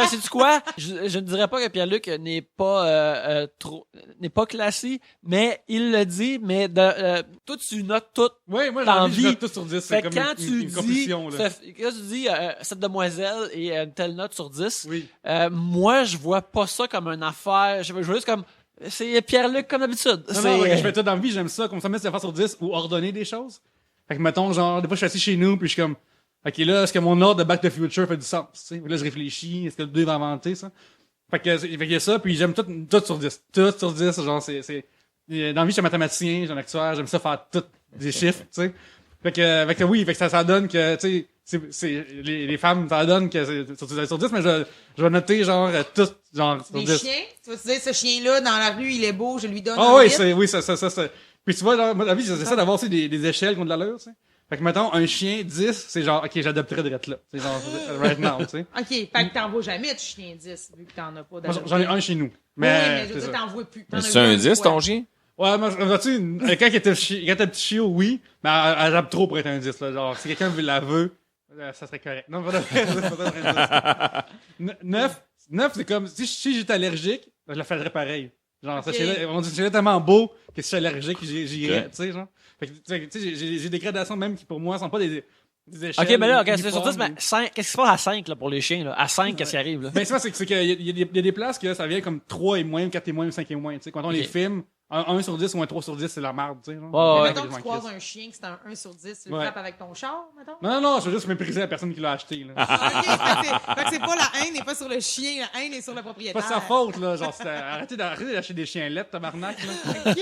Sais-tu quoi? Je ne dirais pas que Pierre-Luc n'est pas classique, mais il le dit, mais toi, tu notes tout. Oui, moi, j'ai T'as envie, je envie. note tout sur 10. Fait C'est que comme quand tu une dis, compétition, là. quand tu dis cette demoiselle et une telle note sur 10, Oui. moi, je vois pas ça comme une affaire. Je veux juste comme, c'est Pierre-Luc comme d'habitude. Non, non, je fais tout dans la vie, j'aime ça, comme ça, mettre des affaires sur 10 ou ordonner des choses. Fait que, mettons, genre, des fois, je suis assis chez nous, puis je suis comme, OK, là, est-ce que mon ordre de Back to the Future fait du sens? Tu sais? Là, je réfléchis, est-ce que le 2 va inventer ça? Fait qu'il y a ça, puis j'aime tout sur 10. Tout sur 10, genre, c'est, dans la vie, je suis mathématicien, j'ai un actuaire, j'aime ça faire tout des chiffres, tu sais. Fait que oui, fait que ça donne que, tu sais, les femmes, ça donne que c'est sur 10, mais je vais noter, genre, tout, genre, sur Les 10. chiens, tu vas te dire, ce chien-là, dans la rue, il est beau, je lui donne Ah un oui, 8. oui, ça. Puis tu vois, dans ma vie, j'essaie d'avoir aussi des échelles qui ont de l'allure, tu sais. Fait que, mettons, un chien, 10, c'est genre, OK, j'adopterais de là. C'est genre, right now, tu sais. OK, fait que t'en vois jamais de chien 10, vu que t'en as pas Moi, j'en ai un chez nous. Mais, Oui, mais je veux c'est dire, ça. t'en vois plus. T'en Mais as c'est vu un une 10, fois. ton chien? Ouais, moi, vois-tu, quand il était petit chiot, oui, mais elle jappe trop pour être un 10, là. Genre, si quelqu'un la veut, ça serait correct. Non, pas de 9, c'est comme, si j'étais allergique, je la ferais pareil. Genre, ça, Ok. on dit, c'est tellement beau que si je suis allergique, j'irais, Ok. tu sais, genre. Fait que, tu sais, j'ai des gradations même qui, pour moi, sont pas des échelles. OK, mais là, OK, c'est sur uniformes, 10, mais 5, qu'est-ce qui se passe à 5, là, pour les chiens, là? À 5, qu'est-ce qui arrive, là? Ben, c'est qu'il y a des places que ça vient comme 3 et moins, 4 et moins, 5 et moins, tu sais. Quand on les Ok. filme, un 1 sur 10 ou un 3 sur 10, c'est la merde, tu sais, genre. Ouais, ouais. Mettons que tu croises un chien que c'est un 1 sur 10, tu le Ouais. frappes avec ton char, mettons? Non, je veux juste mépriser la personne qui l'a acheté, là. Ah, OK, fait que c'est pas la haine n'est pas sur le chien, la haine est sur le C'est propriétaire. pas sa faute, là. Genre, arrêtez d'acheter des chiens laids, tabarnak, là. OK.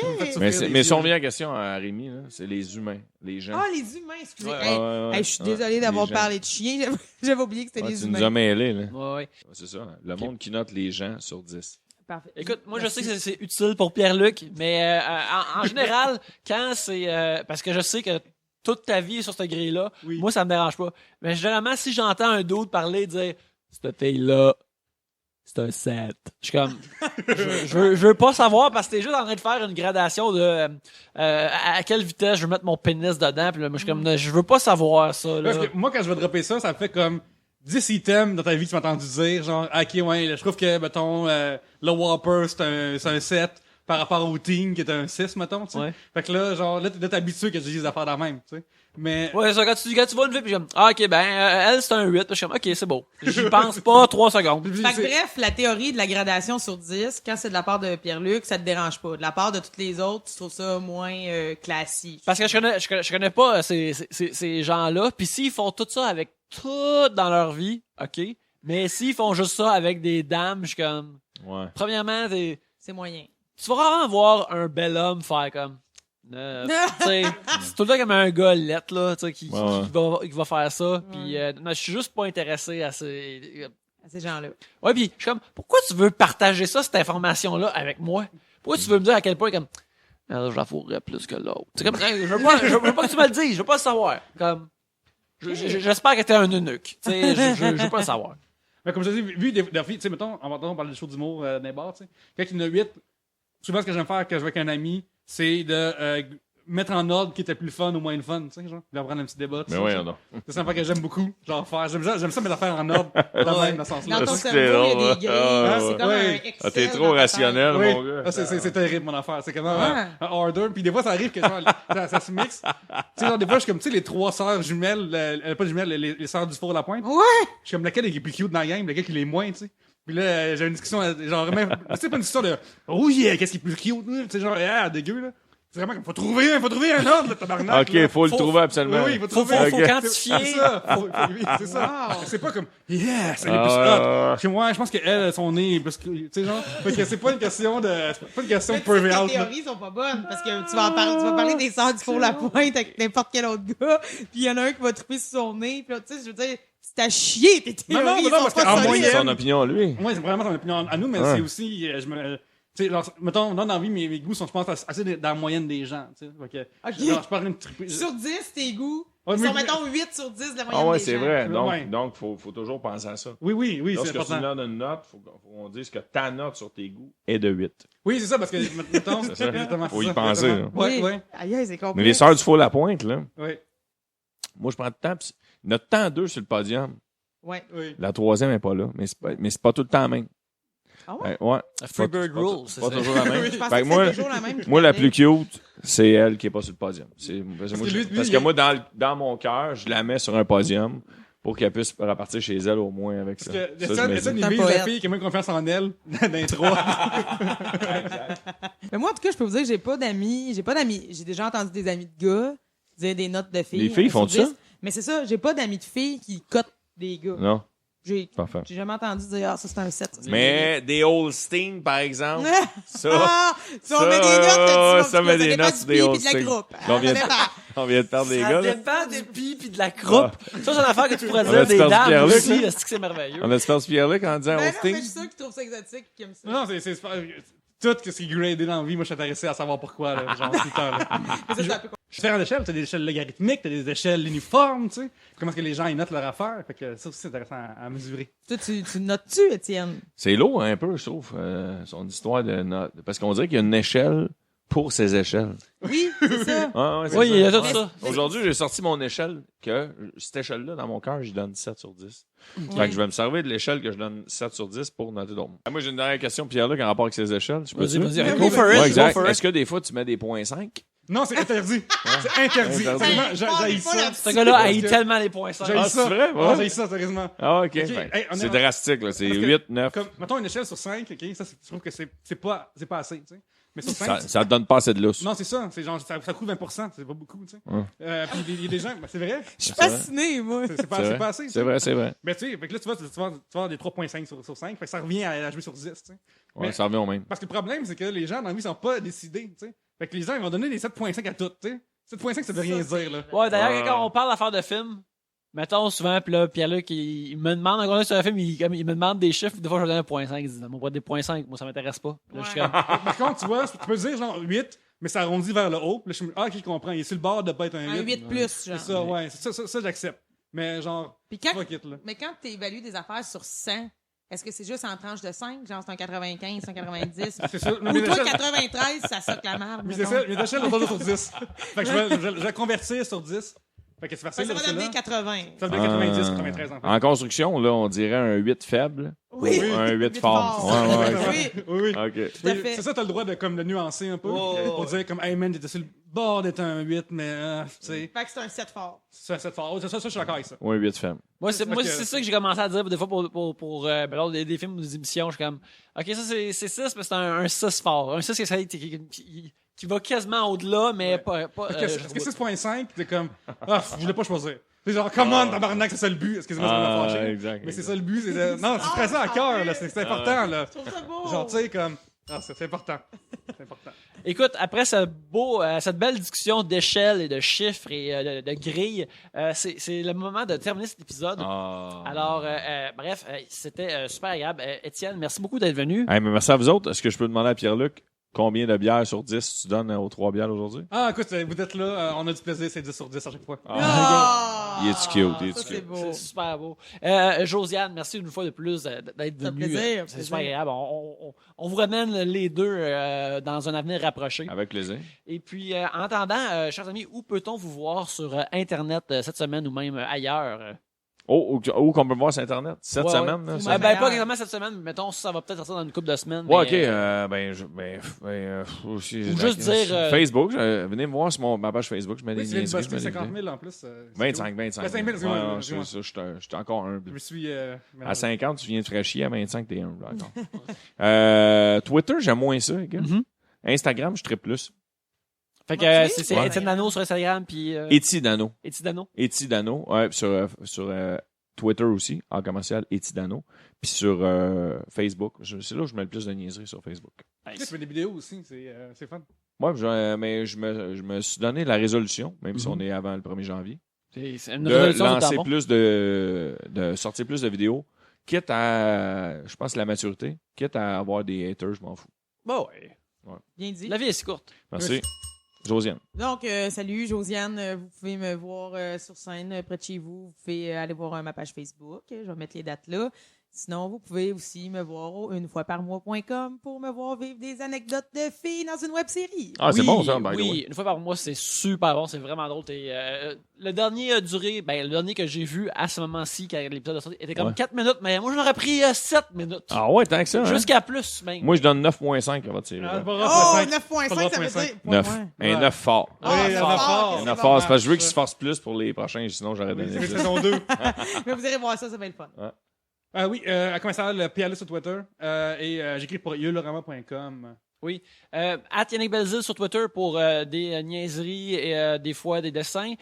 Mais si on revient à la question à Rémi, là, c'est les humains, les gens. Ah, les humains, excusez. Ouais, Hey, ouais, hey, je suis ouais. désolée d'avoir Les gens. parlé de chiens. J'avais oublié que c'était Ouais, les tu nous as humains. mêlés, là. Ouais, ouais. C'est ça, le monde qui note les gens sur 10. Parfait. Écoute, moi, je sais que c'est utile pour Pierre-Luc, mais en général, quand c'est... parce que je sais que toute ta vie est sur cette grille-là, Oui. moi, ça me dérange pas. Mais généralement, si j'entends un d'autre parler et dire « Cette fille-là, c'est un 7. » Je suis comme... je veux pas savoir parce que t'es juste en train de faire une gradation de à quelle vitesse je veux mettre mon pénis dedans. Puis là, moi, je suis comme... Je veux pas savoir ça, là. Parce que moi, quand je vais dropper ça, ça me fait comme 10 items dans ta vie que tu m'as entendu dire. Genre, OK, ouais, là, je trouve que, mettons, le Whopper, c'est un 7 par rapport au Team qui est un 6, mettons, tu sais. Ouais. Fait que là, genre, là, t'es habitué que je dise des affaires dans la même, tu sais. Mais, Ouais, ça, quand tu vois une fille, puis je suis comme, ah, ok, ben, elle, c'est un 8. Puis je suis comme, ok, c'est beau. J'y pense pas 3 secondes. puis Fait que c'est- bref, la théorie de la gradation sur 10, quand c'est de la part de Pierre-Luc, ça te dérange pas. De la part de toutes les autres, tu trouves ça moins classique. Parce que je connais pas ces gens-là. Puis s'ils font tout ça avec tout dans leur vie, ok. Mais s'ils font juste ça avec des dames, je suis comme, Ouais. premièrement, C'est moyen. tu vas rarement voir un bel homme faire comme, tu sais, c'est tout le temps comme un gars lettre, là, tu sais, qui va faire ça. Puis non, je suis juste pas intéressé à ces... À ces gens-là. Ouais, puis je suis comme, pourquoi tu veux partager ça, cette information-là, avec moi? Pourquoi tu veux me dire à quel point, comme, ah, je la fourrais plus que l'autre? C'est comme, je veux pas que tu me le dises, je veux pas le savoir. Comme, j'espère que t'es un eunuque. Tu sais, je veux pas le savoir. Mais comme je dis, vu des filles, tu sais, mettons, on parle des shows d'humour dans les bars, tu sais. Quand il y en a 8, souvent, ce que j'aime faire quand je vais avec un ami, c'est de mettre en ordre qui était plus fun ou moins fun, tu sais, genre. De prendre un petit débat. Mais ouais, non. C'est ça que j'aime beaucoup, genre faire. J'aime ça mettre l'affaire en ordre, dans même, dans ce sens-là. Dans ton c'est cerveau, il y a drôle, des grilles. hein. C'est comme Ouais. un Excel. Ah, t'es dans trop ta tête. rationnel, Oui. mon gars. Ah, c'est terrible, mon affaire. C'est comme Ouais. un order. Puis des fois, ça arrive que genre, ça se mixe. Tu sais, genre, des fois, je suis comme, tu sais, les 3 sœurs jumelles, pas jumelles, les sœurs du four à la pointe. Ouais! Je suis comme, laquelle est plus cute dans la game, lequel qui l'est moins, tu sais. Puis là, j'ai une discussion, genre, même, c'est pas une discussion de, oh yeah, qu'est-ce qui est plus cute, tu sais, genre, ah, dégueu, là. C'est vraiment comme, faut trouver un ordre, là, tabarnak. Ok, là. faut le trouver absolument. Oui, il faut Faut trouver. faut Ok. quantifier. C'est ça. Oui, c'est ça. Wow. C'est pas comme, yes, elle est Ah, plus ouais, hot. ouais. Chez moi, je pense qu'elle, son nez est plus, tu sais, genre, fait que c'est pas une question de, c'est pas une question de Mais tu sais que pervy out, tes là. théories sont pas bonnes parce que tu vas parler des sœurs du four la pointe avec n'importe quel autre gars, puis il y en a un qui va triper sur son nez, puis là, tu sais, je veux dire, c'est à chier tes théories, Non, ils parce sont pas qu'en solides. moyenne- Son opinion, lui. Moi, c'est vraiment son opinion à nous, mais Ouais. c'est aussi, tu sais, mettons, dans la vie, mes goûts sont, je pense, assez dans la moyenne des gens, tu sais. Fait que, Ok. genre, je parle une triple. Sur 10, tes goûts, Ouais, Ils mais- sont, mettons, 8 sur 10 de la moyenne Ah ouais, des c'est gens. vrai. Donc, Ouais. donc faut toujours penser à ça. Oui, c'est Lorsque tu important. donnes une note, faut qu'on dise que ta note sur tes goûts est de 8. Oui, c'est ça, parce que, mettons, C'est ça. exactement, Faut c'est y ça, penser, exactement. Oui. Ouais. Aïe, aïe, c'est Mais complexe. les Sœurs du Faux La Pointe, là, Ouais. moi, je prends le temps. Pis notre temps 2 sur le podium, Ouais. Oui. la troisième n'est pas là. Mais c'est pas tout le temps la même. Ah ouais? Ouais. Freebird Pas- Rule, c'est Pas ça. toujours la même. Je pensais Fait que que moi, c'était toujours la même. moi, la plus cute, c'est elle qui est pas sur le podium. Parce que lui, que il- moi, dans mon cœur, je la mets sur un podium pour qu'elle puisse repartir chez elle au moins avec ça. Parce que Ça, je me dis. Étienne, il C'est un vise la poète. fille qui a moins confiance en elle dans les trois. Mais moi, en tout cas, je peux vous dire que j'ai pas d'amis. J'ai déjà entendu des amis de gars dire des notes de filles. Les filles 1 font sur ça? 10. Mais c'est ça, j'ai pas d'amis de filles qui cotent des gars. Non, J'ai parfait. jamais entendu dire, ah, ça c'est un 7. ça, c'est Mais des Holstein, par exemple, un- ça, Ah! Si on met des notes, ça met des notes sur des puis de la Holstein. groupe. Là, on vient de- Ça dépend. on vient de perdre les Ça gars. Là. dépend du pis puis de la croupe. Ça, c'est une affaire que tu pourrais On dire a-tu des perdu dames Pierre-Luc, aussi. là? Est-ce que c'est merveilleux? On a perdu Pierre-Luc en disant Ben non, mais Holstein? je suis sûr qu'ils trouvent ça exotique et qu'ils aiment ça. Non, c'est super. Tout ce qui est gradé dans la vie, moi, je suis intéressé à savoir pourquoi, là, genre, tout le temps, là. Mais ça, c'est un peu Différentes échelles, t'as des échelles logarithmiques, t'as des échelles uniformes, tu sais. Comment est-ce que les gens, ils notent leur affaire. Fait que ça aussi, c'est intéressant à mesurer. Toi, tu notes-tu, Étienne? C'est lourd un peu, je trouve, son histoire de notes. Parce qu'on dirait qu'il y a une échelle pour ces échelles. Oui, c'est ça. Ah, ouais, c'est Oui, ça. il y a tout Ouais. ça. Aujourd'hui, j'ai sorti mon échelle que cette échelle-là, dans mon cœur, j'y donne 7 sur 10. Fait Ouais. que je vais me servir de l'échelle que je donne 7 sur 10 pour noter d'autres. Moi, j'ai une dernière question, Pierre-Luc, en rapport avec ces échelles. Je peux Vas-y, vas-y. Oui, Go oui, for oui. it. Ouais, exact. Go for Est-ce it. que des fois, tu mets des points 5? Non, c'est interdit. C'est interdit. Interdit. Sérieusement, Parlez j'haïs pas ça. là-dessus. Ce gars-là haït Parce que- tellement les points 5. J'haïs Ah, ça. c'est vrai? Ouais. Ah, j'haïs ça, sérieusement. Ah, OK. Ok, Fait, hey, on est c'est en- drastique, là. C'est Parce que- 8, 9. Comme, mettons une échelle sur 5, ok, ça, je trouve que c'est pas assez, tu sais. Mais sur 5, Ça te donne pas assez de lousse. non, c'est ça. C'est genre, ça coûte 20%, c'est pas beaucoup, tu sais. Ouais. Puis il y a des gens, ben, c'est vrai. Je suis C'est vrai. fascinée, moi. C'est pas, C'est c'est vrai. pas assez. tu C'est sais. vrai, c'est vrai. Mais tu sais, fait que là, tu vas avoir des 3.5 sur 5. Fait que ça revient à jouer sur 10, tu sais. Ouais, Mais- ça revient au même. Parce que le problème, c'est que les gens dans la vie sont pas décidés, tu sais. Fait que les gens, ils vont donner des 7.5 à tout, tu sais. 7.5, ça veut rien dire, là. Ouais, d'ailleurs, Ouais. quand on parle d'affaires de films, mettons souvent, puis là, Pierre-Luc, il me demande, encore là, sur un film, il me demande des chiffres, des fois, je lui donne un point 5. Il dit, non, moi, des points 5, moi, ça m'intéresse pas. Puis là, je suis comme, Par contre, tu vois, tu peux dire genre 8, mais ça arrondit vers le haut. Puis là, ok, je comprends. Il est sur le bord de pas être un 8. Un 8 plus, genre. C'est ça, ouais. Ça, j'accepte. Mais genre, Puis quand, fuck it, là. mais quand tu évalues des affaires sur 100, est-ce que c'est juste en tranche de 5? Genre, c'est un 95, c'est un 90? C'est ça. Ou toi, 93, ça saute la marde. Mais c'est ça, mes échelles sont toujours sur 10. Fait que je vais convertir sur 10. Fait que c'est facile, Ça là, va parce que donner là, 80. ça veut dire 90, 93 en fait. En construction, là, on dirait un 8 faible Oui. ou un 8 8 fort. fort. Ouais, ouais, Oui. Oui, oui. OK. Tout à Oui, fait. c'est ça, t'as le droit de nuancer un peu. Oh, Pour dire comme, hey man, t'étais sur le bord d'être un 8, mais tu sais, Fait que c'est un 7 fort. ça, c'est fort. Ça, je suis d'accord avec ça. Ou un 8 faible. moi, c'est Parce que- ça que j'ai commencé à dire des fois pour ben, lors des films ou des émissions. Je suis comme, OK, ça, c'est 6, mais c'est un 6 fort. Un 6 qui va quasiment au-delà, mais Ouais. pas Parce que, je parce que trouve- 6.5, t'es comme, je voulais pas choisir. C'est genre, come on, tabarnak, c'est ça le but. Excusez-moi, ça m'a fâché. exact. Mais c'est ça le but, c'est de... Non, c'est très ça à cœur, là. C'est important, là. Je trouve ça beau. Genre, tu sais, comme... Ah, c'est important. C'est important. Écoute, après cette belle discussion d'échelle et de chiffres et de grilles, c'est le moment de terminer cet épisode. Ah. Alors, bref, c'était super agréable. Étienne, merci beaucoup d'être venu. Hey, mais merci à vous autres. Est-ce que je peux demander à Pierre-Luc combien de bières sur 10 tu donnes aux 3 bières aujourd'hui? Ah, écoute, vous êtes là, on a du plaisir, c'est 10 sur 10 à chaque fois. Ah! Il est-tu cute, il est-tu Ça, c'est cute. beau. C'est super beau. Josiane, merci une fois de plus d'être Ça fait venu. plaisir, C'est plaisir. super agréable. On vous ramène les deux dans un avenir rapproché. Avec plaisir. Et puis, en attendant, chers amis, où peut-on vous voir sur Internet cette semaine ou même ailleurs? Oh, où qu'on peut me voir sur Internet? Cette Ouais, semaine? ouais. là, Ou ça? même- Ben, pas ailleurs. exactement cette semaine, mais mettons, ça va peut-être sortir dans une couple de semaines. Ouais, mais, OK. Aussi, Ou juste dire, Facebook, venez me voir sur ma page Facebook. Je mets Oui, des tu viens de niaiseries, je bosser mets des 50vidéos. 000 en plus. c'est 25. cool. 25 000, excuse-moi, Ouais, ouais, excuse-moi. c'est ça, je suis encore Je humble. me suis... À mélangé. 50, tu viens de fraîchir. À 25, t'es humble. D'accord. Twitter, j'aime moins ça, les gars. Mhm. Instagram, je tripe plus. Fait que Ouais. c'est Ouais. Étienne Dano sur Instagram, puis Eti Dano. Dano. Eti Dano. Ouais, puis sur Twitter aussi, en commercial, Eti Dano. Puis sur Facebook. C'est là où je mets le plus de niaiseries sur Facebook. Tu fais des vidéos aussi, c'est fun. Moi, mais je me suis donné la résolution, même si Mhm. on est avant le 1er janvier, C'est une de résolution de lancer temps bon. plus de sortir plus de vidéos, quitte à, je pense, la maturité, quitte à avoir des haters, je m'en fous. Bon, ouais. Bien dit. La vie est si courte. Merci. Josiane. Donc, salut, Josiane. Vous pouvez me voir sur scène près de chez vous. Vous pouvez aller voir ma page Facebook. Je vais mettre les dates là. Sinon, vous pouvez aussi me voir au unefoisparmois.com pour me voir vivre des anecdotes de filles dans une web-série. Ah, c'est Oui, bon, ça, by the way. Oui, une fois par mois, c'est super bon, c'est vraiment drôle. Le dernier a duré, le dernier que j'ai vu à ce moment-ci, quand l'épisode a sorti, était comme Ouais. 4 minutes, mais moi, j'en aurais pris 7 minutes. Ah ouais, tant que ça. Hein? Jusqu'à plus, même. Moi, je donne 9.5 à votre série. Ah, là. Oh, 9.5. 9.5, ça veut dire... 9. Ouais. Un 9 fort. Ah, Oui, c'est il y en fort, a fort. ok, Un c'est 9 bon. fort, c'est parce que je veux qu'ils se forcent plus pour les prochains, sinon j'aurais Oui, donné c'est 10. saison 2. Mais vous irez voir ça, ça va être fun. Oui, à commercial PLS sur Twitter. Et j'écris pour yulorama.com. Oui. Yannick Belzile sur Twitter pour des niaiseries et des fois des dessins.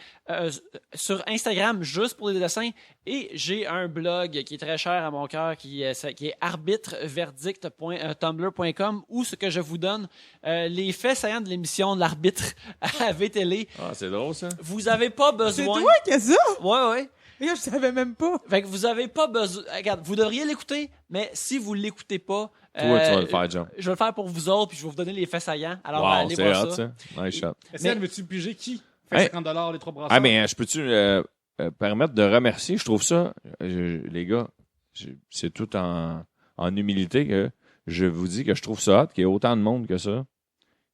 Sur Instagram, juste pour des dessins. Et j'ai un blog qui est très cher à mon cœur, qui est arbitreverdict.tumblr.com, où ce que je vous donne les faits saillants de l'émission de l'arbitre à VTL. Ah, c'est drôle, ça. Vous avez pas C'est besoin... toi qui as ça? Ouais, ouais. Je savais même pas. Fait que vous avez pas besoin... Regarde, vous devriez l'écouter, mais si vous l'écoutez pas... Toi, tu vas le faire, John. Je vais le faire pour vous autres, puis je vais vous donner les faits saillants. Alors, Wow, allez c'est voir hot, ça. ça. Nice shot. Essaye, veux-tu piger qui fait Hey. 50$ les 3 brasseurs? Ah, mais je peux-tu permettre de remercier? Je trouve ça, les gars, c'est tout en humilité que je vous dis que je trouve ça hot, qu'il y ait autant de monde que ça,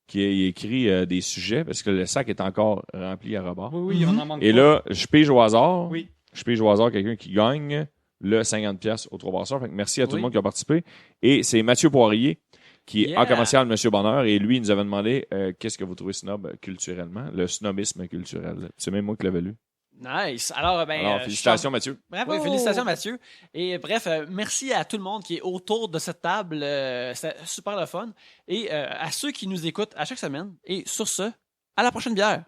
qui ait écrit des sujets, parce que le sac est encore rempli à rebord. Oui, on en manque Et pas. là, je pige au hasard. Oui. Je pige au hasard quelqu'un qui gagne le 50$ aux 3 brasseurs. Fait que merci à tout Oui. le monde qui a participé. Et c'est Mathieu Poirier, qui est Yeah. en commercial Monsieur Bonheur. Et lui, il nous avait demandé qu'est-ce que vous trouvez snob culturellement. Le snobisme culturel. C'est même moi qui l'avais lu. Nice. Alors, Alors, félicitations, Mathieu. Bravo. Oui, félicitations, Mathieu. Et bref, merci à tout le monde qui est autour de cette table. C'est super le fun. Et à ceux qui nous écoutent à chaque semaine. Et sur ce, à la prochaine bière.